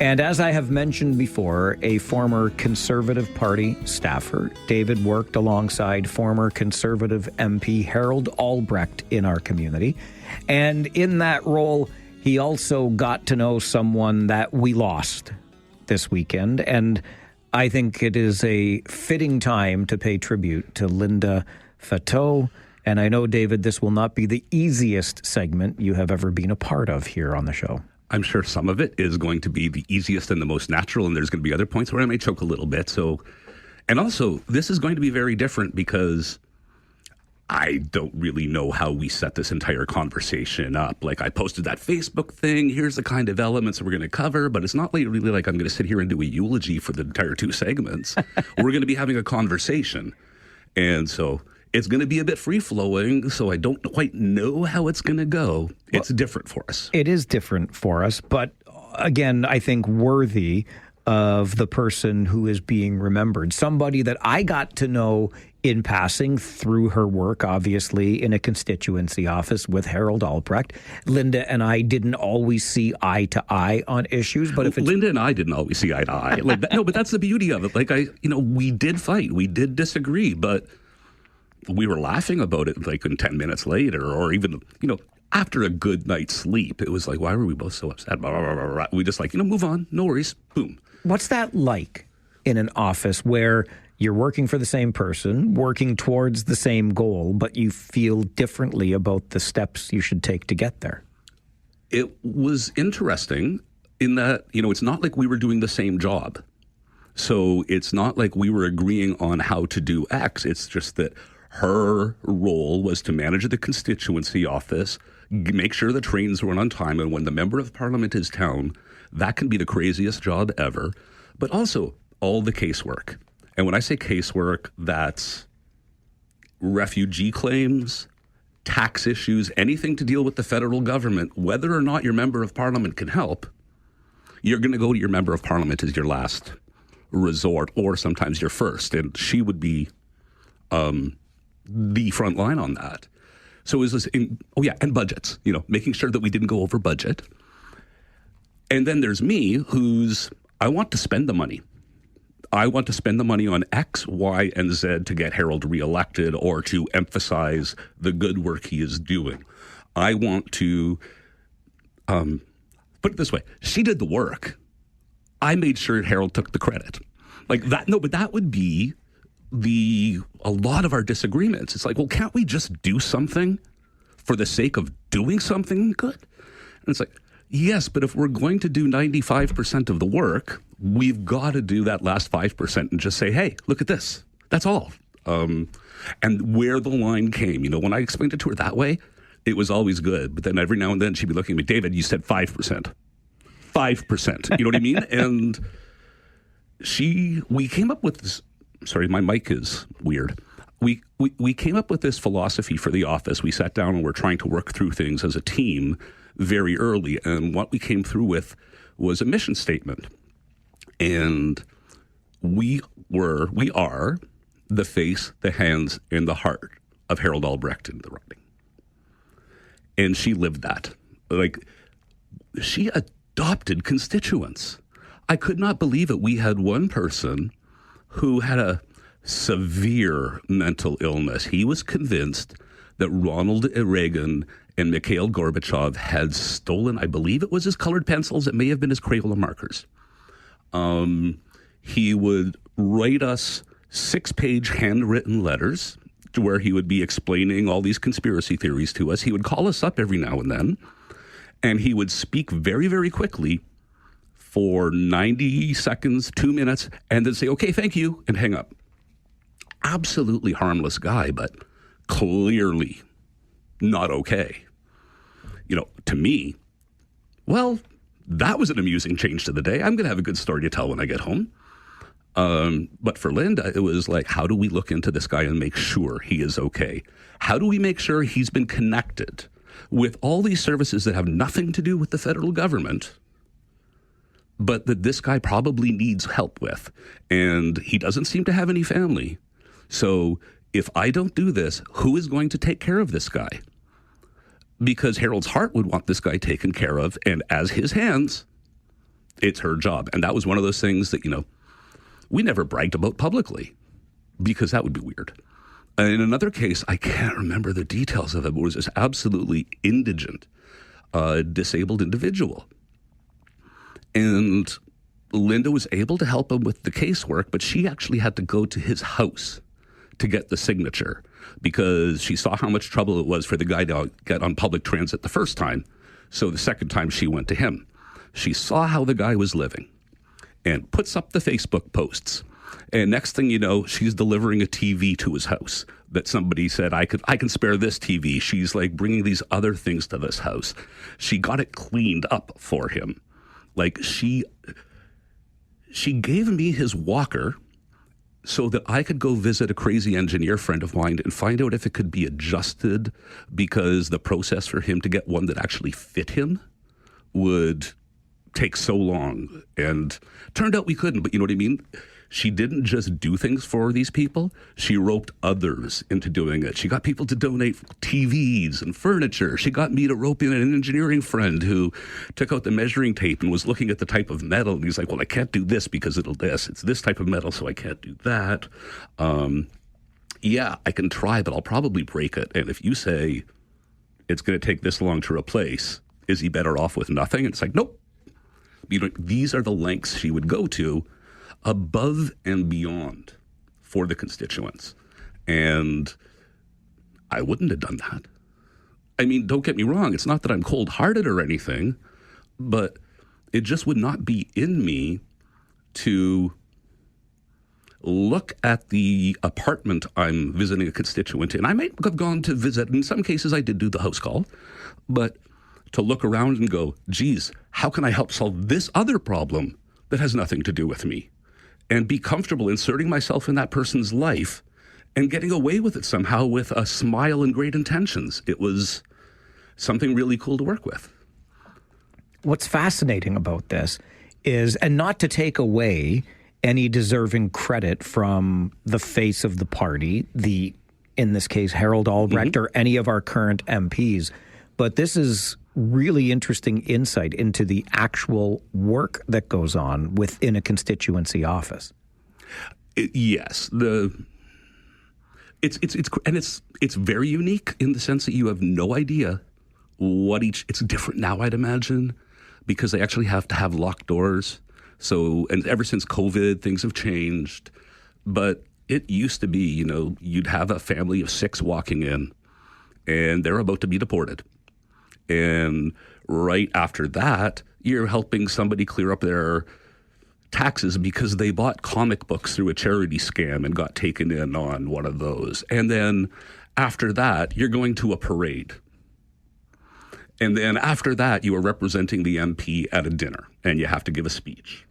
Speaker 1: And as I have mentioned before, a former Conservative Party staffer. David worked alongside former Conservative MP Harold Albrecht in our community. And in that role, he also got to know someone that we lost this weekend, and I think it is a fitting time to pay tribute to Linda Fateau. And I know, David, this will not be the easiest segment you have ever been a part of here on the show.
Speaker 19: I'm sure some of it is going to be the easiest and the most natural, and there's going to be other points where I may choke a little bit. And also, this is going to be very different because I don't really know how we set this entire conversation up. Like, I posted that Facebook thing, here's the kind of elements we're going to cover, but it's not really like I'm going to sit here and do a eulogy for the entire two segments. We're going to be having a conversation. And so it's going to be a bit free-flowing, so I don't quite know how it's going to go. It's different for us.
Speaker 1: It is different for us, but again, I think worthy of the person who is being remembered. Somebody that I got to know in passing through her work, obviously, in a constituency office with Harold Albrecht. Linda and I didn't always see eye to eye on issues, but if it's...
Speaker 19: Linda and I didn't always see eye to eye. No, but that's the beauty of it. We did fight, we did disagree, but we were laughing about it like 10 minutes later, or even, after a good night's sleep. It was like, why were we both so upset? Blah, blah, blah, blah. We just move on, no worries, boom.
Speaker 1: What's that like in an office where you're working for the same person, working towards the same goal, but you feel differently about the steps you should take to get there?
Speaker 19: It was interesting in that, it's not like we were doing the same job. So it's not like we were agreeing on how to do X. It's just that her role was to manage the constituency office, make sure the trains run on time, and when the member of parliament is down, that can be the craziest job ever, but also all the casework. And when I say casework, that's refugee claims, tax issues, anything to deal with the federal government. Whether or not your member of parliament can help, you're going to go to your member of parliament as your last resort, or sometimes your first. And she would be the front line on that. So it was this, and budgets, making sure that we didn't go over budget. And then there's me, I want to spend the money. I want to spend the money on X, Y, and Z to get Harold reelected or to emphasize the good work he is doing. I want to, put it this way, she did the work. I made sure Harold took the credit. Like that, no, but that would be a lot of our disagreements. It's like, well, can't we just do something for the sake of doing something good? And it's like, yes, but if we're going to do 95% of the work, we've got to do that last 5% and just say, hey, look at this. That's all. And where the line came, when I explained it to her that way, it was always good. But then every now and then she'd be looking at me, David, you said 5%. 5%. You know what I mean? And we came up with this. Sorry, my mic is weird. We came up with this philosophy for the office. We sat down and we're trying to work through things as a team very early. And what we came through with was a mission statement. And we are the face, the hands, and the heart of Harold Albrecht in the writing. And she lived that. She adopted constituents. I could not believe it. We had one person who had a severe mental illness. He was convinced that Ronald Reagan and Mikhail Gorbachev had stolen, I believe it was his colored pencils. It may have been his Crayola markers. He would write us 6-page handwritten letters to where he would be explaining all these conspiracy theories to us. He would call us up every now and then, and he would speak very, very quickly for 90 seconds, 2 minutes, and then say, okay, thank you, and hang up. Absolutely harmless guy, but clearly not okay. To me, well, That was an amusing change to the day. I'm going to have a good story to tell when I get home. But for Linda, it was like, how do we look into this guy and make sure he is okay? How do we make sure he's been connected with all these services that have nothing to do with the federal government, but that this guy probably needs help with? And he doesn't seem to have any family. So if I don't do this, who is going to take care of this guy? Because Harold's heart would want this guy taken care of, and as his hands, it's her job. And that was one of those things that, we never bragged about publicly, because that would be weird. In another case, I can't remember the details of it, but it was this absolutely indigent, disabled individual. And Linda was able to help him with the casework, but she actually had to go to his house to get the signature, because she saw how much trouble it was for the guy to get on public transit the first time. So the second time she went to him. She saw how the guy was living and puts up the Facebook posts. And next thing you know, she's delivering a TV to his house that somebody said, I can spare this TV. She's like bringing these other things to this house. She got it cleaned up for him. Like she gave me his walker so that I could go visit a crazy engineer friend of mine and find out if it could be adjusted, because the process for him to get one that actually fit him would take so long. And turned out we couldn't, but you know what I mean? She didn't just do things for these people. She roped others into doing it. She got people to donate TVs and furniture. She got me to rope in an engineering friend who took out the measuring tape and was looking at the type of metal. And he's like, well, I can't do this because it'll this. It's this type of metal, so I can't do that. Yeah, I can try, but I'll probably break it. And if you say it's going to take this long to replace, is he better off with nothing? And it's like, nope. These are the lengths she would go to, above and beyond, for the constituents. And I wouldn't have done that. I mean, don't get me wrong. It's not that I'm cold-hearted or anything, but it just would not be in me to look at the apartment I'm visiting a constituent in. I might have gone to visit. In some cases, I did do the house call, but to look around and go, geez, how can I help solve this other problem that has nothing to do with me? And be comfortable inserting myself in that person's life and getting away with it somehow with a smile and great intentions. It was something really cool to work with.
Speaker 1: What's fascinating about this is, and not to take away any deserving credit from the face of the party, in this case, Harold Albrecht, or any of our current MPs, but this is really interesting insight into the actual work that goes on within a constituency office.
Speaker 19: Yes, it's very unique in the sense that you have no idea what it's different now, I'd imagine, because they actually have to have locked doors. So, and ever since COVID, things have changed. But it used to be, you'd have a family of 6 walking in, and they're about to be deported. And right after that, you're helping somebody clear up their taxes because they bought comic books through a charity scam and got taken in on one of those. And then after that, you're going to a parade. And then after that, you are representing the MP at a dinner and you have to give a speech.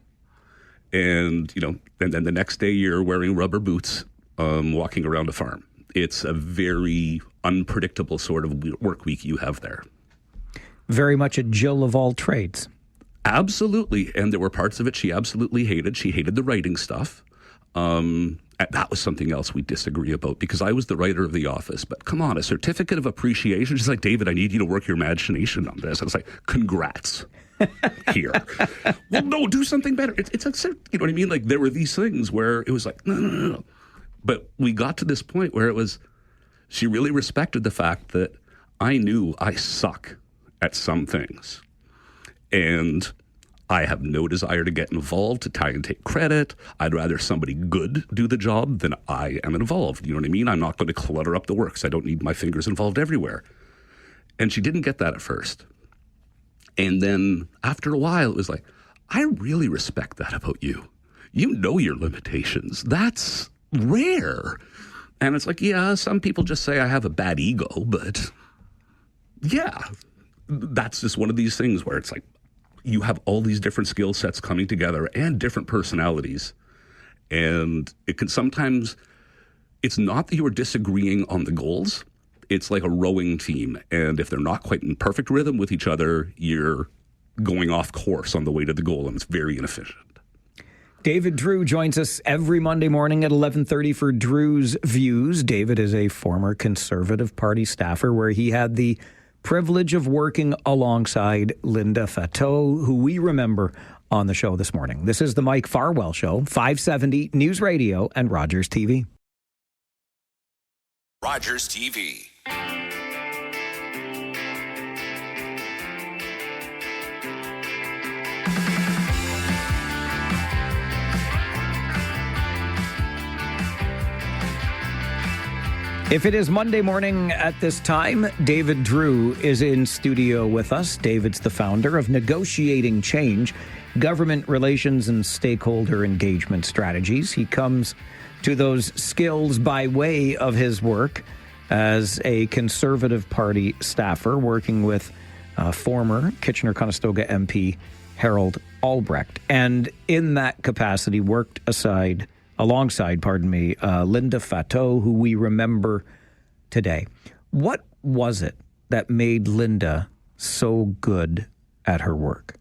Speaker 19: And, and then the next day you're wearing rubber boots, walking around a farm. It's a very unpredictable sort of work week you have there.
Speaker 1: Very much a Jill of all trades.
Speaker 19: Absolutely. And there were parts of it she absolutely hated. She hated the writing stuff. That was something else we disagree about, because I was the writer of the office. But come on, a certificate of appreciation. She's like, David, I need you to work your imagination on this. I was like, congrats. Here. Well, no, do something better. It's you know what I mean? Like, there were these things where it was like, no. But we got to this point where it was, she really respected the fact that I knew I suck at some things. And I have no desire to get involved to try and take credit. I'd rather somebody good do the job than I am involved. You know what I mean? I'm not going to clutter up the works. I don't need my fingers involved everywhere. And she didn't get that at first. And then after a while, it was like, I really respect that about you. You know your limitations. That's rare. And it's like, yeah, some people just say I have a bad ego, but yeah, that's just one of these things where it's like, you have all these different skill sets coming together and different personalities. And it can sometimes, it's not that you're disagreeing on the goals. It's like a rowing team. And if they're not quite in perfect rhythm with each other, you're going off course on the way to the goal, and it's very inefficient.
Speaker 1: David Drewe joins us every Monday morning at 11:30 for Drewe's Views. David is a former Conservative Party staffer where he had the privilege of working alongside Linda Fateau, who we remember on the show this morning. This is the Mike Farwell Show, 570 News Radio and Rogers TV.
Speaker 20: Rogers TV.
Speaker 1: If it is Monday morning at this time, David Drewe is in studio with us. David's the founder of Negotiating Change, Government Relations and Stakeholder Engagement Strategies. He comes to those skills by way of his work as a Conservative Party staffer, working with former Kitchener-Conestoga MP Harold Albrecht. And in that capacity, worked alongside Linda Fateau, who we remember today. What was it that made Linda so good at her work?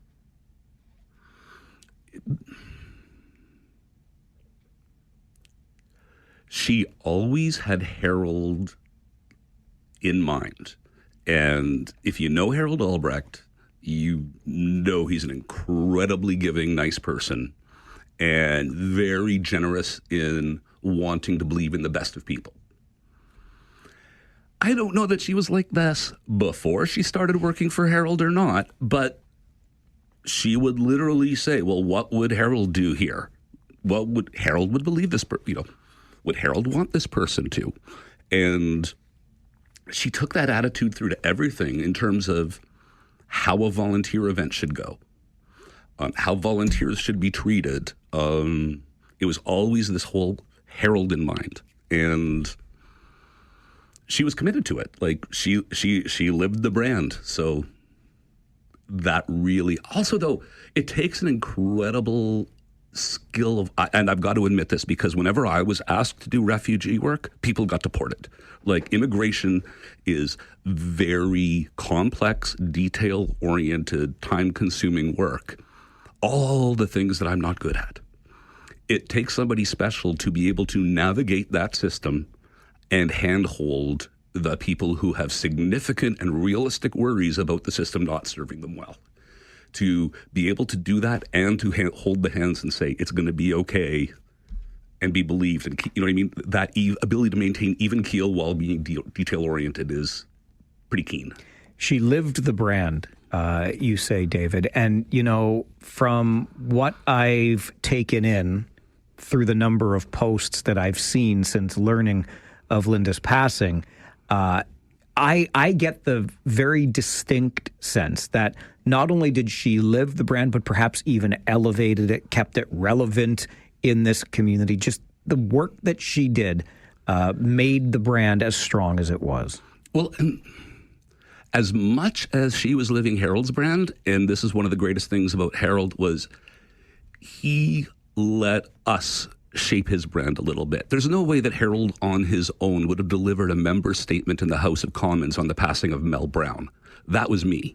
Speaker 19: She always had Harold in mind. And if you know Harold Albrecht, you know he's an incredibly giving, nice person, and very generous in wanting to believe in the best of people. I don't know that she was like this before she started working for Harold or not, but she would literally say, well, what would Harold do here? What would Harold would believe this, would Harold want this person to? And she took that attitude through to everything in terms of how a volunteer event should go. How volunteers should be treated. It was always this whole Harold in mind, and she was committed to it. Like she lived the brand. So that really, also though, it takes an incredible skill of, and I've got to admit this because whenever I was asked to do refugee work, people got deported. Like immigration is very complex, detail-oriented, time-consuming work. All the things that I'm not good at. It takes somebody special to be able to navigate that system and handhold the people who have significant and realistic worries about the system not serving them well. To be able to do that and to hold the hands and say, it's going to be okay, and be believed. And you know what I mean? That ability to maintain even keel while being detail-oriented is pretty keen.
Speaker 1: She lived the brand. You say, David. And, you know, from what I've taken in through the number of posts that I've seen since learning of Linda's passing, I get the very distinct sense that not only did she live the brand, but perhaps even elevated it, kept it relevant in this community. Just the work that she did made the brand as strong as it was.
Speaker 19: Well, as much as she was living Harold's brand, and this is one of the greatest things about Harold, was he let us shape his brand a little bit. There's no way that Harold on his own would have delivered a member statement in the House of Commons on the passing of Mel Brown. That was me.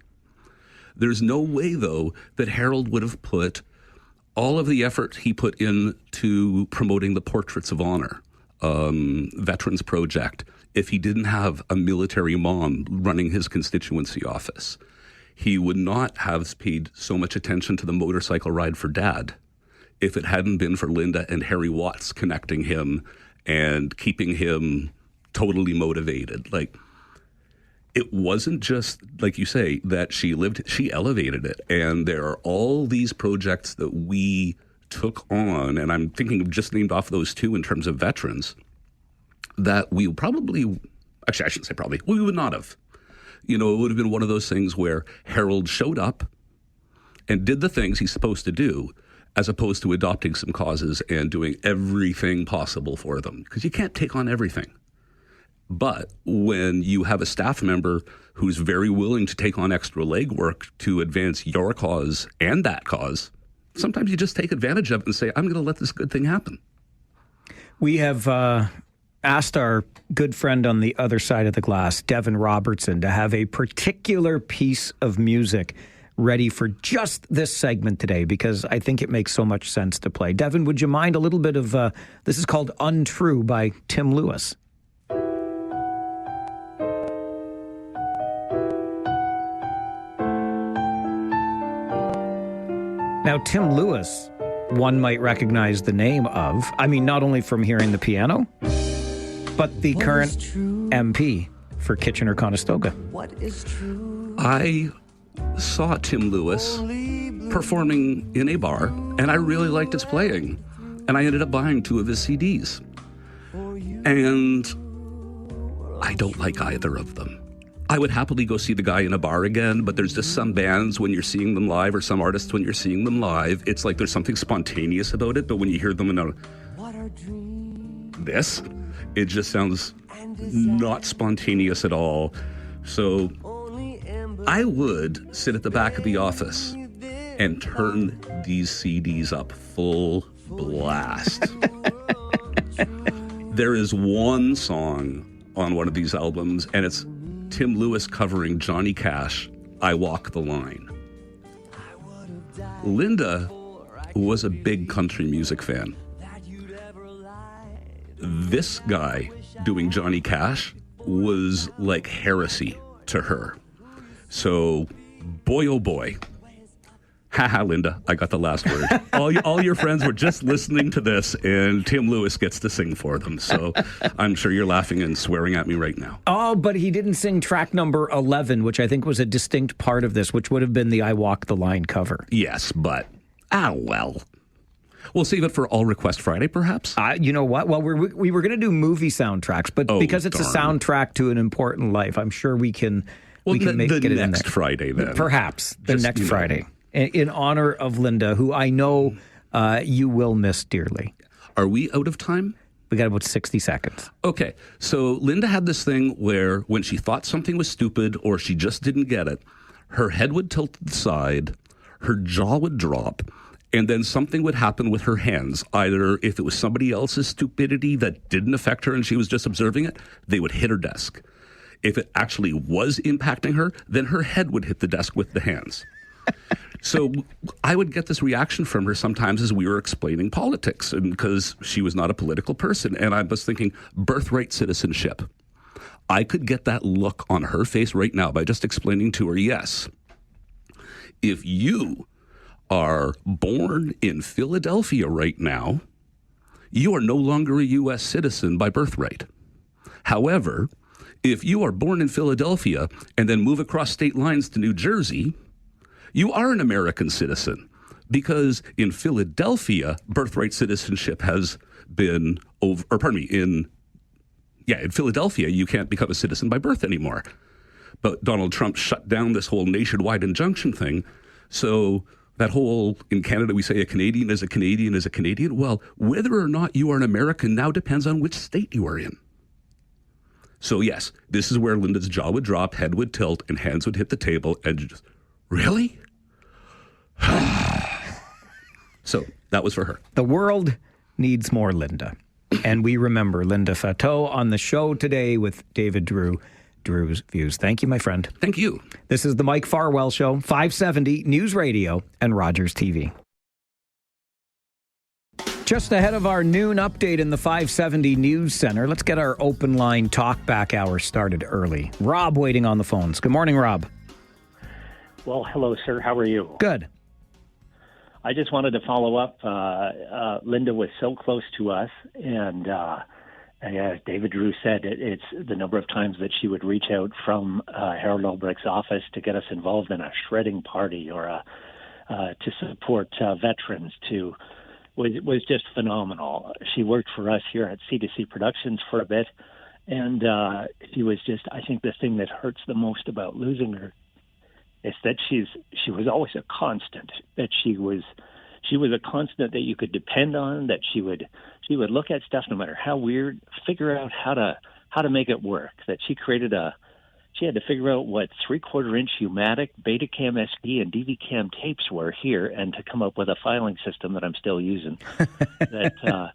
Speaker 19: There's no way, though, that Harold would have put all of the effort he put into promoting the Portraits of Honor Veterans Project if he didn't have a military mom running his constituency office. He would not have paid so much attention to the motorcycle ride for Dad if it hadn't been for Linda and Harry Watts connecting him and keeping him totally motivated. Like, it wasn't just, like you say, that she elevated it. And there are all these projects that we took on, and I'm thinking of just named off those two in terms of veterans, that we probably, actually I shouldn't say probably, we would not have. You know, it would have been one of those things where Harold showed up and did the things he's supposed to do, as opposed to adopting some causes and doing everything possible for them. Because you can't take on everything. But when you have a staff member who's very willing to take on extra legwork to advance your cause and that cause, sometimes you just take advantage of it and say, I'm going to let this good thing happen.
Speaker 1: We have asked our good friend on the other side of the glass, Devin Robertson, to have a particular piece of music ready for just this segment today because I think it makes so much sense to play. Devin, would you mind a little bit of, this is called Untrue by Tim Lewis. Now, Tim Lewis, one might recognize the name of, I mean, not only from hearing the piano, but the current MP for Kitchener-Conestoga.
Speaker 19: I saw Tim Lewis performing in a bar, and I really liked his playing. And I ended up buying 2 of his CDs. And I don't like either of them. I would happily go see the guy in a bar again, but there's just some bands when you're seeing them live, or some artists when you're seeing them live, it's like there's something spontaneous about it, but when you hear them in this, it just sounds not spontaneous at all. So I would sit at the back of the office and turn these CDs up full blast. There is one song on one of these albums, and it's Tim Lewis covering Johnny Cash, I Walk the Line. Linda was a big country music fan. This guy doing Johnny Cash was like heresy to her. So, boy, oh boy. Haha, Linda, I got the last word. All your friends were just listening to this, and Tim Lewis gets to sing for them. So I'm sure you're laughing and swearing at me right now.
Speaker 1: Oh, but he didn't sing track number 11, which I think was a distinct part of this, which would have been the I Walk the Line cover.
Speaker 19: Yes, but, well. We'll save it for All Request Friday, perhaps?
Speaker 1: You know what? Well, we were going to do movie soundtracks, but because it's a soundtrack to an important life, I'm sure we can get it in there.
Speaker 19: The next Friday, then.
Speaker 1: Perhaps the next Friday. In honor of Linda, who I know you will miss dearly.
Speaker 19: Are we out of time?
Speaker 1: We got about 60 seconds.
Speaker 19: Okay. So Linda had this thing where when she thought something was stupid or she just didn't get it, her head would tilt to the side, her jaw would drop, and then something would happen with her hands. Either if it was somebody else's stupidity that didn't affect her and she was just observing it, they would hit her desk. If it actually was impacting her, then her head would hit the desk with the hands. So I would get this reaction from her sometimes as we were explaining politics, and because she was not a political person. And I was thinking, birthright citizenship. I could get that look on her face right now by just explaining to her, yes, if you are born in Philadelphia right now, you are no longer a U.S. citizen by birthright. However, if you are born in Philadelphia and then move across state lines to New Jersey, you are an American citizen, because in Philadelphia, birthright citizenship has been in Philadelphia, you can't become a citizen by birth anymore. But Donald Trump shut down this whole nationwide injunction thing. So that whole, in Canada, we say a Canadian is a Canadian is a Canadian. Well, whether or not you are an American now depends on which state you are in. So yes, this is where Linda's jaw would drop, head would tilt, and hands would hit the table, and just, really? So that was for her.
Speaker 1: The world needs more Linda. And we remember Linda Fateau on the show today with David Drewe, Drewe's Views. Thank you, my friend.
Speaker 19: Thank you.
Speaker 1: This is the Mike Farwell Show, 570 News Radio and Rogers TV. Just ahead of our noon update in the 570 News Center, let's get our open line Talkback Hour started early. Rob waiting on the phones. Good morning, Rob.
Speaker 20: Well, hello, sir. How are you?
Speaker 1: Good.
Speaker 20: I just wanted to follow up. Linda was so close to us, and as David Drewe said, it's the number of times that she would reach out from Harold Ulbricht's office to get us involved in a shredding party or to support veterans. Was just phenomenal. She worked for us here at C2C Productions for a bit, and she was just, I think the thing that hurts the most about losing her is that she was always a constant, that she was a constant that you could depend on, that she would look at stuff no matter how weird, figure out how to how to make it work. That she had to figure out what 3/4-inch Umatic, Betacam SD, and DVCam tapes were here, and to come up with a filing system that I'm still using. That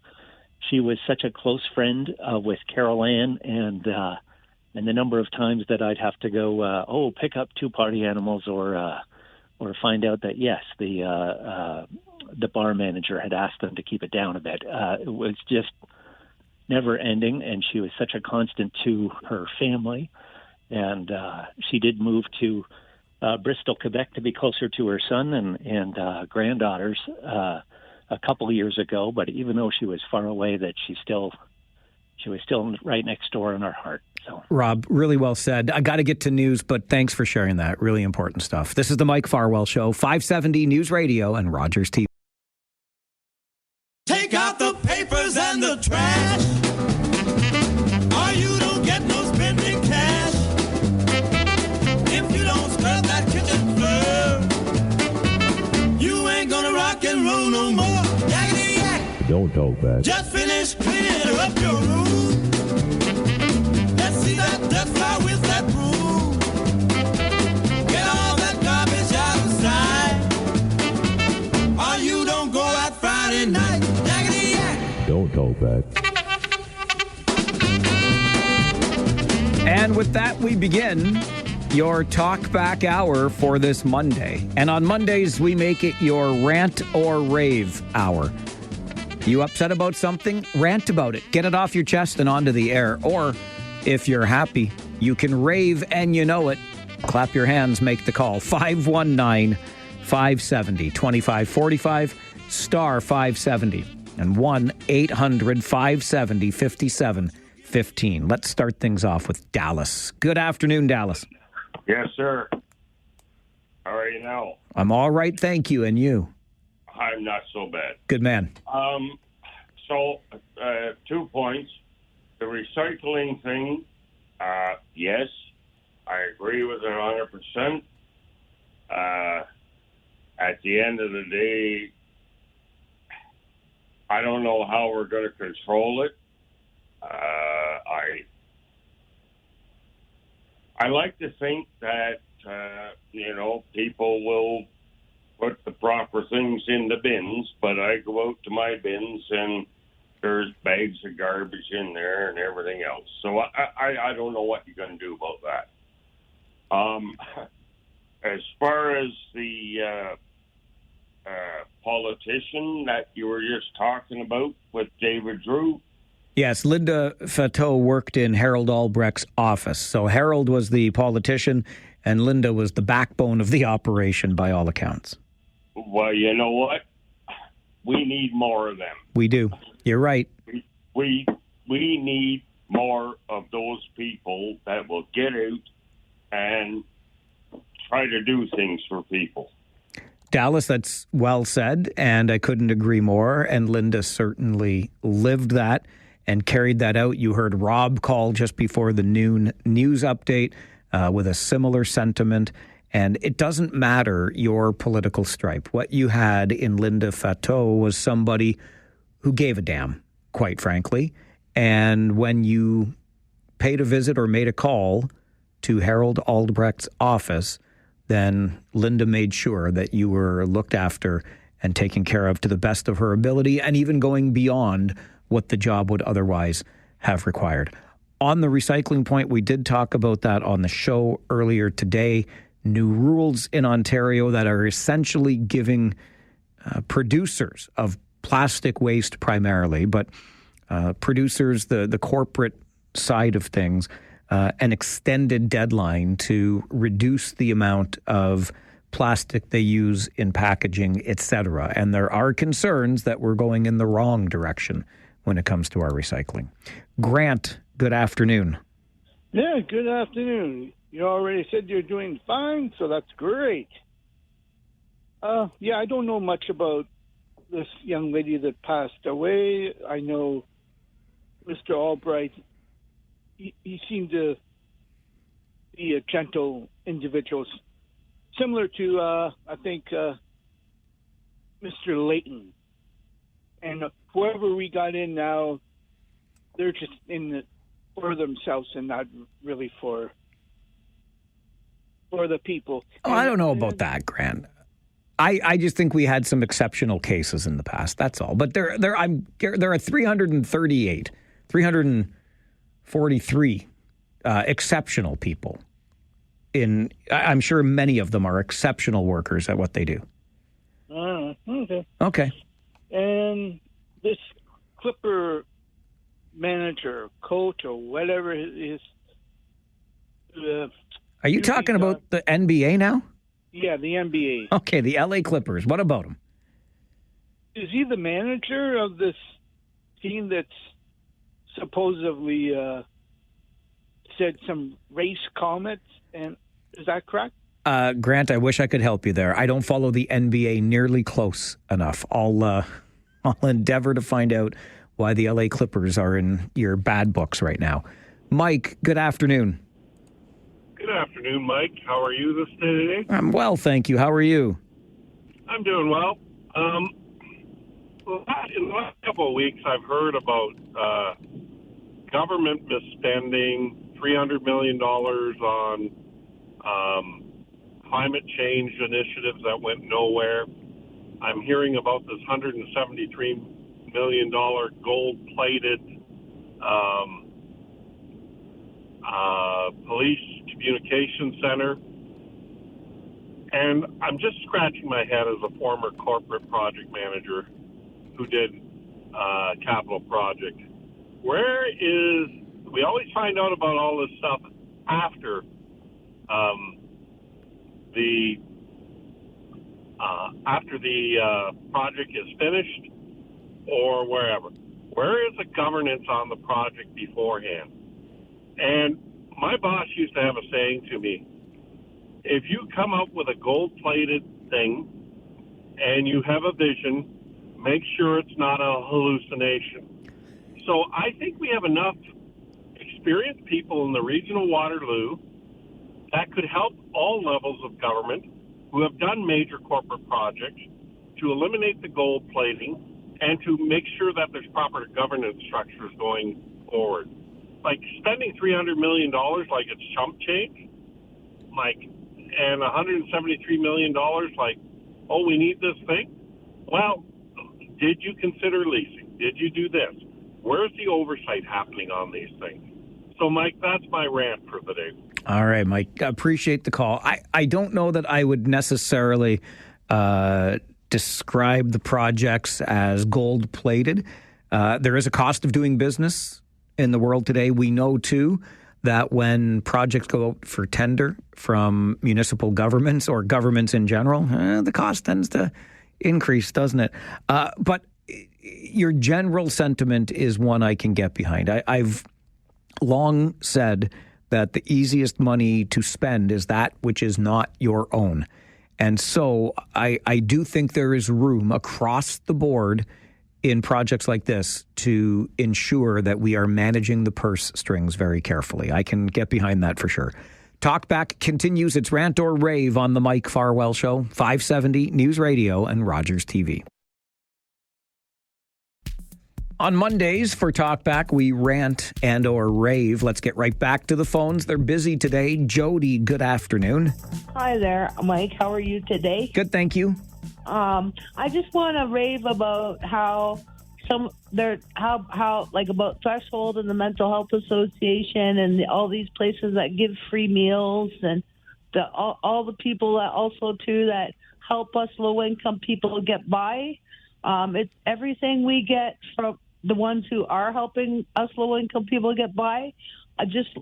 Speaker 20: she was such a close friend with Carol Ann, and the number of times that I'd have to go, pick up 2 party animals, or find out that yes, the bar manager had asked them to keep it down a bit. It was just never ending, and she was such a constant to her family. And she did move to Bristol, Quebec, to be closer to her son and granddaughters a couple of years ago. But even though she was far away, that she was still right next door in our heart. So,
Speaker 1: Rob, really well said. I got to get to news, but thanks for sharing that. Really important stuff. This is the Mike Farwell Show, 570 News Radio and Rogers TV.
Speaker 3: Take out the papers and the trash, or you don't get no spending cash. If you don't scrub that kitchen floor, you ain't gonna rock and roll no more. Yakety yak.
Speaker 21: Don't talk back.
Speaker 3: Just finish cleaning up your room. Let's see that dust fly with that broom. Get all that garbage out of sight, or you don't go out Friday night. Yakety yak.
Speaker 21: Don't talk back.
Speaker 1: And with that, we begin your Talkback Hour for this Monday. And on Mondays, we make it your rant or rave hour. You upset about something? Rant about it. Get it off your chest and onto the air. Or, if you're happy, you can rave and you know it. Clap your hands, make the call. 519-570-2545, star 570, and 1-800-570-5715. Let's start things off with Dallas. Good afternoon, Dallas.
Speaker 22: Yes, sir. How are you now?
Speaker 1: I'm all right, thank you. And you?
Speaker 22: I'm not so bad.
Speaker 1: Good man.
Speaker 22: So, 2 points. The recycling thing, yes, I agree with it 100%. At the end of the day, I don't know how we're going to control it. I like to think that, people will put the proper things in the bins, but I go out to my bins and there's bags of garbage in there and everything else. So I don't know what you're going to do about that. As far as the politician that you were just talking about with David Drewe,
Speaker 1: yes, Linda Fateau worked in Harold Albrecht's office. So Harold was the politician and Linda was the backbone of the operation by all accounts.
Speaker 22: well, you know what? We need more of them.
Speaker 1: We do. You're right.
Speaker 22: We need more of those people that will get out and try to do things for people.
Speaker 1: Dallas, that's well said, and I couldn't agree more. And Linda certainly lived that and carried that out. You heard Rob call just before the noon news update with a similar sentiment. And it doesn't matter your political stripe. What you had in Linda Fateau was somebody who gave a damn, quite frankly. And when you paid a visit or made a call to Harold Albrecht's office, then Linda made sure that you were looked after and taken care of to the best of her ability, and even going beyond what the job would otherwise have required. On the recycling point, we did talk about that on the show earlier today. New rules in Ontario that are essentially giving producers of plastic waste primarily, but producers, the corporate side of things, an extended deadline to reduce the amount of plastic they use in packaging, etc. And there are concerns that we're going in the wrong direction when it comes to our recycling. Grant, good afternoon.
Speaker 23: Yeah, good afternoon. You already said you're doing fine, so that's great. I don't know much about this young lady that passed away. I know Mr. Albright, he seemed to be a gentle individual, similar to, I think, Mr. Layton. And whoever we got in now, they're just in for themselves and not really for the people.
Speaker 1: Oh, I don't know about that, Grant. I just think we had some exceptional cases in the past. That's all. But there are 343 exceptional people. I'm sure many of them are exceptional workers at what they do.
Speaker 23: Okay.
Speaker 1: Okay.
Speaker 23: And this Clipper manager, coach, or whatever his.
Speaker 1: Are you talking about the NBA now?
Speaker 23: Yeah, the NBA.
Speaker 1: Okay, the LA Clippers. What about him?
Speaker 23: Is he the manager of this team that's supposedly said some race comments? And is that correct?
Speaker 1: Grant, I wish I could help you there. I don't follow the NBA nearly close enough. I'll endeavor to find out why the LA Clippers are in your bad books right now. Mike, good afternoon.
Speaker 2: Good afternoon, Mike. How are you this day today?
Speaker 1: I'm well, thank you. How are you?
Speaker 2: I'm doing well. In the last couple of weeks, I've heard about government misspending $300 million on climate change initiatives that went nowhere. I'm hearing about this $173 million gold-plated police communication center. And I'm just scratching my head as a former corporate project manager who did capital project. We always find out about all this stuff after the project is finished or wherever. Where is the governance on the project beforehand? And my boss used to have a saying to me, if you come up with a gold-plated thing and you have a vision, make sure it's not a hallucination. So I think we have enough experienced people in the regional Waterloo that could help all levels of government who have done major corporate projects to eliminate the gold plating and to make sure that there's proper governance structures going forward. Like spending $300 million like it's chump change, Mike, and $173 million like, oh, we need this thing? Well, did you consider leasing? Did you do this? Where's the oversight happening on these things? So, Mike, that's my rant for the day.
Speaker 1: All right, Mike. Appreciate the call. I don't know that I would necessarily describe the projects as gold-plated. There is a cost of doing business in the world today. We know, too, that when projects go out for tender from municipal governments or governments in general, the cost tends to increase, doesn't it? But your general sentiment is one I can get behind. I've long said that the easiest money to spend is that which is not your own. And so I do think there is room across the board in projects like this to ensure that we are managing the purse strings very carefully. I can get behind that for sure. Talkback continues its rant or rave on the Mike Farwell Show, 570 News Radio and Rogers TV. On Mondays for Talkback, we rant and or rave. Let's get right back to the phones. They're busy today. Jody, good afternoon.
Speaker 4: Hi there, Mike. How are you today?
Speaker 1: Good, thank you.
Speaker 4: I just want to rave about how about Threshold and the Mental Health Association and all these places that give free meals and all the people that also too that help us low income people get by. It's everything we get from the ones who are helping us low income people get by. I just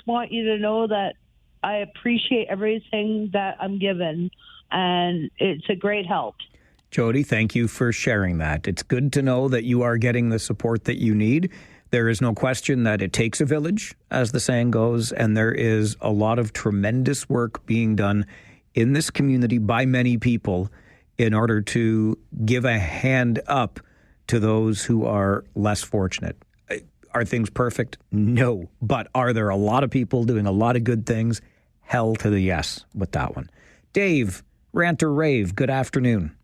Speaker 4: want you to know that I appreciate everything that I'm given, and it's a great help.
Speaker 1: Jody, thank you for sharing that. It's good to know that you are getting the support that you need. There is no question that it takes a village, as the saying goes, and there is a lot of tremendous work being done in this community by many people in order to give a hand up to those who are less fortunate. Are things perfect? No. But are there a lot of people doing a lot of good things? Hell to the yes with that one. Dave, rant or rave, good afternoon.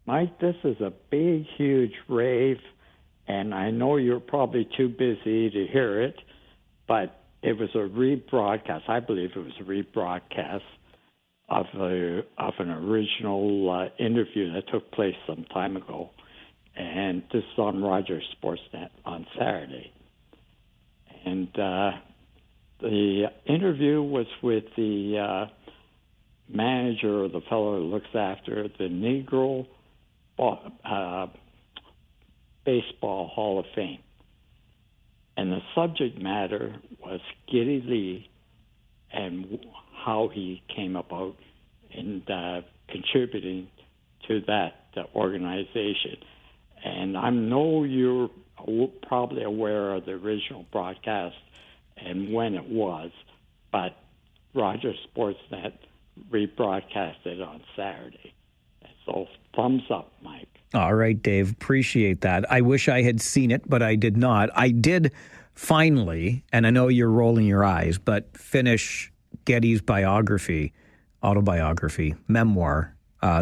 Speaker 21: Mike, this is a big, huge rave, and I know you're probably too busy to hear it,
Speaker 5: but it was a rebroadcast. I believe it was a rebroadcast of an original interview that took place some time ago, and this is on Rogers Sportsnet on Saturday. And the interview was with the manager, or the fellow who looks after the Negro Baseball Hall of Fame. And the subject matter was Geddy Lee and how he came about in contributing to that organization. And I know you're probably aware of the original broadcast and when it was, but Rogers Sportsnet rebroadcast it on Saturday. So thumbs up, Mike.
Speaker 1: All right, Dave. Appreciate that. I wish I had seen it, but I did not. I did finally, and I know you're rolling your eyes, but finish Geddy's autobiography, memoir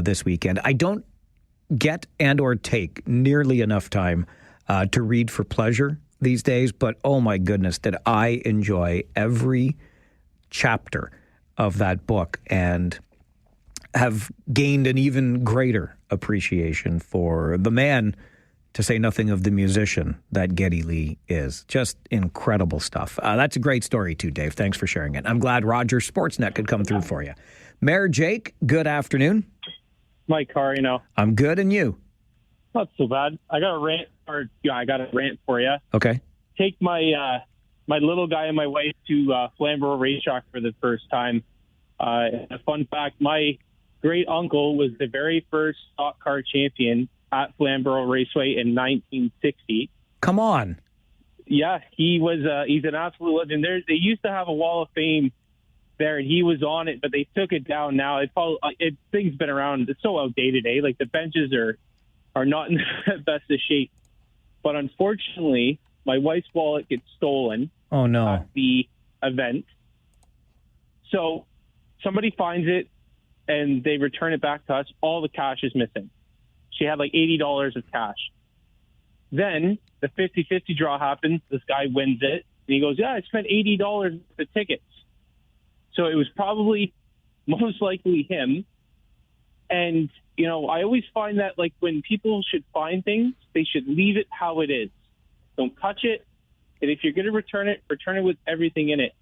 Speaker 1: this weekend. I don't get and or take nearly enough time to read for pleasure these days, but oh my goodness, did I enjoy every chapter of that book and have gained an even greater appreciation for the man, to say nothing of the musician that Geddy Lee is. Just incredible stuff. That's a great story too, Dave. Thanks for sharing it. I'm glad Rogers Sportsnet could come through for you. Mayor Jake, good afternoon.
Speaker 7: Mike, how are you now? I'm
Speaker 1: good, and you?
Speaker 7: Not so bad. I got a rant for you.
Speaker 1: Okay.
Speaker 7: Take my little guy and my wife to Flamborough Racetrack for the first time. A fun fact, my great uncle was the very first stock car champion at Flamborough Raceway in 1960.
Speaker 1: Come on.
Speaker 7: Yeah, he's an absolute legend. They used to have a wall of fame there, and he was on it, but they took it down now. Thing's been around. It's so outdated, eh? Like, the benches are not in the best of shape. But unfortunately, my wife's wallet gets stolen.
Speaker 1: Oh, no.
Speaker 7: At the event. So somebody finds it, and they return it back to us. All the cash is missing. She had like $80 of cash. Then the 50-50 draw happens. This guy wins it. And he goes, yeah, I spent $80 for tickets. So it was probably most likely him. And, I always find that, like, when people should find things, they should leave it how it is. Don't touch it. And if you're going to return it with everything in it.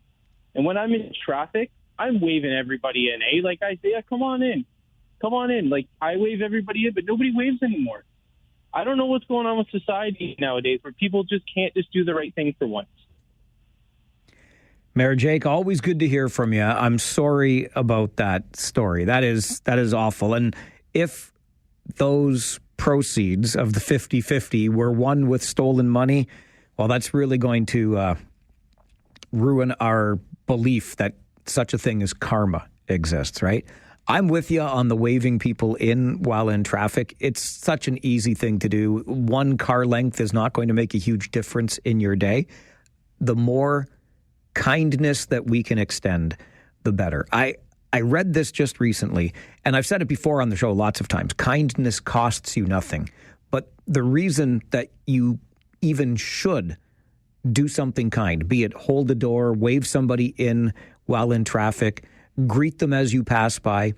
Speaker 7: And when I'm in traffic, I'm waving everybody in, eh? Like, I say, yeah, come on in. Like, I wave everybody in, but nobody waves anymore. I don't know what's going on with society nowadays where people just can't just do the right thing for once.
Speaker 1: Mayor Jake, always good to hear from you. I'm sorry about that story. That is awful. And if those proceeds of the 50-50 were won with stolen money, well, that's really going to ruin our belief that such a thing as karma exists, right? I'm with you on the waving people in while in traffic. It's such an easy thing to do. One car length is not going to make a huge difference in your day. The more kindness that we can extend, the better. I read this just recently, and I've said it before on the show lots of times. Kindness costs you nothing. But the reason that you even should do something kind, be it hold the door, wave somebody in while in traffic, greet them as you pass by,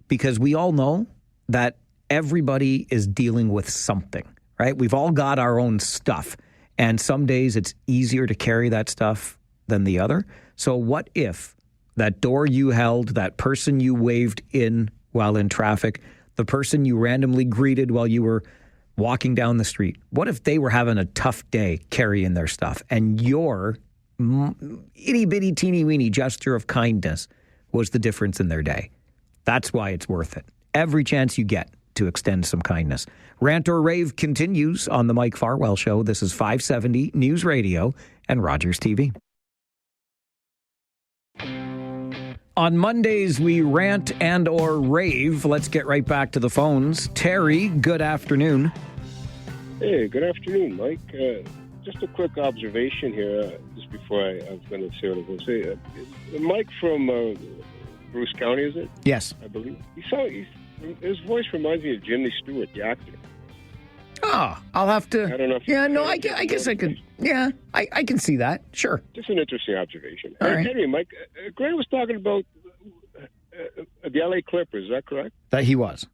Speaker 1: because we all know that everybody is dealing with something, right? We've all got our own stuff, and some days it's easier to carry that stuff than the other. So what if that door you held, that person you waved in while in traffic, the person you randomly greeted while you were walking down the street, what if they were having a tough day carrying their stuff, and your itty-bitty, teeny-weeny gesture of kindness was the difference in their day? That's why it's worth it. Every chance you get to extend some kindness. Rant or Rave continues on the Mike Farwell Show. This is 570 News Radio and Rogers TV. On Mondays, we rant and or rave. Let's get right back to the phones. Terry, good afternoon.
Speaker 8: Hey, good afternoon, Mike. Just a quick observation here, just before I was going to say what I was going to say. Mike from Bruce County, is it?
Speaker 1: Yes.
Speaker 8: I believe. His voice reminds me of Jimmy Stewart, the actor.
Speaker 1: Oh, I'll have to.
Speaker 8: I don't know.
Speaker 1: Yeah, no, I guess I could. Yeah, I can see that. Sure.
Speaker 8: Just an interesting observation.
Speaker 1: All right.
Speaker 8: Anyway, Mike, Grant was talking about the LA Clippers. Is that correct?
Speaker 1: That he was.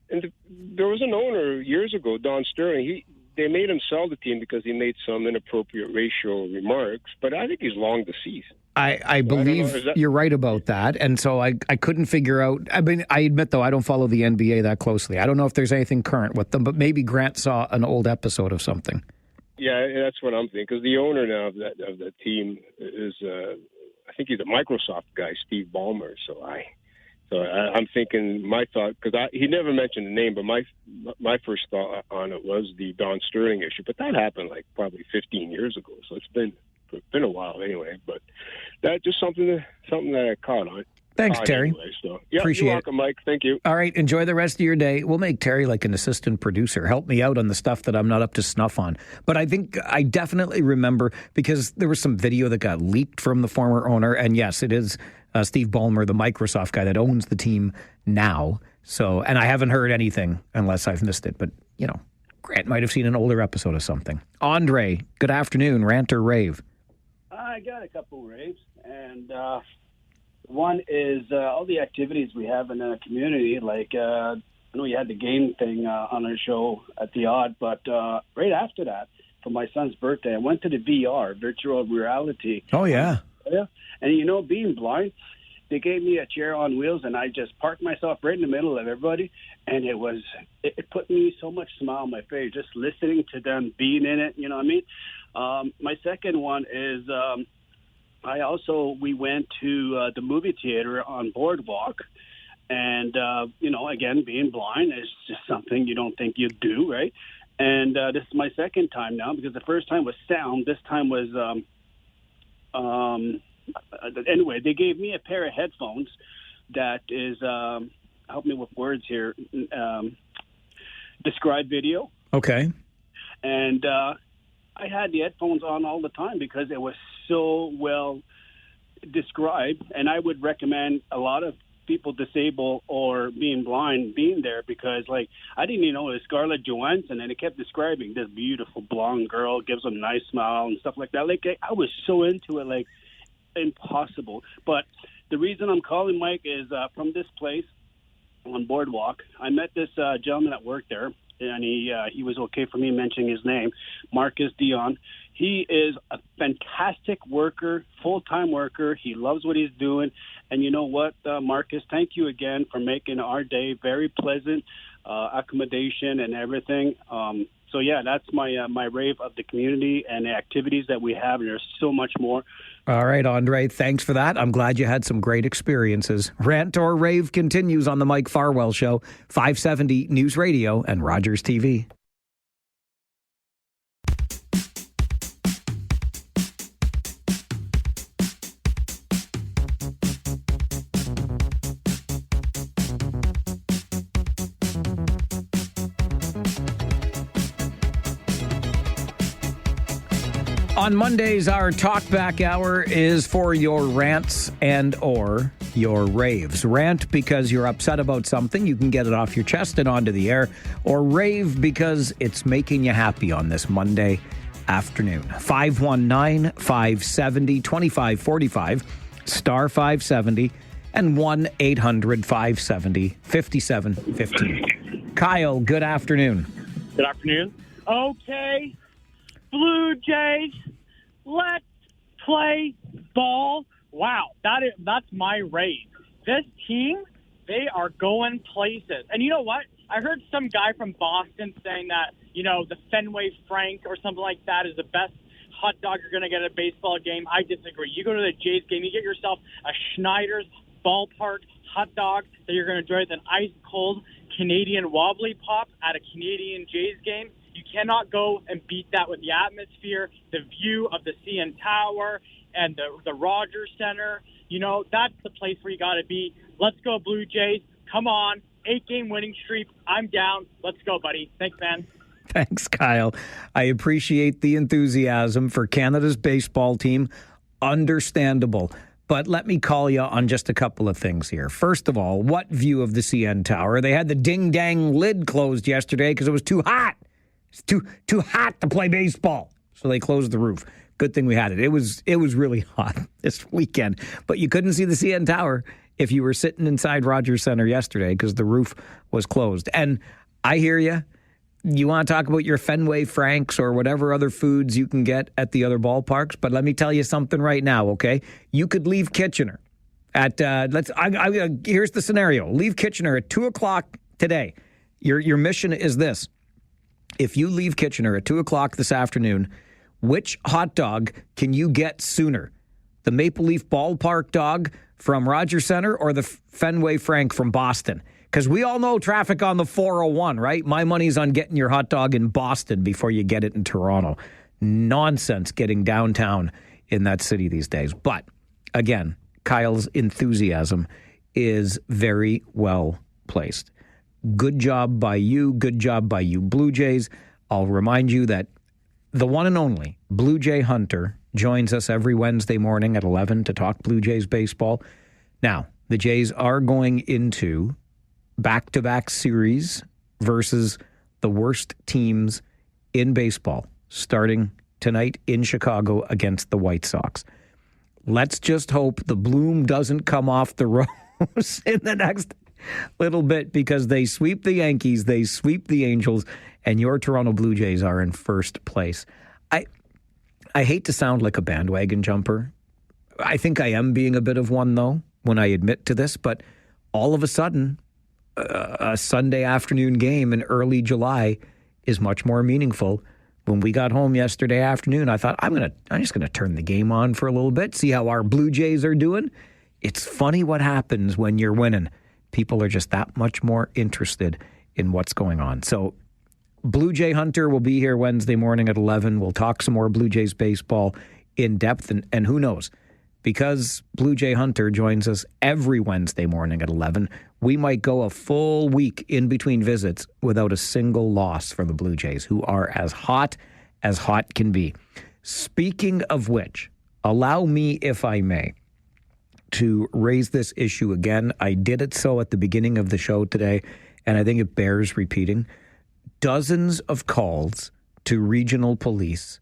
Speaker 8: And there was an owner years ago, Don Sterling. They made him sell the team because he made some inappropriate racial remarks. But I think he's long deceased.
Speaker 1: I believe you're right about that. And so I couldn't figure out. I mean, I admit, though, I don't follow the NBA that closely. I don't know if there's anything current with them, but maybe Grant saw an old episode of something.
Speaker 8: Yeah, that's what I'm thinking. Because the owner now of that team is, I think he's a Microsoft guy, Steve Ballmer. So I'm thinking, my thought, because he never mentioned the name, but my first thought on it was the Don Sterling issue. But that happened like probably 15 years ago. So it's been a while anyway, but that's just something that I caught on.
Speaker 1: Thanks, Terry.
Speaker 8: Anyway, so, yeah,
Speaker 1: Appreciate
Speaker 8: you're welcome, Mike. Thank you.
Speaker 1: All right, enjoy the rest of your day. We'll make Terry like an assistant producer. Help me out on the stuff that I'm not up to snuff on. But I think I definitely remember, because there was some video that got leaked from the former owner, and yes, it is Steve Ballmer, the Microsoft guy that owns the team now. So, and I haven't heard anything unless I've missed it, but, you know, Grant might have seen an older episode of something. Andre, good afternoon, rant or rave?
Speaker 6: I got a couple raves, and one is all the activities we have in the community. Like, I know you had the game thing on our show at the Odd, but right after that, for my son's birthday, I went to the VR, virtual reality.
Speaker 1: Oh, yeah.
Speaker 6: Yeah, and you know, being blind, they gave me a chair on wheels, and I just parked myself right in the middle of everybody, and it put me so much smile on my face just listening to them being in it. You know what I mean? My second one is we went to the movie theater on Boardwalk, and you know, again, being blind is just something you don't think you'd do, right? And this is my second time now, because the first time was sound. This time was anyway, they gave me a pair of headphones that is help me with words here, describe video.
Speaker 1: Okay.
Speaker 6: And I had the headphones on all the time because it was so well described, and I would recommend a lot of people disabled or being blind being there, because like I didn't even know it was Scarlett Johansson, and it kept describing this beautiful blonde girl, gives a nice smile and stuff like that. Like I was so into it, like impossible. But the reason I'm calling, Mike, is from this place on Boardwalk. I met this gentleman that worked there, and he was okay for me mentioning his name, Marcus Dion. He is a fantastic worker, full-time worker. He loves what he's doing. And you know what, Marcus, thank you again for making our day very pleasant, accommodation and everything. So, yeah, that's my rave of the community and the activities that we have, and there's so much more.
Speaker 1: All right, Andre, thanks for that. I'm glad you had some great experiences. Rant or Rave continues on the Mike Farwell Show, 570 News Radio and Rogers TV. On Mondays, our Talkback Hour is for your rants and or your raves. Rant because you're upset about something, you can get it off your chest and onto the air, or rave because it's making you happy on this Monday afternoon. 519-570-2545, star 570, and 1-800-570-5715. Kyle, good afternoon.
Speaker 9: Good afternoon. Okay, Blue Jays, let's play ball. Wow, that's my rave. This team, they are going places. And you know what? I heard some guy from Boston saying that, you know, the Fenway Frank or something like that is the best hot dog you're going to get at a baseball game. I disagree. You go to the Jays game, you get yourself a Schneider's Ballpark hot dog that you're going to enjoy, an ice-cold Canadian wobbly pop at a Canadian Jays game. You cannot go and beat that with the atmosphere, the view of the CN Tower, and the Rogers Center. You know, that's the place where you got to be. Let's go, Blue Jays. Come on. 8-game winning streak. I'm down. Let's go, buddy. Thanks, man.
Speaker 1: Thanks, Kyle. I appreciate the enthusiasm for Canada's baseball team. Understandable. But let me call you on just a couple of things here. First of all, what view of the CN Tower? They had the ding-dang lid closed yesterday because it was too hot. It's too hot to play baseball. So they closed the roof. Good thing we had it. It was really hot this weekend. But you couldn't see the CN Tower if you were sitting inside Rogers Centre yesterday because the roof was closed. And I hear you. You want to talk about your Fenway Franks or whatever other foods you can get at the other ballparks, but let me tell you something right now, okay? You could leave Kitchener at here's the scenario. Leave Kitchener at 2:00 today. Your mission is this: if you leave Kitchener at 2:00 this afternoon, which hot dog can you get sooner? The Maple Leaf Ballpark dog from Rogers Centre or the Fenway Frank from Boston? Because we all know traffic on the 401, right? My money's on getting your hot dog in Boston before you get it in Toronto. Nonsense getting downtown in that city these days. But, again, Kyle's enthusiasm is very well placed. Good job by you. Good job by you, Blue Jays. I'll remind you that the one and only Blue Jay Hunter joins us every Wednesday morning at 11 to talk Blue Jays baseball. Now, the Jays are going into back-to-back series versus the worst teams in baseball, starting tonight in Chicago against the White Sox. Let's just hope the bloom doesn't come off the rose in the next little bit, because they sweep the Yankees, they sweep the Angels, and your Toronto Blue Jays are in first place. I hate to sound like a bandwagon jumper. I think I am being a bit of one, though, when I admit to this, but all of a sudden, a Sunday afternoon game in early July is much more meaningful. When we got home yesterday afternoon, I thought, I'm just gonna turn the game on for a little bit, see how our Blue Jays are doing. It's funny what happens when you're winning. People are just that much more interested in what's going on. So Blue Jay Hunter will be here Wednesday morning at 11. We'll talk some more Blue Jays baseball in depth, and who knows? Because Blue Jay Hunter joins us every Wednesday morning at 11, we might go a full week in between visits without a single loss for the Blue Jays, who are as hot can be. Speaking of which, allow me, if I may, to raise this issue again. I did it so at the beginning of the show today, and I think it bears repeating. Dozens of calls to regional police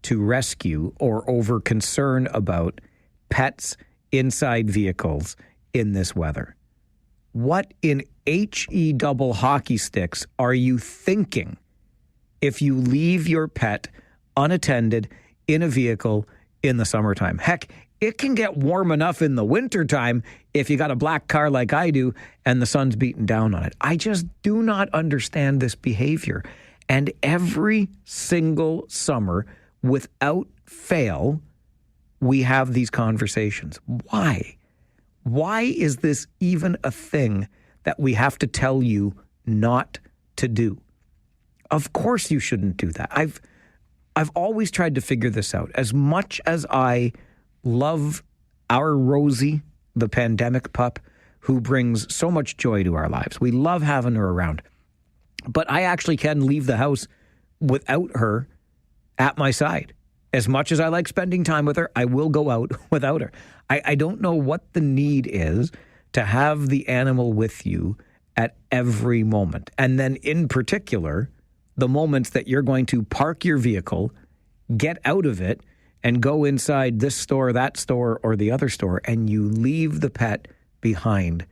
Speaker 1: to rescue or over concern about pets inside vehicles in this weather. What in HE double hockey sticks are you thinking if you leave your pet unattended in a vehicle in the summertime? Heck, it can get warm enough in the wintertime if you got a black car like I do and the sun's beating down on it. I just do not understand this behavior. And every single summer, without fail, we have these conversations. Why? Why is this even a thing that we have to tell you not to do? Of course you shouldn't do that. I've always tried to figure this out. As much as I love our Rosie, the pandemic pup, who brings so much joy to our lives. We love having her around. But I actually can leave the house without her at my side. As much as I like spending time with her, I will go out without her. I don't know what the need is to have the animal with you at every moment. And then in particular, the moments that you're going to park your vehicle, get out of it, and go inside this store, that store, or the other store, and you leave the pet behind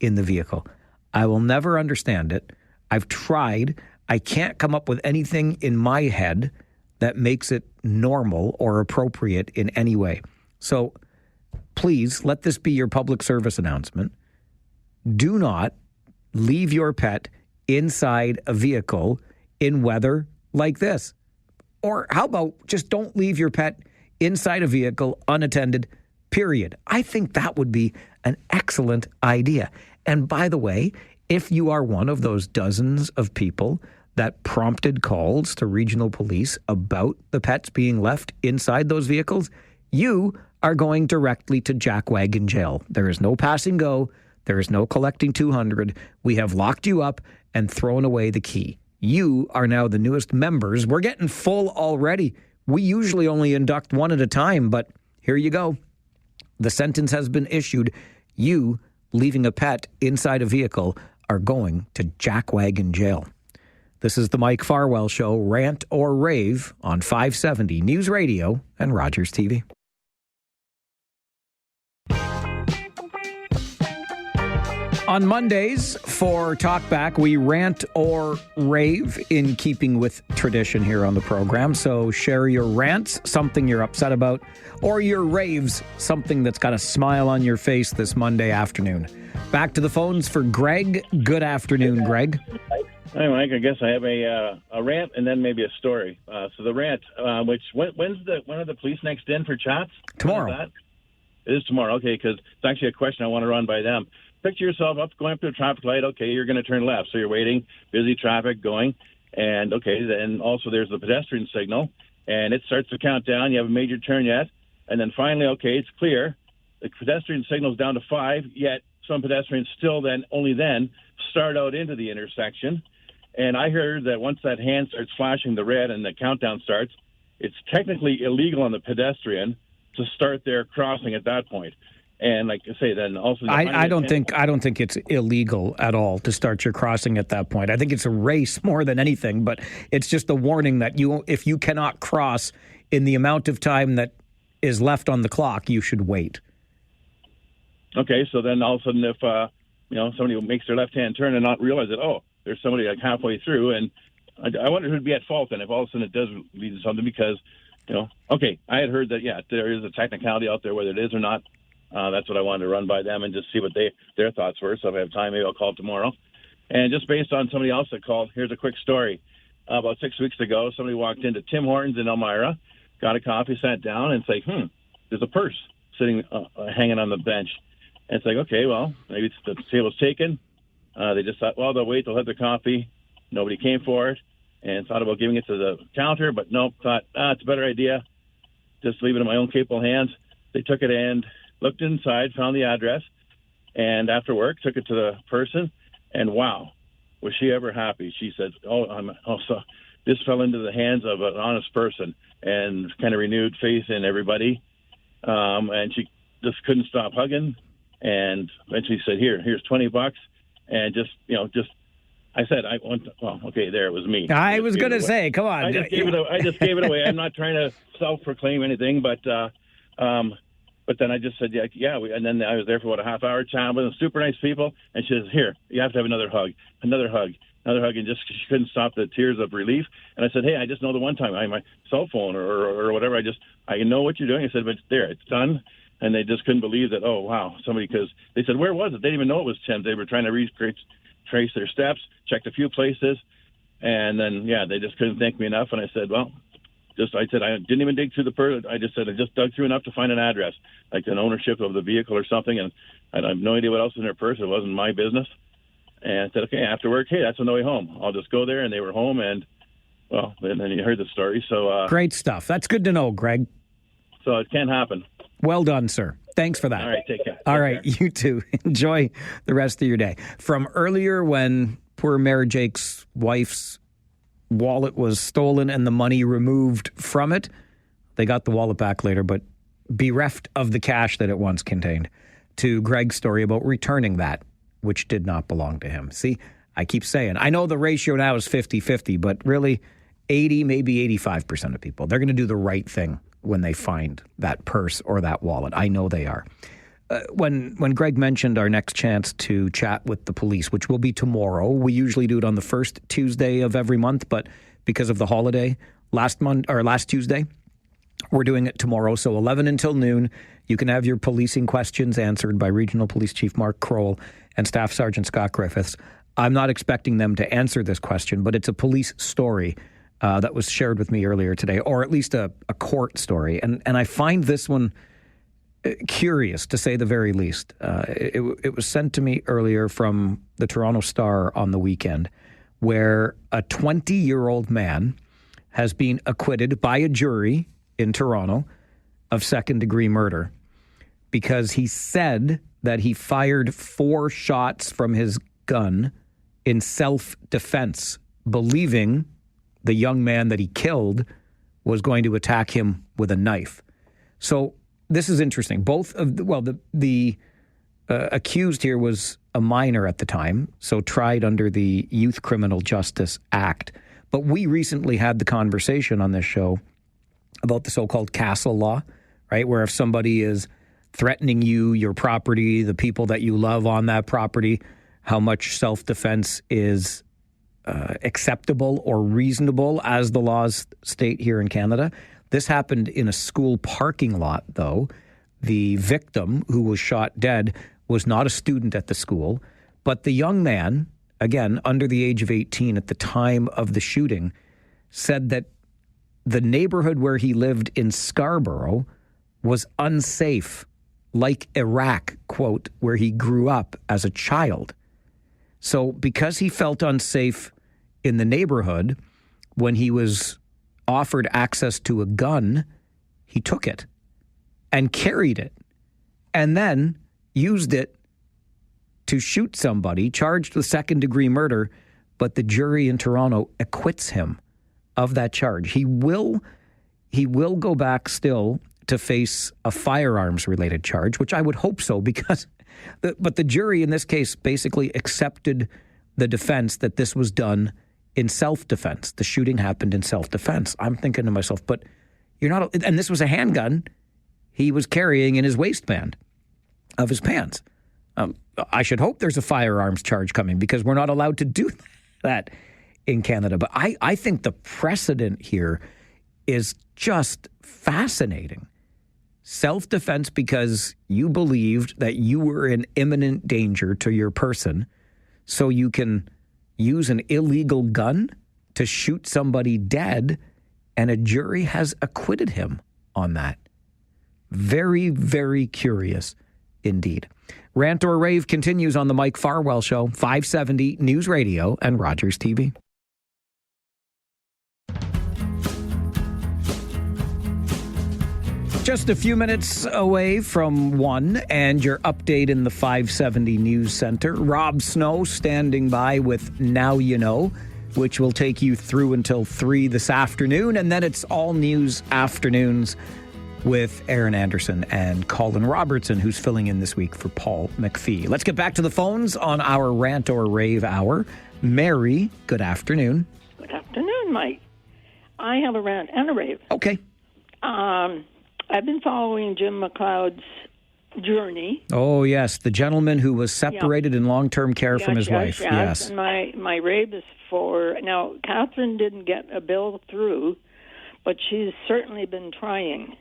Speaker 1: in the vehicle. I will never understand it. I've tried. I can't come up with anything in my head that makes it normal or appropriate in any way. So please let this be your public service announcement. Do not leave your pet inside a vehicle in weather like this. Or how about just don't leave your pet inside a vehicle unattended, period. I think that would be an excellent idea. And by the way, if you are one of those dozens of people that prompted calls to regional police about the pets being left inside those vehicles, you are going directly to jackwagon jail. There is no passing go. There is no collecting 200. We have locked you up and thrown away the key. You are now the newest members. We're getting full already. We usually only induct one at a time, but here you go. The sentence has been issued. You leaving a pet inside a vehicle are going to jackwagon jail. This is the Mike Farwell Show, Rant or Rave on 570 News Radio and Rogers TV. On Mondays for Talkback, we rant or rave in keeping with tradition here on the program. So share your rants, something you're upset about, or your raves, something that's got a smile on your face this Monday afternoon. Back to the phones for Greg. Good afternoon, Greg.
Speaker 10: Hi, Mike. I guess I have a rant and then maybe a story. So the rant, when are the police next in for chats?
Speaker 1: Tomorrow.
Speaker 10: It is tomorrow. Okay, because it's actually a question I want to run by them. Picture yourself going up to a traffic light. Okay, you're going to turn left, so you're waiting, busy traffic going, and okay, then also there's the pedestrian signal, and it starts to count down. You have a major turn yet, and then finally, okay, it's clear. The pedestrian signal's down to 5, yet some pedestrians still only then start out into the intersection. And I heard that once that hand starts flashing the red and the countdown starts, it's technically illegal on the pedestrian to start their crossing at that point. And like I say, then also
Speaker 1: I don't think it's illegal at all to start your crossing at that point. I think it's a race more than anything, but it's just a warning that if you cannot cross in the amount of time that is left on the clock, you should wait.
Speaker 10: Okay, so then all of a sudden, if somebody makes their left-hand turn and not realize it, there's somebody like halfway through, and I wonder who'd be at fault then if all of a sudden it does lead to something because, I had heard that there is a technicality out there whether it is or not. That's what I wanted to run by them and just see what their thoughts were. So if I have time, maybe I'll call tomorrow. And just based on somebody else that called, here's a quick story. About 6 weeks ago, somebody walked into Tim Hortons in Elmira, got a coffee, sat down, and it's like, there's a purse sitting, hanging on the bench. And it's like, okay, well, maybe the table's taken. They just thought, well, they'll wait, they'll have their coffee. Nobody came for it and thought about giving it to the counter, but nope, thought, it's a better idea. Just leave it in my own capable hands. They took it and looked inside, found the address, and after work took it to the person, and wow, was she ever happy. She said, so this fell into the hands of an honest person and kind of renewed faith in everybody. And she just couldn't stop hugging and eventually said, here's $20. And I said, there it was me.
Speaker 1: I was going to say, come on.
Speaker 10: I just gave it away. I'm not trying to self-proclaim anything, but then I just said, and then I was there for a half hour chatting with them, super nice people. And she says, here, you have to have another hug, and just she couldn't stop the tears of relief. And I said, hey, I just know the one time I had my cell phone or whatever. I know what you're doing. I said, but it's done. And they just couldn't believe that, because they said, where was it? They didn't even know it was Tim. They were trying to trace their steps, checked a few places, and then, they just couldn't thank me enough. And I said, I didn't even dig through the purse. I just said I just dug through enough to find an address, like an ownership of the vehicle or something, and I have no idea what else was in their purse. It wasn't my business. And I said, okay, after work, hey, that's on the way home. I'll just go there, and they were home, and, and then you heard the story. So
Speaker 1: great stuff. That's good to know, Greg.
Speaker 10: So it can happen.
Speaker 1: Well done, sir. Thanks for that.
Speaker 10: All right, take care.
Speaker 1: All right, you too. Enjoy the rest of your day. From earlier when poor Mayor Jake's wife's wallet was stolen and the money removed from it. They got the wallet back later, but bereft of the cash that it once contained. To Greg's story about returning that, which did not belong to him. See, I keep saying, I know the ratio now is 50-50, but really 80, maybe 85% of people, they're going to do the right thing when they find that purse or that wallet. I know they are. When Greg mentioned our next chance to chat with the police, which will be tomorrow, we usually do it on the first Tuesday of every month, but because of the holiday last Tuesday, we're doing it tomorrow. So 11 until noon, you can have your policing questions answered by Regional Police Chief Mark Kroll and Staff Sergeant Scott Griffiths. I'm not expecting them to answer this question, but it's a police story that was shared with me earlier today, or at least a court story. And I find this one curious, to say the very least. It was sent to me earlier from the Toronto Star on the weekend, where a 20-year-old man has been acquitted by a jury in Toronto of second-degree murder because he said that he fired 4 shots from his gun in self-defense, believing the young man that he killed was going to attack him with a knife. So this is interesting. Both of the accused here was a minor at the time, so tried under the Youth Criminal Justice Act. But we recently had the conversation on this show about the so-called castle law, right? Where if somebody is threatening you, your property, the people that you love on that property, how much self-defense is acceptable or reasonable as the laws state here in Canada. This happened in a school parking lot, though. The victim, who was shot dead, was not a student at the school, but the young man, again, under the age of 18 at the time of the shooting, said that the neighborhood where he lived in Scarborough was unsafe, like Iraq, quote, where he grew up as a child. So because he felt unsafe in the neighborhood, when he was offered access to a gun, he took it and carried it and then used it to shoot somebody charged with second-degree murder, but the jury in Toronto acquits him of that charge. He will go back still to face a firearms-related charge, which I would hope so, because but the jury in this case basically accepted the defense that this was done in self-defense. The shooting happened in self-defense. I'm thinking to myself, but you're not, and this was a handgun he was carrying in his waistband of his pants. I should hope there's a firearms charge coming, because we're not allowed to do that in Canada. But I think the precedent here is just fascinating. Self-defense because you believed that you were in imminent danger to your person, so you can use an illegal gun to shoot somebody dead, and a jury has acquitted him on that. Very, very curious indeed. Rant or Rave continues on the Mike Farwell Show, 570 News Radio and Rogers TV. Just a few minutes away from 1 and your update in the 570 News Center. Rob Snow standing by with Now You Know, which will take you through until 3 this afternoon. And then it's all news afternoons with Aaron Anderson and Colin Robertson, who's filling in this week for Paul McPhee. Let's get back to the phones on our Rant or Rave hour. Mary, good afternoon.
Speaker 11: Good afternoon, Mike. I have a rant and a rave.
Speaker 1: Okay.
Speaker 11: I've been following Jim McLeod's journey.
Speaker 1: Oh, yes. The gentleman who was separated in long-term care from his wife. Yes.
Speaker 11: And my rave is for... Now, Catherine didn't get a bill through, but she's certainly been trying.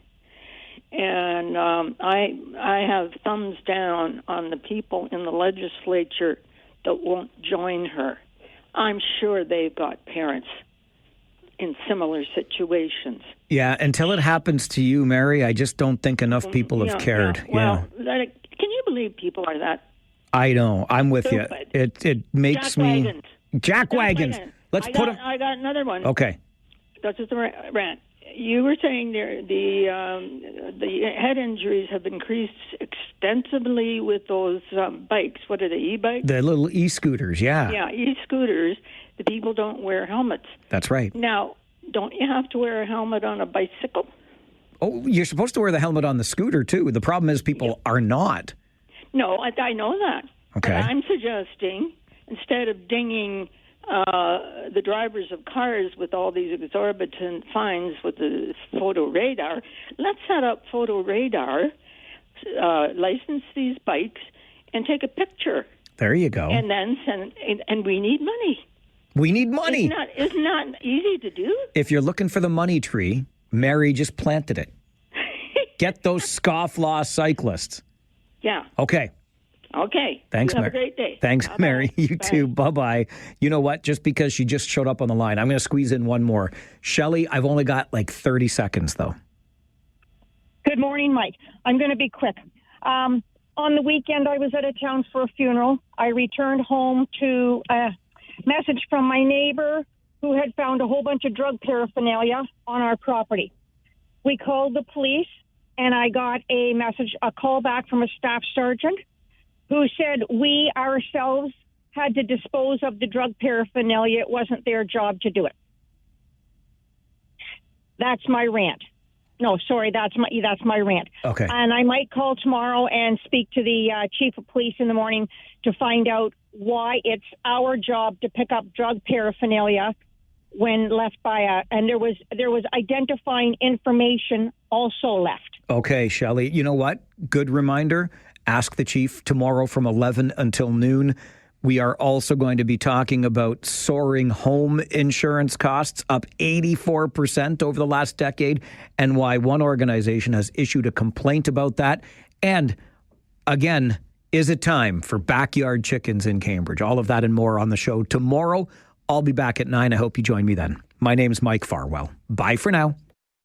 Speaker 11: And I have thumbs down on the people in the legislature that won't join her. I'm sure they've got parents in similar situations.
Speaker 1: Yeah, until it happens to you, Mary, I just don't think enough people have cared.
Speaker 11: Yeah. Well, can you believe people are that?
Speaker 1: I know. I'm with
Speaker 11: stupid?
Speaker 1: You. It makes me... Jack Wagons.
Speaker 11: Let's put him... I got another one.
Speaker 1: Okay.
Speaker 11: That's just a rant. You were saying there the head injuries have increased extensively with those bikes. What are they, e-bikes?
Speaker 1: The little e-scooters, yeah.
Speaker 11: Yeah, e-scooters. The people don't wear helmets.
Speaker 1: That's right.
Speaker 11: Now, don't you have to wear a helmet on a bicycle?
Speaker 1: Oh, you're supposed to wear the helmet on the scooter, too. The problem is people are not.
Speaker 11: No, I know that.
Speaker 1: Okay.
Speaker 11: But I'm suggesting, instead of dinging the drivers of cars with all these exorbitant fines with the photo radar, let's set up photo radar, license these bikes, and take a picture.
Speaker 1: There you go.
Speaker 11: And then send, and we need money.
Speaker 1: We need money.
Speaker 11: Isn't that easy to do?
Speaker 1: If you're looking for the money tree, Mary just planted it. Get those scofflaw cyclists.
Speaker 11: Yeah.
Speaker 1: Okay. Thanks,
Speaker 11: Have
Speaker 1: Mary.
Speaker 11: a great day.
Speaker 1: Thanks,
Speaker 11: Bye-bye.
Speaker 1: Mary. You too. Bye-bye. You know what? Just because she just showed up on the line, I'm going to squeeze in one more. Shelley, I've only got like 30 seconds, though.
Speaker 12: Good morning, Mike. I'm going to be quick. On the weekend, I was out of town for a funeral. I returned home to a message from my neighbor who had found a whole bunch of drug paraphernalia on our property. We called the police, and I got a call back from a staff sergeant who said we ourselves had to dispose of the drug paraphernalia. It wasn't their job to do it. That's my rant. No, sorry, that's my rant.
Speaker 1: Okay.
Speaker 12: And I might call tomorrow and speak to the chief of police in the morning to find out why it's our job to pick up drug paraphernalia when left by and there was identifying information also left.
Speaker 1: Okay, Shelley. You know what? Good reminder. Ask the chief tomorrow from 11 until noon. We are also going to be talking about soaring home insurance costs, up 84% over the last decade, and why one organization has issued a complaint about that. And again, is it time for backyard chickens in Cambridge? All of that and more on the show tomorrow. I'll be back at 9. I hope you join me then. My name's Mike Farwell. Bye for now.